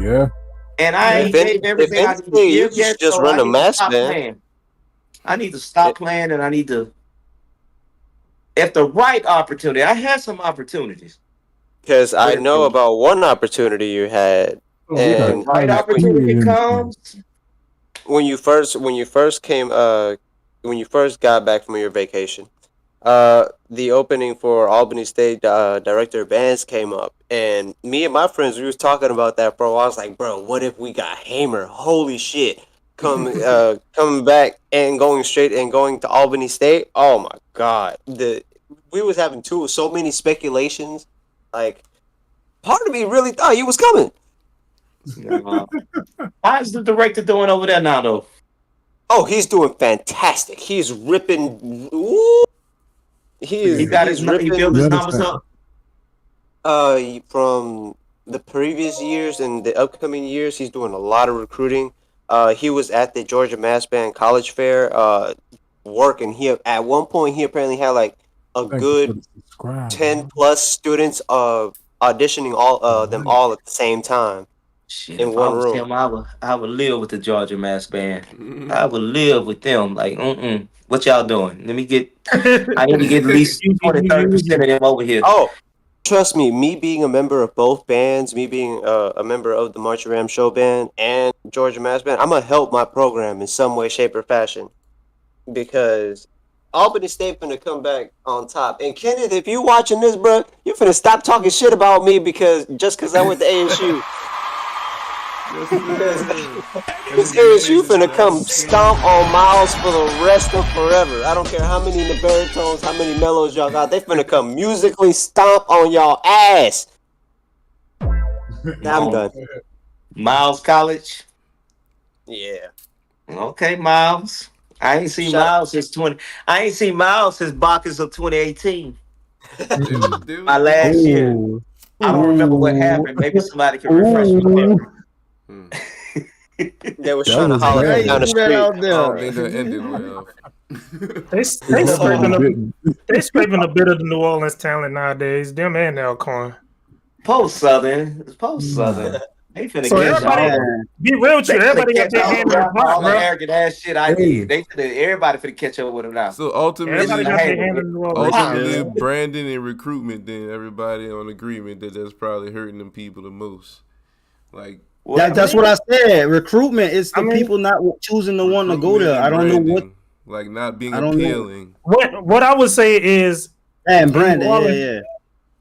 Yeah. And I ain't gave everything I need to give yet. Just run a mess, man. I need to stop playing, and I need to, if the right opportunity, I had some opportunities. Because I know about one opportunity you had, and right opportunity comes when you first got back from your vacation. The opening for Albany State Director of Bands came up, and me and my friends, we was talking about that, bro. I was like, bro, what if we got HAYMER? Holy shit. Coming back and going to Albany State. Oh my god. We was having so many speculations. Like, part of me really thought he was coming. How's the director doing over there now, though? Oh, he's doing fantastic. He's ripping. Ooh. He built his numbers up. From the previous years and the upcoming years, he's doing a lot of recruiting. He was at the Georgia Mass Band College Fair, working. At one point he apparently had like a good 10 plus students auditioning them all at the same time. Shit, in one room. Him, I would live with the Georgia Mass Band. I would live with them. Like, what y'all doing? I need to get at least 20-30% of them over here. Oh, trust me being a member of both bands, me being a member of the March Ram Show Band and Georgia Mass Band, I'm going to help my program in some way, shape, or fashion. Because Albany State finna come back on top. And Kenneth, if you watching this, bro, you finna stop talking shit about me because I went to ASU. This ASU finna come stomp on Miles for the rest of forever. I don't care how many in the baritones, how many mellows y'all got. They finna come musically stomp on y'all ass. Now I'm done. Miles College? Yeah. Okay, Miles. I ain't seen Miles since Bacchus of 2018. My last year. I don't remember what happened. Maybe somebody can refresh my memory. They was trying to holler down the street. I don't think that ended well. They scraping a bit of the New Orleans talent nowadays. Them and Alcorn. Post Southern. They finna be real with you. Everybody got their hand in the pot, all the arrogant ass shit I did. Everybody finna catch up with them now. So ultimately, branding and recruitment, then everybody on agreement that that's probably hurting them people the most. Like that's what I said. Recruitment is the people not choosing the one to go there. I don't know what, like not being appealing. What I would say is, and Brandon,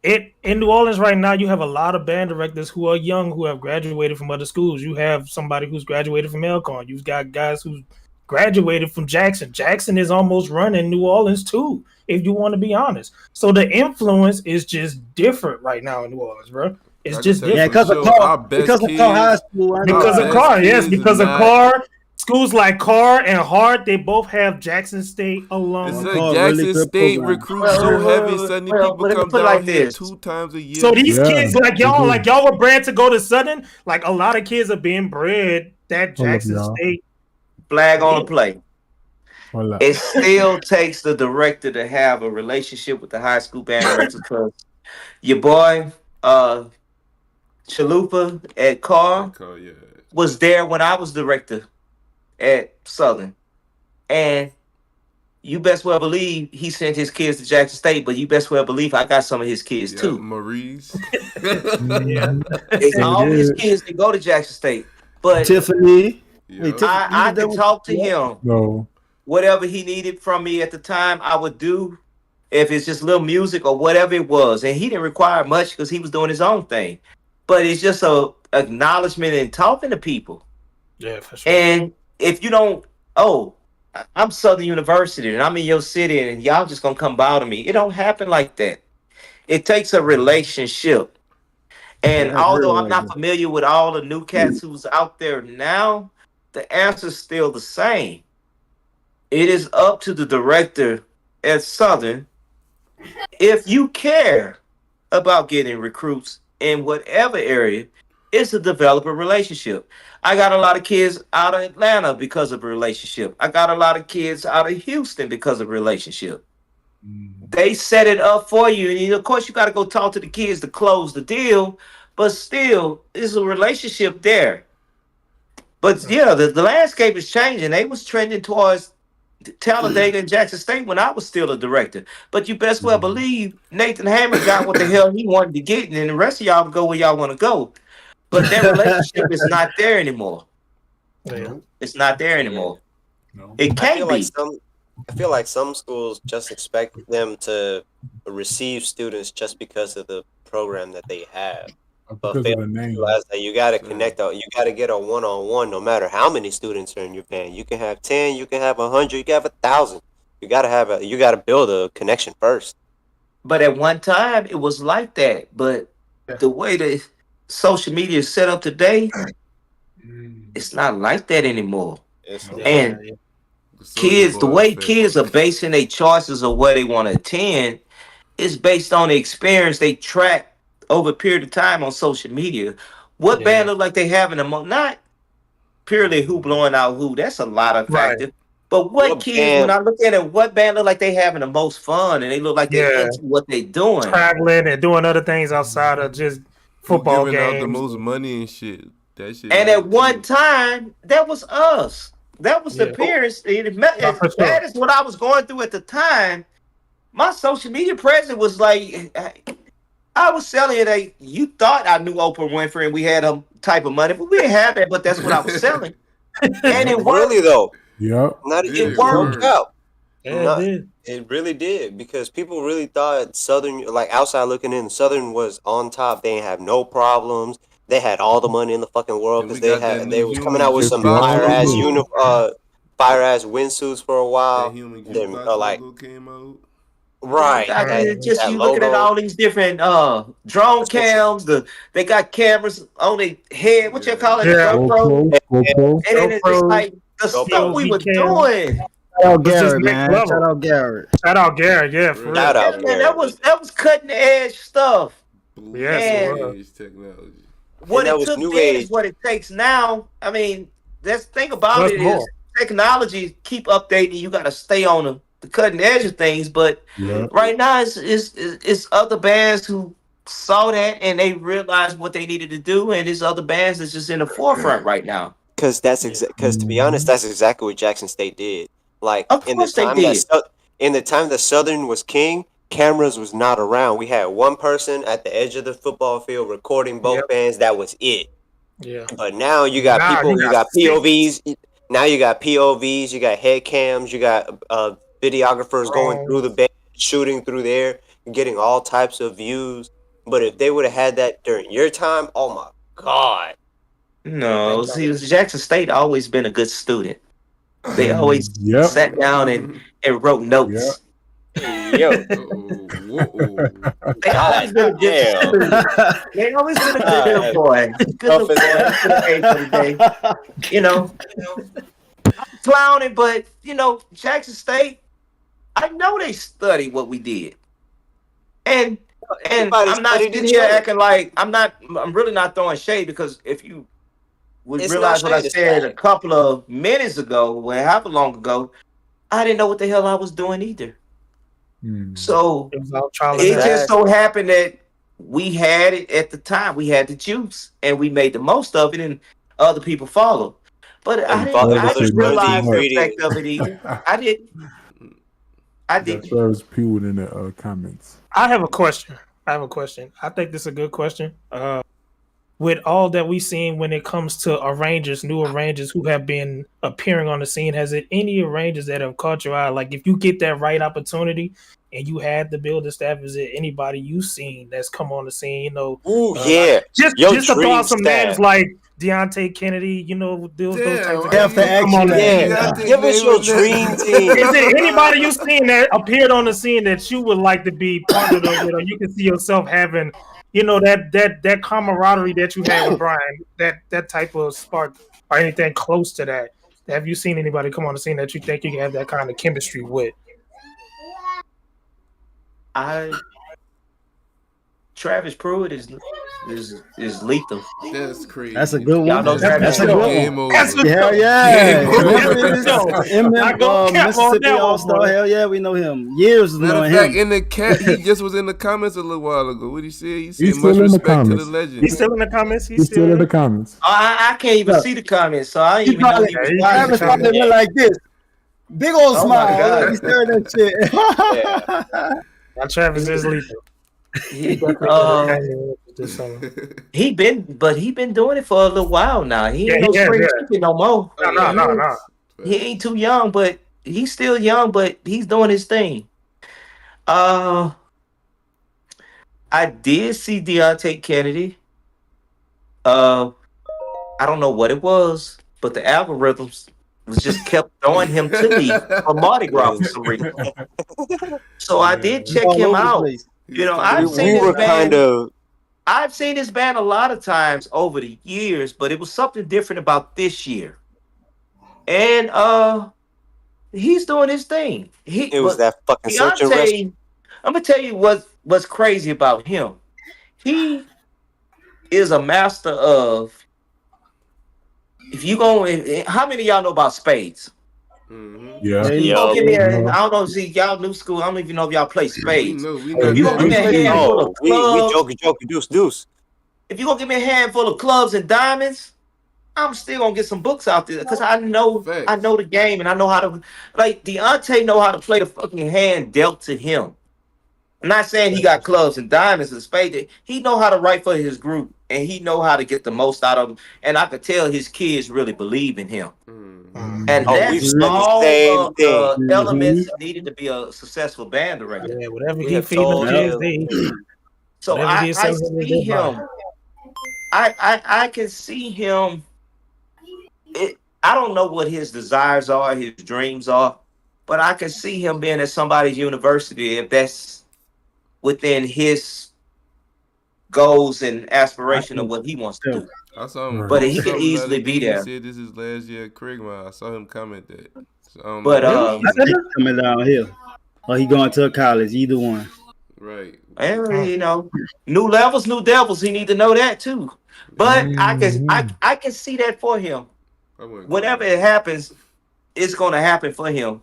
in New Orleans right now, you have a lot of band directors who are young, who have graduated from other schools. You have somebody who's graduated from Elkhorn. You've got guys who graduated from Jackson. Jackson is almost running New Orleans too, if you want to be honest. So the influence is just different right now in New Orleans, bro. It's just different. Because of Carr. Because of Carr High School. Because of Carr, yes. Because of Carr. schools like Carr and Hart, they both have Jackson State alum. It's like Jackson State recruits so heavy, suddenly people come down here 2 times a year. So these kids, like y'all were bred to go to Southern. Like a lot of kids are being bred that Jackson State. Flag on the play. It still takes the director to have a relationship with the high school band director, because your boy Chalupa at Carr was there when I was director at Southern, and you best well believe he sent his kids to Jackson State, but you best well believe I got some of his kids too. Maurice. It's all his kids that go to Jackson State. But Tiffany, I could talk to him. No. Whatever he needed from me at the time, I would do. If it's just little music or whatever it was. And he didn't require much because he was doing his own thing. But it's just a acknowledgement and talking to people. Yeah, for sure. And if you don't, I'm Southern University and I'm in your city and y'all just gonna come bow to me. It don't happen like that. It takes a relationship. And although I'm not familiar with all the new cats who's out there now, the answer's still the same. It is up to the director at Southern, if you care about getting recruits in whatever area, it's to develop a relationship. I got a lot of kids out of Atlanta because of a relationship. I got a lot of kids out of Houston because of a relationship. They set it up for you. And of course, you got to go talk to the kids to close the deal. But still, there's a relationship there. But yeah, the landscape is changing. They was trending towards Talladega and Jackson State when I was still a director. But you best well believe Nathan Hammer got what the hell he wanted to get, and then the rest of y'all go where y'all want to go. But that relationship is not there anymore. Yeah. It's not there anymore. No. It can't be. I feel like some schools just expect them to receive students just because of the program that they have. But fail to realize that you got to connect out. You got to get a one-on-one, no matter how many students are in your band. You can have 10, you can have 100, you can have 1,000. You got to build a connection first. But at one time, it was like that. But the way the social media is set up today, it's not like that anymore. And kids, the way kids are basing their choices of where they want to attend is based on the experience they track over a period of time on social media. What band look like they having a not purely who blowing out who, that's a lot of factors. But what kids, when I look at it, what band look like they having the most fun and they look like they're into what they doing. Traveling and doing other things outside of just football games. Giving out the most money and shit. That shit. And at one time, that was us. That was the appearance. As bad as what I was going through at the time, my social media presence was like, I was selling it. Like, you thought I knew Oprah Winfrey and we had a type of money, but we didn't have that. But that's what I was selling, and it worked. Really though, it worked out. It really did, because people really thought Southern, like outside looking in, Southern was on top. They didn't have no problems. They had all the money in the fucking world because they was coming out with some fire ass windsuits for a while. Then like came out. Right. Just you looking at all these different drone cams, they got cameras on their head, what you call it? GoPro. And then it's just like the stuff we were doing. Shout out Garrett, man. Shout out Garrett. Shout out Garrett, yeah. For Shout real. out Man, that was cutting edge stuff. Yes, technology. What it took then is what it takes now. I mean, that's the thing about it is technology keep updating. You got to stay on the cutting edge of things, but right now it's other bands who saw that and they realized what they needed to do, and there's other bands that's just in the forefront right now. Because to be honest, that's exactly what Jackson State did. Like in the time that Southern was king, cameras was not around. We had one person at the edge of the football field recording both bands. That was it. Yeah. But now you got you got POVs. Now you got POVs. You got head cams. You got videographers going through the band, shooting through there, getting all types of views. But if they would have had that during your time, oh my God. No, see, Jackson State always been a good student. They always sat down and wrote notes. Yo. They always been a good student. They always been a good little boy. Good little boy. You know. clowning, but you know, Jackson State, I know they studied what we did. And I'm not sitting here acting like I'm really not throwing shade, because if you would realize what I said a couple of minutes ago, well, however long ago, I didn't know what the hell I was doing either. So it just so happened that we had it at the time. We had the juice and we made the most of it, and other people followed. But I didn't realize the effect of it either. I didn't. That's why I was peeled in the comments. I have a question. I think this is a good question. With all that we've seen when it comes to new arrangers who have been appearing on the scene, has it any arrangers that have caught your eye? Like, if you get that right opportunity and you had to build a staff, is it anybody you've seen that's come on the scene? You know, just to throw out some names like Deontay Kennedy, you know, those types of guys. Give us your dream team. Is there anybody you've seen that appeared on the scene that you would like to be partnered with, or you can see yourself having, you know, that camaraderie that you had with Brian, that type of spark, or anything close to that? Have you seen anybody come on the scene that you think you can have that kind of chemistry with? Travis Pruitt is lethal. That's crazy. That's a good one. Y'all know Travis Pruitt. Hell yeah. Mississippi All-Star. Hell yeah, we know him. Years of knowing him. In the cat, he just was in the comments a little while ago. What did he say? He said much respect to the legend. He's still in the comments. He's still in the comments. I can't even see the comments, so I didn't even know he was Travis probably went like this. Big old smile. He's staring at shit. Travis is lethal. He been doing it for a little while now. He ain't no spring chicken no more. No. He ain't too young, but he's still young, but he's doing his thing. I did see Deontay Kennedy. I don't know what it was, but the algorithms was just kept throwing him to me for Mardi Gras for some reason. So I did check him out. You know, I've seen this band a lot of times over the years, but it was something different about this year. And he's doing his thing. It was that fucking search and rescue. I'm gonna tell you what's crazy about him. He is a master of. How many of y'all know about spades? Mm-hmm. I don't know. See, y'all new school. I don't even know if y'all play spades. If you gonna give me a handful of clubs, we joking, deuce. If you gonna give me a handful of clubs and diamonds, I'm still gonna get some books out there, because I know the game, and I know how to, like, Deontay know how to play the fucking hand dealt to him. I'm not saying he got clubs and diamonds and spades. He know how to write for his group, and he know how to get the most out of him. And I could tell his kids really believe in him. And that's all the elements needed to be a successful band director. Yeah, whatever he feeds them kids, so I see him. I can see him. I don't know what his desires are, his dreams are, but I can see him being at somebody's university if that's within his goals and aspiration of what he wants to do. I saw him, but he can easily be there. He said this is last year at Krigma. I saw him comment that. So, but coming down here, or he going to college, either one. Right. And you know, new levels, new devils. He need to know that too. But I can see that for him. Whenever it happens, it's going to happen for him.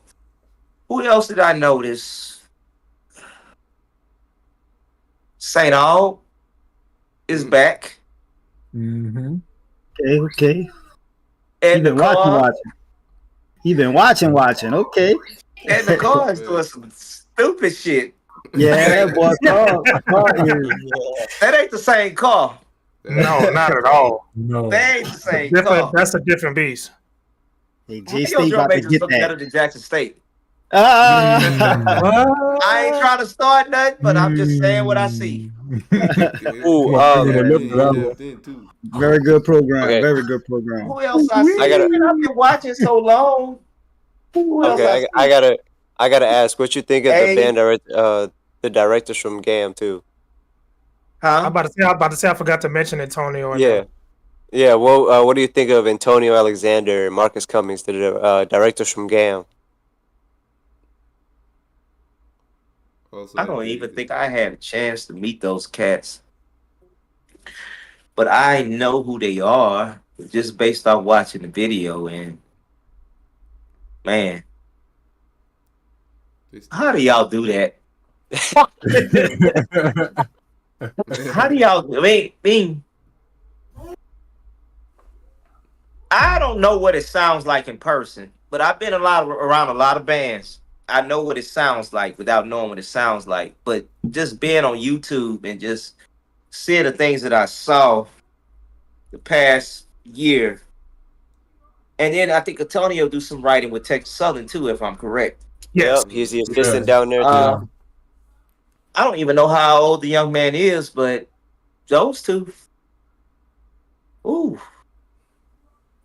Who else did I notice? St. Aug is back. Mm-hmm. Okay. And the watching. He been watching. Okay. And the car's doing some stupid shit. Yeah, boy. That ain't the same car. No, not at all. No. That ain't the same car. That's a different beast. Hey, J-State about to get that. Better than Jackson State. I ain't trying to start nothing, but I'm just saying what I see. Very good program. Okay. Very good program. Who else I see? I've been watching so long. Okay, I gotta ask what you think of the band the directors from GAM too. Huh? I'm about to say I forgot to mention Antonio. Yeah. Yeah, well, what do you think of Antonio Alexander and Marcus Cummings, the directors from GAM? I don't even think I had a chance to meet those cats, but I know who they are just based off watching the video. And man, how do y'all do that? How do y'all? I mean, I don't know what it sounds like in person, but I've been around a lot of bands. I know what it sounds like without knowing what it sounds like. But just being on YouTube and just seeing the things that I saw the past year, and then I think Antonio do some writing with Texas Southern too, if I'm correct. Yes, yep, he's the assistant down there too. I don't even know how old the young man is, but those two. Ooh.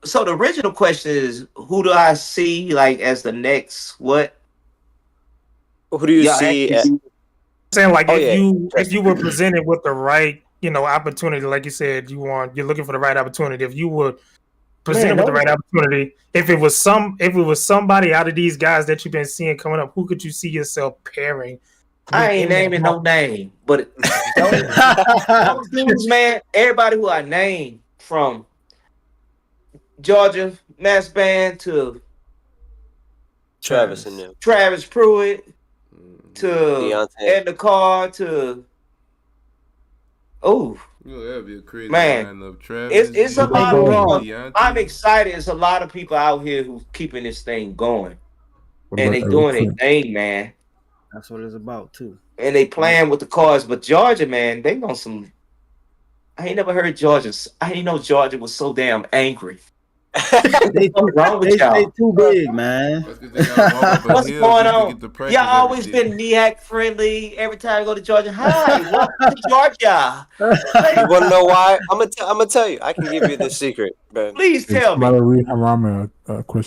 So the original question is, who do I see like as the next what? Who do you see? Saying like if you were presented with the right opportunity, like you said, you're looking for the right opportunity. If you were presented with the right opportunity, if it was somebody out of these guys that you've been seeing coming up, who could you see yourself pairing? I ain't naming no name, but those dudes, man, everybody who I named from Georgia Mass Band to Travis and them. Travis Pruitt to Beyonce. Edna Carr to that'd be a crazy man. Lineup. Travis, it's a lot of people. I'm excited. It's a lot of people out here who's keeping this thing going, and they doing their thing, man. That's what it's about too. And they playing with the cards, but Georgia, man, they on some. I ain't never heard Georgia. I didn't know Georgia was so damn angry. They too big, man. What's going on? Y'all always been NEAC friendly. Every time I go to Georgia, hi, welcome to Georgia. You want to know why? I'm gonna tell you. I can give you the secret, but please tell me.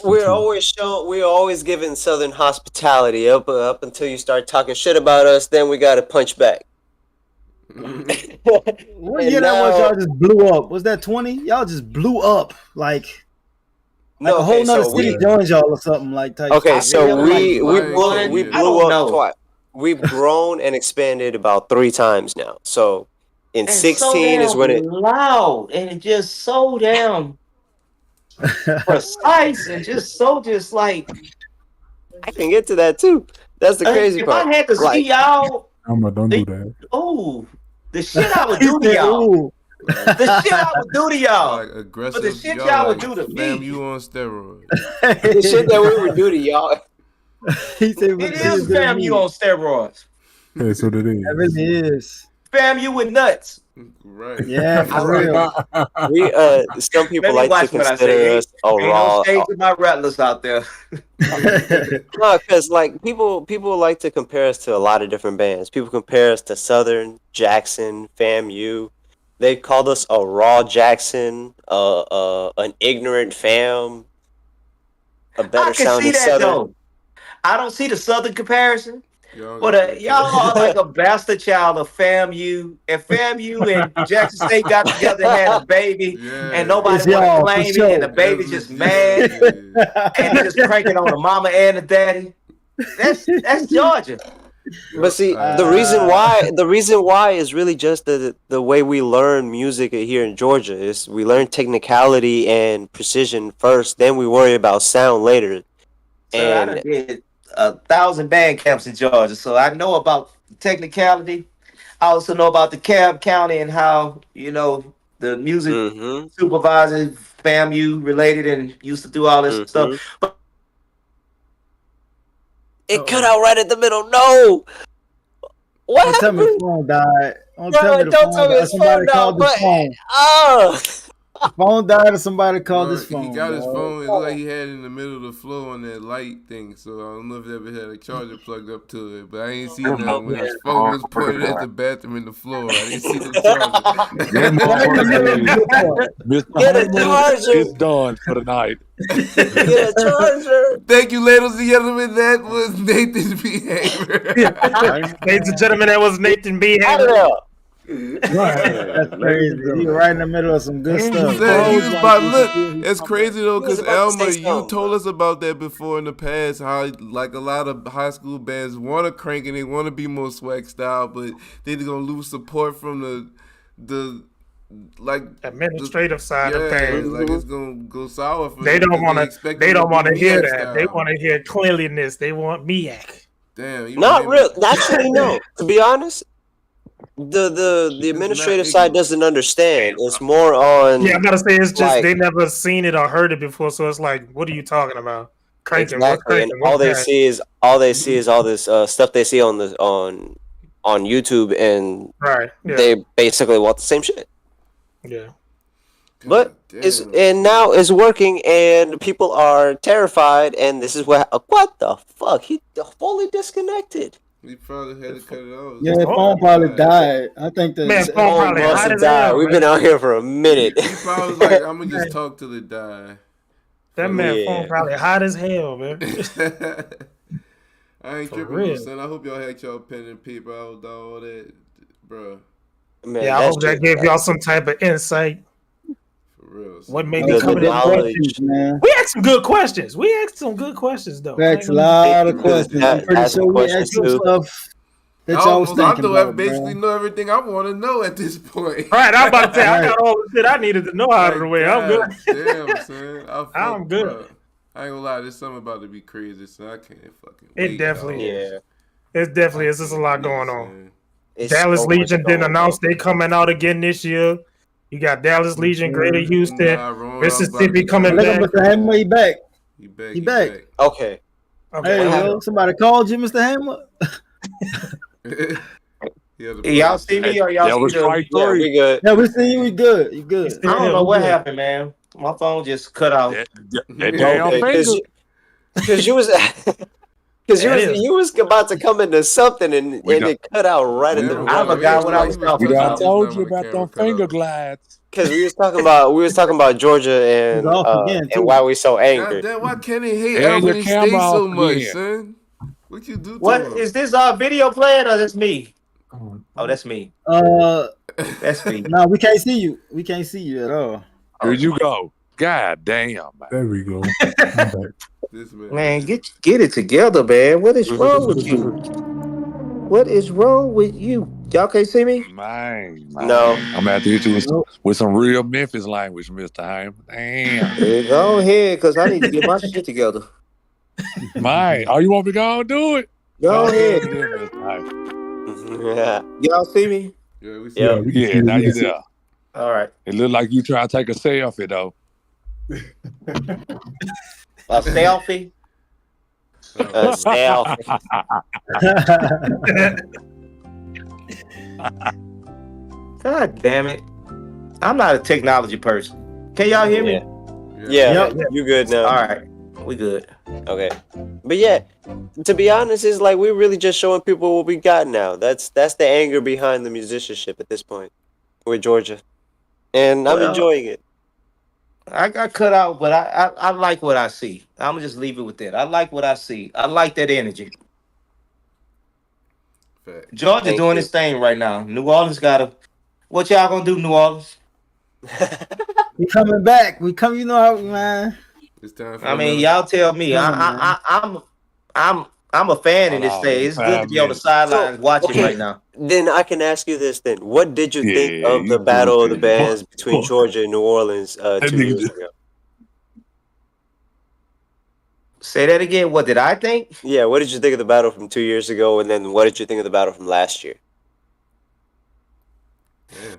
We're always giving Southern hospitality up until you start talking shit about us. Then we gotta punch back. What year that was? Y'all just blew up. Was that 20? Y'all just blew up like a whole nother city joins y'all or something like that. Okay, so we blew up twice. We've grown and expanded about 3 times now. So in 16 is when it loud and just so damn precise and just like I can get to that too. That's the crazy part. If I had to see y'all, don't do that. Oh, the shit I would do to y'all. The shit I would do to y'all. Like aggressive. But the shit y'all would do to me. You on steroids. The shit that we would do to y'all. He said it is fam you on steroids. Yeah, so that is. It really is. Fam you with nuts. Right. Yeah, for real. We some people like to consider us a raw. No shade to my rattlers out there. No, because like people like to compare us to a lot of different bands. People compare us to Southern, Jackson, FAMU. They called us a raw Jackson, an ignorant Fam, a better sounding Southern. Though. I don't see the Southern comparison. But y'all are like a bastard child of FAMU. If FAMU and Jackson State got together and had a baby, and nobody want to claim it, and the baby just mad and just cranking on the mama and the daddy, that's Georgia. But see, the reason why is really just the way we learn music here in Georgia is we learn technicality and precision first, then we worry about sound later. So and I did 1,000 band camps in Georgia, so I know about technicality. I also know about the Cobb County and how the music supervisor, FAMU related, and used to do all this stuff. But it cut out right in the middle. No, what happened? Tell me the phone died. Don't tell me his phone died. Phone died and somebody called his phone. He got his phone. It looked like he had it in the middle of the floor on that light thing. So I don't know if he ever had a charger plugged up to it. But I ain't seen that when his phone was pointed at the bathroom in the floor. I didn't see the charger. Get a charger. It's done for the night. Get a charger. Thank you, ladies and gentlemen. That was Nathan B. HAYMER. Ladies and gentlemen, that was Nathan B. HAYMER. That's crazy. You were right in the middle of some good stuff. It's crazy though, because Elmer, you told us about that before in the past. How like a lot of high school bands want to crank and they want to be more swag style, but they're gonna lose support from the like administrative side of things. Like it's gonna go sour for they them. Don't want to. They don't want to hear that. Style. They want to hear cleanliness. They want Miak. Damn. Not real. Actually, no. To be honest. The administrative side doesn't understand. It's more on. Yeah, I'm gonna say it's just like, they never seen it or heard it before, so it's like, what are you talking about? Cranking, exactly. And all they see is all this stuff they see on YouTube, and they basically want the same shit. Yeah. But now it's working, and people are terrified. And this is what the fuck? He fully disconnected. We probably had to cut it off. Yeah, his phone probably died. I think the phone probably must have died. We've been out here for a minute. He probably was like, I'm gonna just talk till it die. That man phone probably hot as hell, man. I ain't tripping, son. I hope y'all had y'all pen and paper out, all that, bro. Man, I hope that gave y'all some type of insight. Real, what made me come to questions, man? We asked some good questions. Though. We asked a lot of questions. I'm pretty sure we asked some stuff that y'all was thinking about. I basically know everything I want to know at this point. Right, I'm about to say I got all the shit I needed to know out of the way. I'm good. Damn, son. I'm good. Bro. I ain't gonna lie, there's something about to be crazy, so I can't fucking wait. It definitely is. It definitely is. There's a lot going on. Dallas Legion didn't announce they coming out again this year. You got Dallas Legion, Greater Houston, Mississippi coming back. Mr. Hammer, he back. He back. Okay. Hey, yo, somebody called you, Mr. Hammer? Y'all see me or y'all see me? Yeah, we good. Yeah, we see you. We good. You good. I don't know what happened, man. My phone just cut off. Because you was... Because you was about to come into something and it cut out right in the middle. I forgot what I was talking about. I told you about them finger glides. Because we was talking about Georgia and why we so angry. God, why can't he hate Albany State so much, son? What you do? What is this? Video playing or that's me? Oh, that's me. That's me. No, we can't see you. We can't see you at all. Here you go. God damn, man. There we go. Man, get it together, man. What is wrong with you? What is wrong with you? Y'all can't see me? Man. No. I'm at to hit you with some real Memphis language, Mr. Haim. Damn. Go ahead, because I need to get my shit together. Man, you want me to go and do it? Go ahead. Yeah. Y'all see me? Yeah, we see you. Yeah, now you're there. All right. It look like you try to take a selfie, though. A selfie? A selfie. God damn it. I'm not a technology person. Can y'all hear me? Yeah. You good now. All right. We good. Okay. But yeah, to be honest, it's like we're really just showing people what we got now. That's the anger behind the musicianship at this point with Georgia. And I'm enjoying it. I got cut out, but I like what I see. I'm gonna just leave it with that. I like what I see. I like that energy. Georgia doing this thing right now. New Orleans gotta. What y'all gonna do, New Orleans? We coming back. We come. You know how, man. It's time for y'all tell me. I'm a fan in this thing. It's good to be on the sidelines watching right now. Then I can ask you this then. What did you think of the battle of the bands between Georgia and New Orleans 2 years ago? Say that again. What did I think? Yeah, what did you think of the battle from 2 years ago? And then what did you think of the battle from last year? Yeah.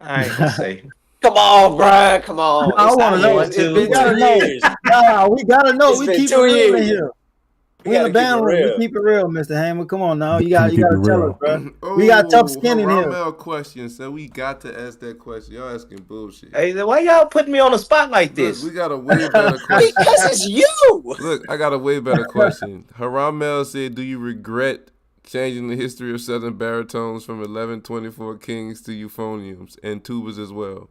I ain't gonna say. Come on, bro. Come on. I want to know. We gotta know. Nah, we gotta know. We keep it real in here. We in the Bandroom. We keep it real, Mr. Hammer. Come on now. You gotta tell us, bro. We got tough skin in here. Question, so we got to ask that question. Y'all asking bullshit. Hey, why y'all putting me on the spot like this? Look, we got a way better question. Because it's you. Look, I got a way better question. Haramel said, "Do you regret changing the history of Southern baritones from 11/24 Kings to euphoniums and tubas as well?"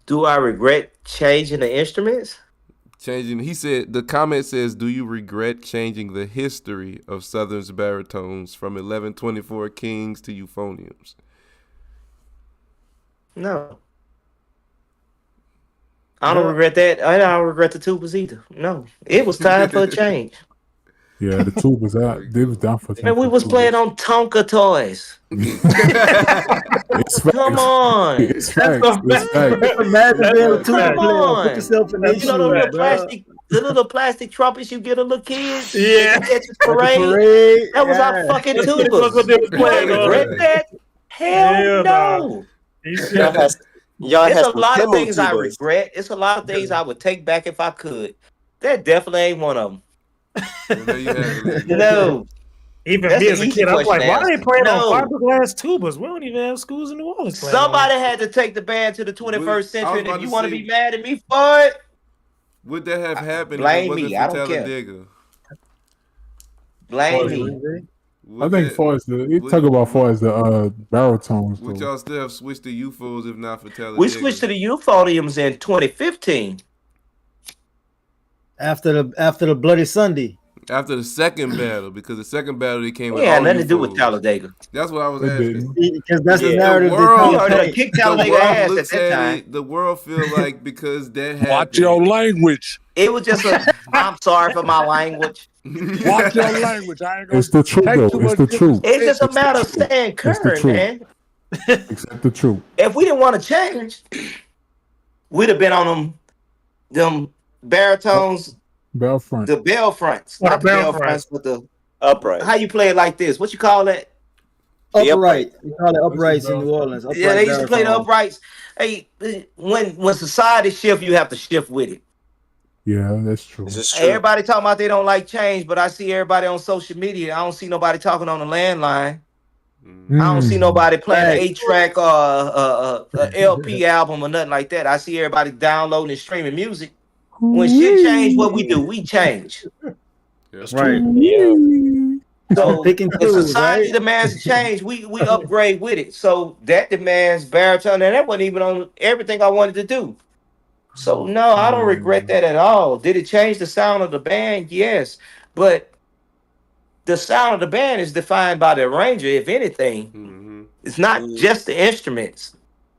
Do I regret changing the instruments? Changing. He said the comment says, "Do you regret changing the history of Southern's baritones from 1124 Kings to euphoniums?" No. I don't regret that. I don't regret the tubas either. No. It was time for a change. Yeah, the tubas out. They was down for. Man, we was playing on Tonka toys. Come on. It's facts. Imagine being a tuba Come player. on. Put yourself in that You know the little plastic trumpets you get a little kids? Yeah. At the parade. That was our fucking tubas. Do I regret that? Hell no. It's a lot of things I regret. It's a lot of things I would take back if I could. That definitely ain't one of them. No. Even That's me as a kid, I'm like, why they playing on fiberglass tubas? We don't even have schools in New Orleans. Somebody had to take the band to the 21st century, and if you want to be mad at me for it, would that have happened? Blame me. I don't care. Blame me. I think far as the baritones. Would y'all still have switched to UFOs if not for Talladega? We switched to the euphoniums in 2015. After the Bloody Sunday. After the second battle, because the second battle they came with all nothing to do with Talladega. That's what I was asking. Because that's the narrative. We already kicked Talladega ass at that time. The world feel like because that happened. Watch your language. It was just I'm sorry for my language. Watch your language. I ain't gonna it's the truth, though. It's the truth. It's just a matter of staying current, man. Accept the truth. If we didn't want to change, we'd have been on them baritones. Bell front. The bell fronts. Not the bell fronts, but the upright. How you play it like this? What you call that? Upright. We call it uprights in New Orleans. Yeah, they used to play the uprights. Hey, when society shift, you have to shift with it. Yeah, that's true. Everybody talking about they don't like change, but I see everybody on social media. I don't see nobody talking on the landline. I don't see nobody playing an 8-track or LP album or nothing like that. I see everybody downloading and streaming music. When shit change, what we do, we change. That's right. Yeah. So if society demands a change, we upgrade with it. So that demands baritone, and that wasn't even on everything I wanted to do. So no, I don't regret that at all. Did it change the sound of the band? Yes, but the sound of the band is defined by the arranger. If anything, it's not just the instruments.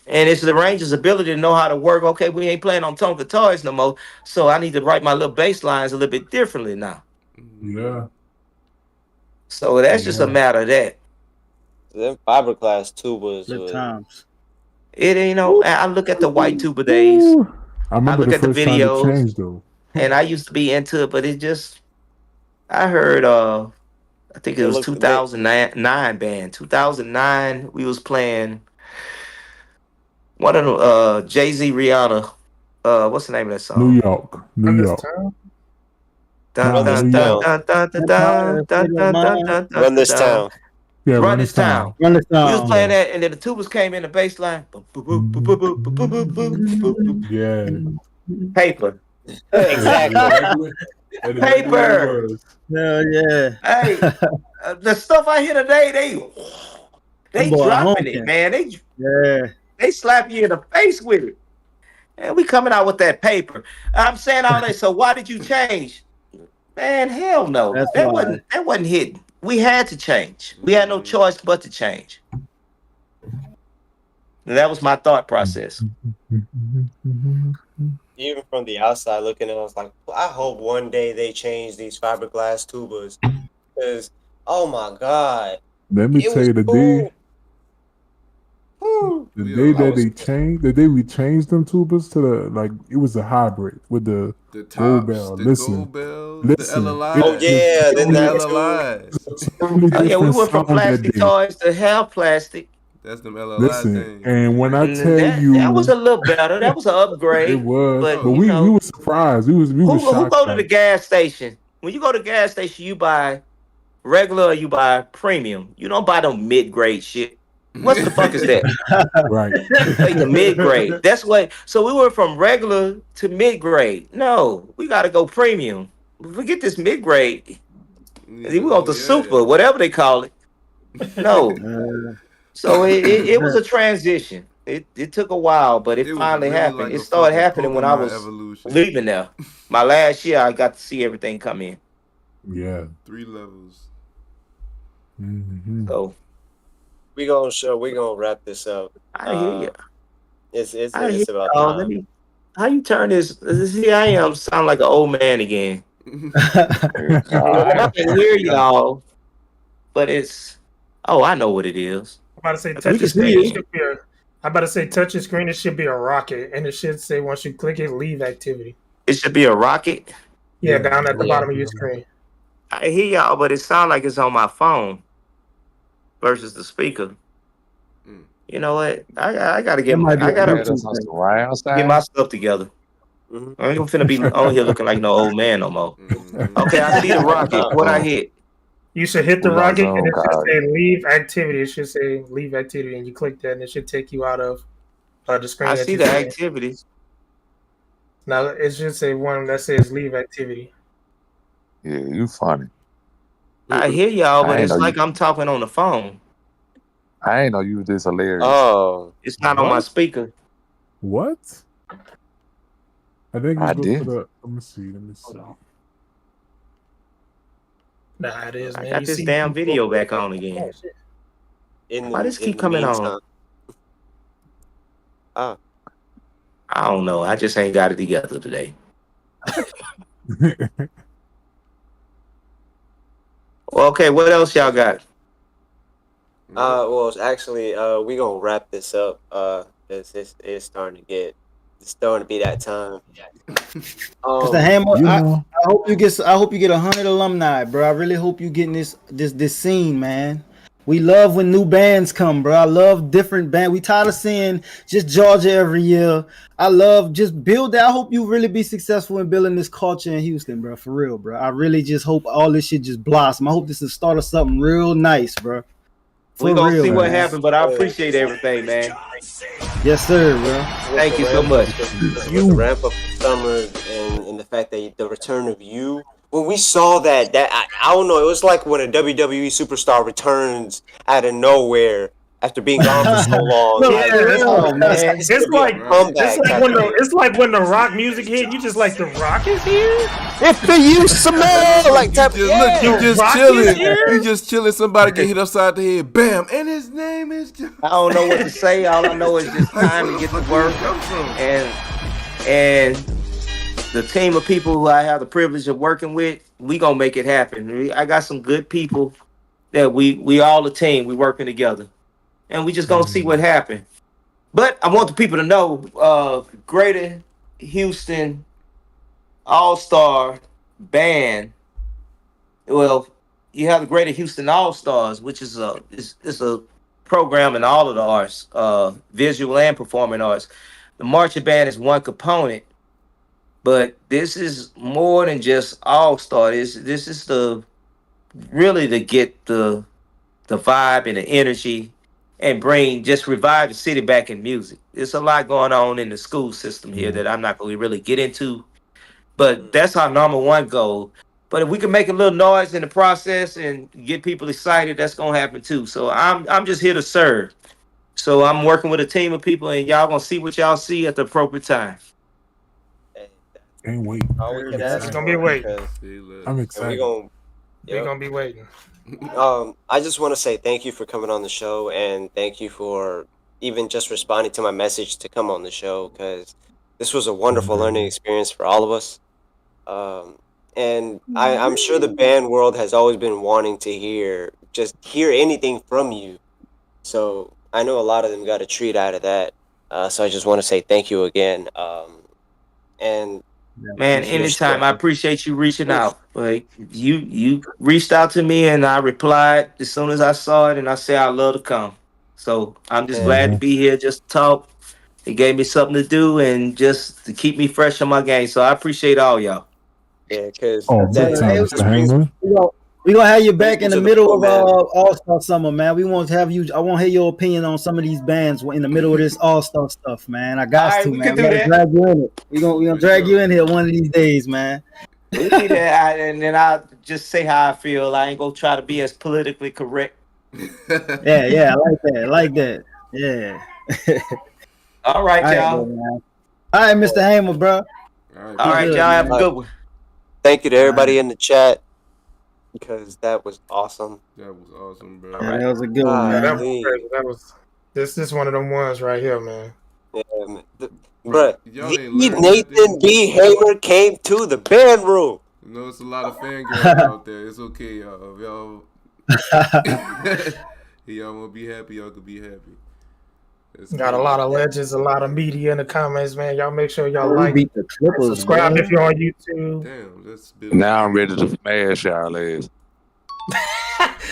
And it's the arranger's ability to know how to work. Okay, we ain't playing on Tonka toys no more, so I need to write my little bass lines a little bit differently now. Yeah. So that's just a matter of that. Them fiberglass tubas. Good times. It ain't no. I look at the white tuba days. I look at the videos, changed, though. And I used to be into it, but it just. I heard. I think it was 2009 band. 2009, we was playing. One of the Jay-Z, Rihanna, what's the name of that song? New York. Run this town. Yeah, Run this town. Run this town. We was playing that, and then the tubas came in the bass line. Yeah. Paper. Exactly. Paper. Yeah. Hey, the stuff I hear today, they dropping it, man. They slap you in the face with it. And we coming out with that paper. I'm saying all that. So why did you change? Man, hell no. That wasn't hidden. We had to change. We had no choice but to change. And that was my thought process. Even from the outside looking in, I was like, I hope one day they change these fiberglass tubas. Because, oh my God. Let me tell you the day. The day that we changed them tubas to it was a hybrid with the gold bell. Listen. The LLI. Oh yeah, then the LLI. We went from plastic toys to half plastic. That's them LLI things. And when I tell you, that was a little better. That was an upgrade. It was, but we were surprised. We was shocked. Who go to the gas station? When you go to the gas station, you buy regular or you buy premium. You don't buy no mid-grade shit. What the fuck is that? Right. Like the mid-grade. That's what. So we went from regular to mid-grade. No, we got to go premium. Forget this mid-grade. We want the super, whatever they call it. No. So it was a transition. It took a while, but it finally really happened. like It a started fucking happening when I Pokemon was evolution. leaving there. My last year, I got to see everything come in. Yeah. 3 levels. Mm-hmm. So we gonna wrap this up. I hear you. It's about time. How you turn this? See, I am sound like an old man again. I can hear y'all, but it's I know what it is. I'm about to say We touch can your see screen. It it. should be I'm about to say touch your screen. It should be a rocket, and it should say once you click it, leave activity. It should be a rocket. Yeah, down at the bottom of your screen. I hear y'all, but it sounds like it's on my phone versus the speaker. You know what? I gotta get my stuff together. Mm-hmm. I ain't finna be on here looking like no old man no more. Okay, I see the rocket. What I hit? You should hit the rocket, and it should say leave activity. It should say leave activity, and you click that, and it should take you out of the screen. I see the activities. Now it should say one that says leave activity. Yeah, you funny. I hear y'all, but it's like I'm talking on the phone. I ain't know you was this hilarious. Oh, it's not on my speaker. What? I think I it's did. for the. Let me see. Nah, it is. I Man. got this damn video back on again. Why does keep coming on? I don't know. I just ain't got it together today. Okay, what else y'all got? Well, actually, we gonna wrap this up. It's starting to be that time. Mr. Hammer, I hope you get 100 alumni, bro. I really hope you getting this scene, man. We love when new bands come, bro. I love different bands. We tired of seeing just Georgia every year. I love just build that. I hope you really be successful in building this culture in Houston, bro. For real, bro. I really just hope all this shit just blossom. I hope this is the start of something real nice, bro. We're gonna see what happens, but I appreciate everything, man. Yes, sir, bro. Thank you so much. With the ramp up of summer and the fact that the return of you. When we saw that I don't know, it was like when a WWE superstar returns out of nowhere after being gone for so long. It's like when the rock music hit, you just like the rock is here. If the you smell like type, you just chilling. You just chilling. Somebody get hit upside the head, bam, and his name is. I don't know what to say. All I know is just time to get to work, and the team of people who I have the privilege of working with, we gonna make it happen. I got some good people that we all a team. We working together, and we just gonna see what happens. But I want the people to know, Greater Houston All-Star Band. Well, you have the Greater Houston All-Stars, which is a program in all of the arts, visual and performing arts. The marching band is one component. But this is more than just all-star. This is really to get the vibe and the energy and revive the city back in music. There's a lot going on in the school system here that I'm not going to really get into. But that's our number one goal. But if we can make a little noise in the process and get people excited, that's going to happen too. So I'm just here to serve. So I'm working with a team of people, and y'all going to see what y'all see at the appropriate time. Can't wait. It's gonna be waiting. I'm excited. We're gonna be waiting. I just want to say thank you for coming on the show, and thank you for even just responding to my message to come on the show, because this was a wonderful learning experience for all of us. And I'm sure the band world has always been wanting to hear anything from you. So I know a lot of them got a treat out of that. So I just want to say thank you again. And man, anytime. I appreciate you reaching out. Like you reached out to me and I replied as soon as I saw it, and I said I'd love to come. So I'm just glad to be here, just to talk. It gave me something to do and just to keep me fresh on my game. So I appreciate all y'all. Yeah, because we gonna have you back in the middle of All-Star Summer, man. We want to have you. I want to hear your opinion on some of these bands in the middle of this All-Star stuff, man. I got to, man. We gotta drag you in it. We gonna drag you in here one of these days, man. We do that, and then I'll just say how I feel. I ain't gonna try to be as politically correct. Yeah, I like that. Yeah. All right, y'all. All right, Mr. Hamer, bro. All right, y'all. Have a good one. Thank you to everybody in the chat because that was awesome. That was awesome, bro. Yeah, that was a good one, man. That was crazy. That was this one of them ones right here, man. Bro, Nathan B. Hamer came to the Bandroom. You know, it's a lot of fangirls out there. It's okay, y'all. If y'all want to be happy, y'all could be happy. Got a lot of legends, a lot of media in the comments, man. Y'all make sure y'all like, beat the Clippers, subscribe man. if you're on YouTube. Damn, that's now I'm ready to smash y'all ass.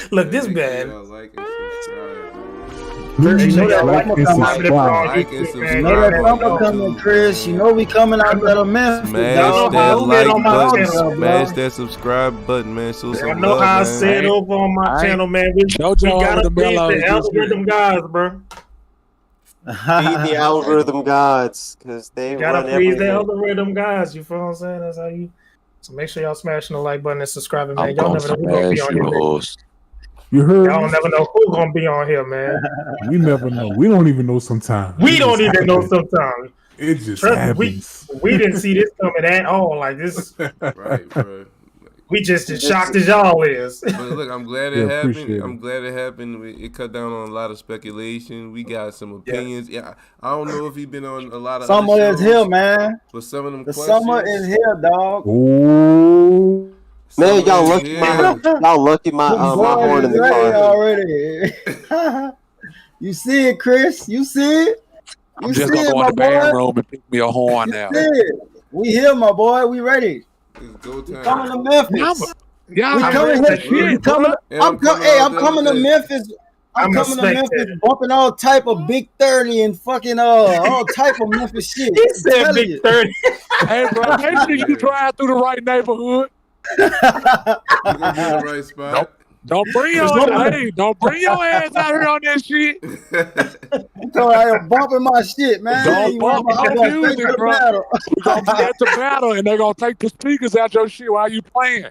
Look, this man. Like and subscribe. You know that summer coming, Chris. You know we coming out of Memphis. Smash that like button, smash that subscribe button, man. Show some love, I know how I man. said over on my channel, man. We gotta please the algorithm guys, bro. Feed the algorithm gods, because they gotta run please everything. the algorithm guys. You feel what I'm saying? That's how you. So make sure y'all smashing the like button and subscribing, man. Y'all never know who's gonna be on here. You heard? Y'all never know who's gonna be on here, man. We never know. We don't even know sometimes. We don't even know sometimes. It just happens. We didn't see this coming at all. Like this, right, bro. We just as shocked as y'all is. But look, I'm glad it happened. I'm glad it happened. It cut down on a lot of speculation. We got some opinions. Yeah, I don't know if he's been on a lot of summer is here, man. But some of them the questions, summer is here, dog. Ooh. Man, y'all lucky my horn in the car already. You see it, Chris? You see it? I'm just gonna go in the Bandroom and pick me a horn now. We here, my boy. We ready. It's go time. Coming to Memphis. Yeah, we coming here. I'm coming to Memphis. I'm coming to Memphis, bumping all type of Big 30 and fucking all type of Memphis shit. He said Big 30. Hey, bro, make sure you drive through the right neighborhood. You're gonna be in the right spot. Don't bring your ass out here on that shit. So I am bumping my shit, man. Don't bump my music, bro. We're gonna be at the battle, and they're gonna take the speakers out your shit while you playing.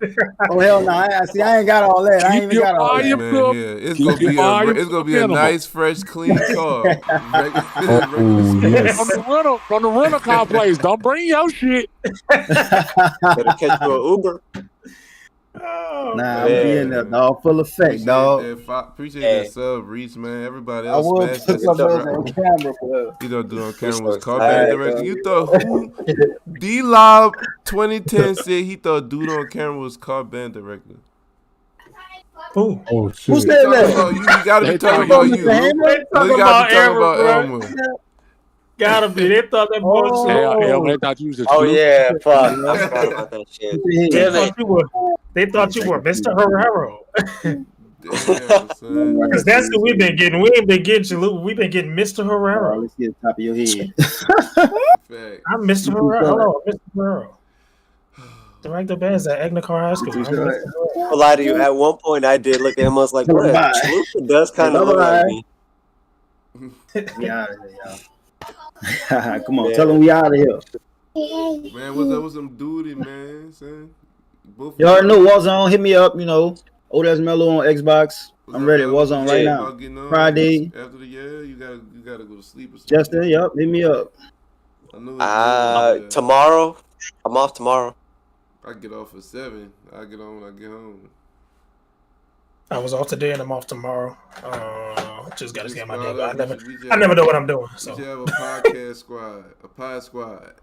Oh hell no! I ain't got all that. I ain't even got all that. Man, yeah. It's gonna be a nice, fresh, clean car. Yes. From the rental car place. Don't bring your shit. Better catch you an Uber. Nah, I'm being there, dog. Full effect, dog. Appreciate that sub, Reach, man. Everybody else, I will put something on camera, bro. You don't do on camera was car band director. You thought who? D-Lob 2010 said he thought dude on camera was car band director. Who? Oh shit! Who said that? You gotta be talking about you. You gotta be talking about Elmer. Gotta be. They thought that bullshit. They thought you was a yeah, fuck. I forgot about that shit. They thought you were Mr. Herrero. Because that's who we've been getting. We ain't been getting you. We've been getting Mr. Herrero. Let's get the top of your head. I'm Mr. Herrero. Hello, Mr. Herrero. Director bands at Egnacar High School. I'll lie to you. At one point, I did look at him. I was like, "Bro, Chalupa does kind of look like me." Yeah, come on, tell him we out of here. Man, what's up with some duty, man? Son? You already know Warzone. Hit me up, you know. Old Mellow on Xbox. I'm ready. Warzone right now. Friday. After the year, you gotta go to sleep or something. Justin, yep, hit me up. Tomorrow. I'm off tomorrow. I get off at 7. I get on when I get home. I was off today and I'm off tomorrow. Just gotta get my day. I never know what I'm doing. So we should have a podcast squad, a pod squad.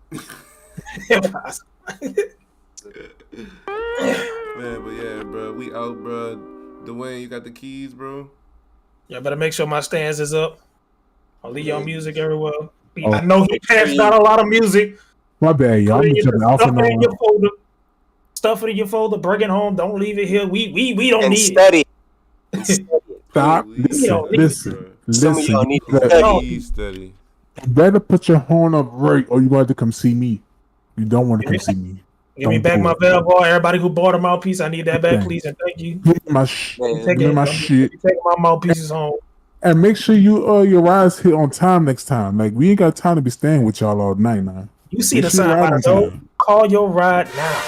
Man, but yeah, bro, we out, bro. Dwayne, you got the keys, bro? Yeah, better make sure my stands is up. I'll leave y'all music everywhere. I know he passed out a lot of music. My bad, y'all. Stuff it in your folder. Bring it home. Don't leave it here. We don't need study. Stop. Listen. Some of y'all need to study. You better put your horn up right, or you going to come see me. You don't want to come see me. Give me back my bell boy. Everybody who bought a mouthpiece, I need that back, please, and thank you. Give me my shit. Taking my mouthpieces home. And make sure you your rides hit on time next time. Like, we ain't got time to be staying with y'all all night now. You see the sign by the door. Call your ride now.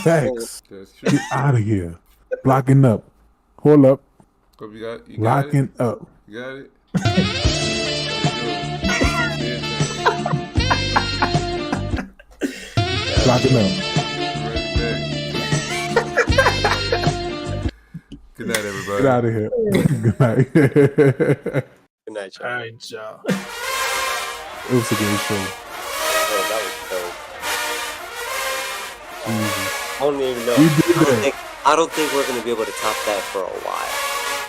Thanks. Get out of here. Blocking up. Hold up. You got Locking up. You got it? Locking up. Good night, everybody. Get out of here. Good night. Good night, y'all. All right, y'all. It was a great show. Oh, that was dope. Jesus. I don't even know. We did that. I don't think we're gonna be able to top that for a while.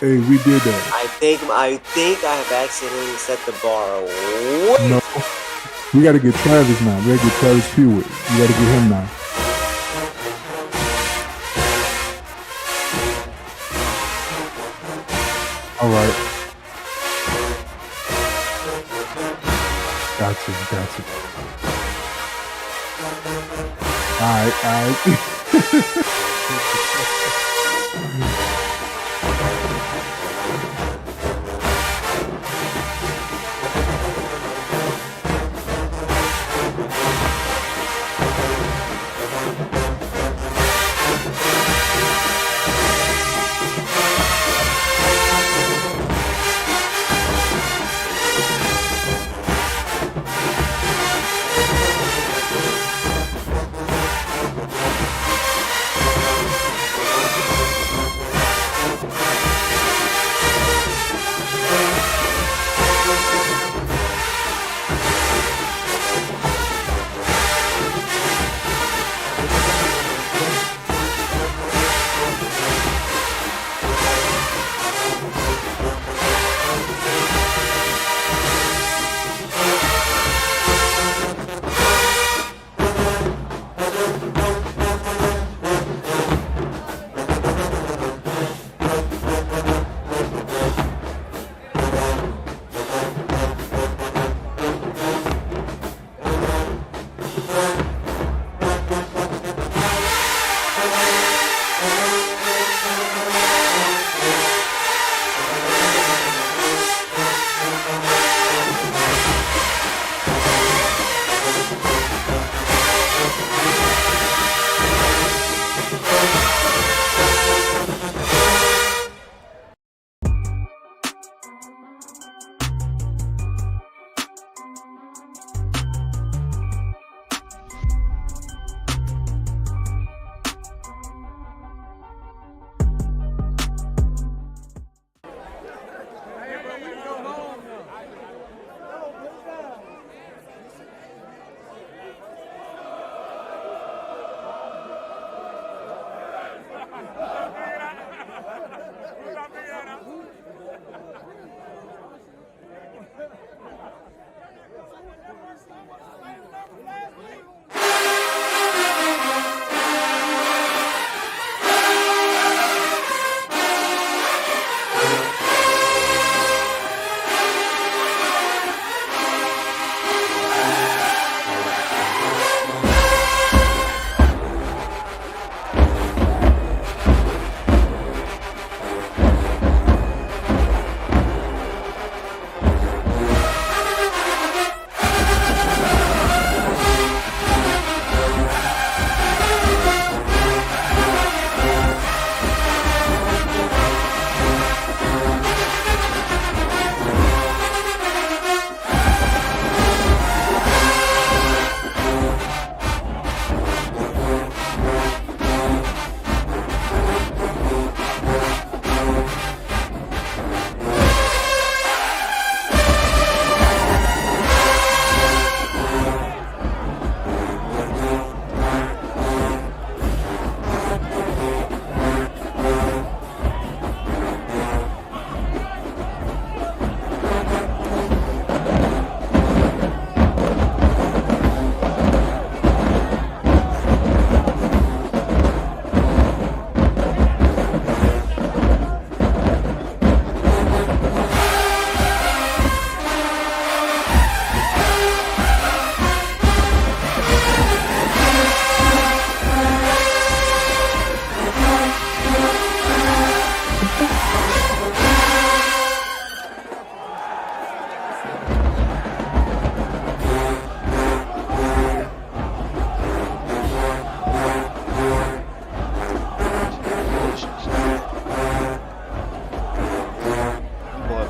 Hey, we did that. I think I have accidentally set the bar way. No. We gotta get Travis now. We gotta get Travis Hewitt. We gotta get him now. All right. Gotcha. All right.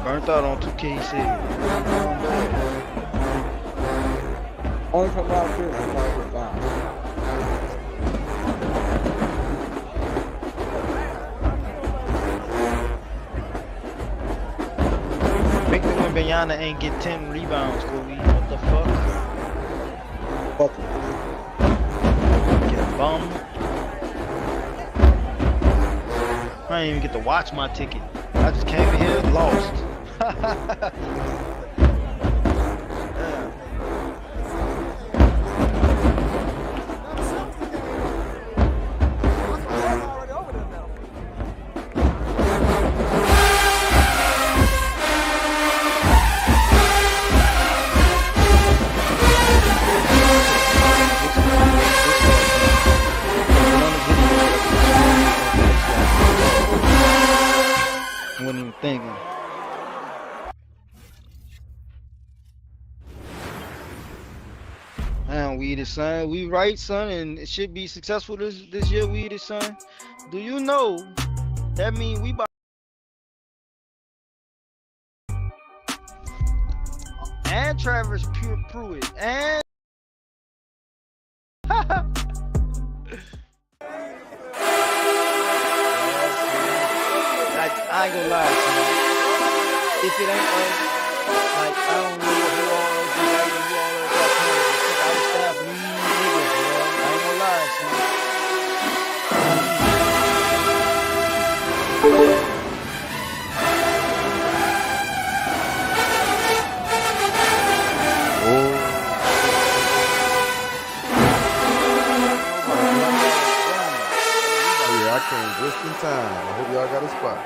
burnt out on 2K City. Only for about 50. Designer ain't get 10 rebounds, Kobe. What the fuck? Fuck. Get a bum. I didn't even get to watch my ticket. I just came in here and lost. Wasn't even thinking. Man, Weeded son, we right, son, and it should be successful this year, Weeded son. Do you know that mean we buy and Travis Pruitt and I ain't gonna lie, son. If it ain't us, like I don't know who all else be writing, who all else got playing. Our staff need niggas, bro. I ain't gonna lie, Oh yeah, I came just in time. I hope y'all got a spot.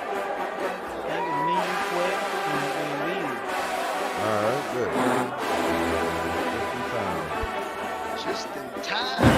Alright, good. Just in time.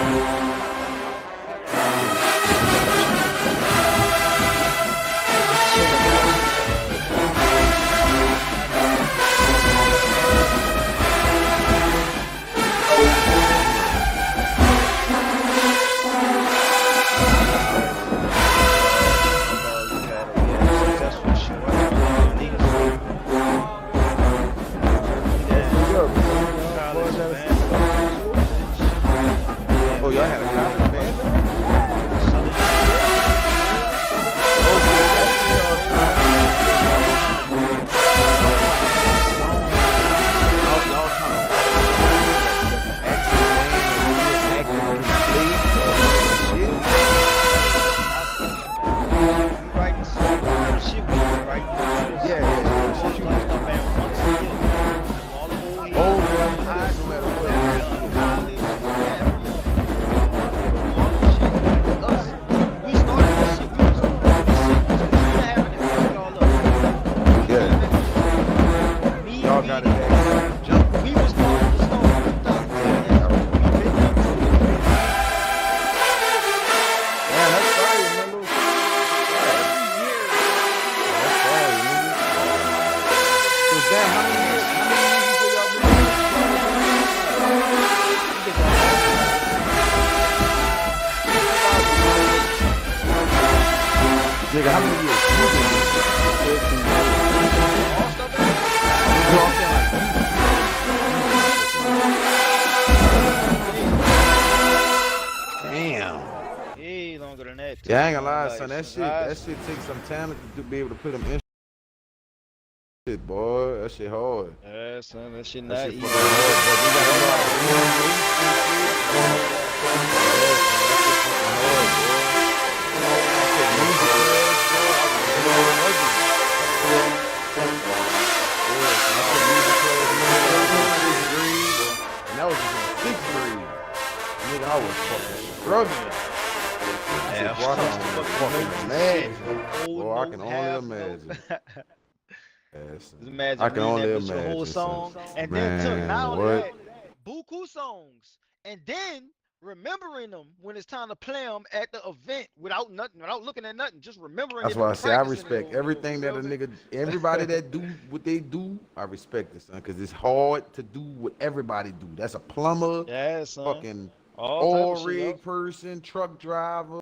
Oh, y'all had a college band? Nigga, how many years? Damn. Hey, longer than that. Yeah, I ain't gonna lie, son. That shit takes some talent to be able to put them in. Shit, boy, that shit hard. Yeah, son, that shit not easy. And that was just in 6th grade. Nigga, I was fucking struggling. Yeah, fucking mad. Boy, I can only imagine. Yes, Imagine I can only your imagine. whole song, and Man, then took not only what? that, buku songs, and then remembering them when it's time to play them at the event without looking at nothing, just remembering. That's it why I and say I practicing it respect over and everything that over, a you feel nigga, me? everybody that do what they do, I respect it, son, because it's hard to do what everybody do. That's a plumber, Yeah, son. fucking All type oil of shit, rig yo. person, truck driver.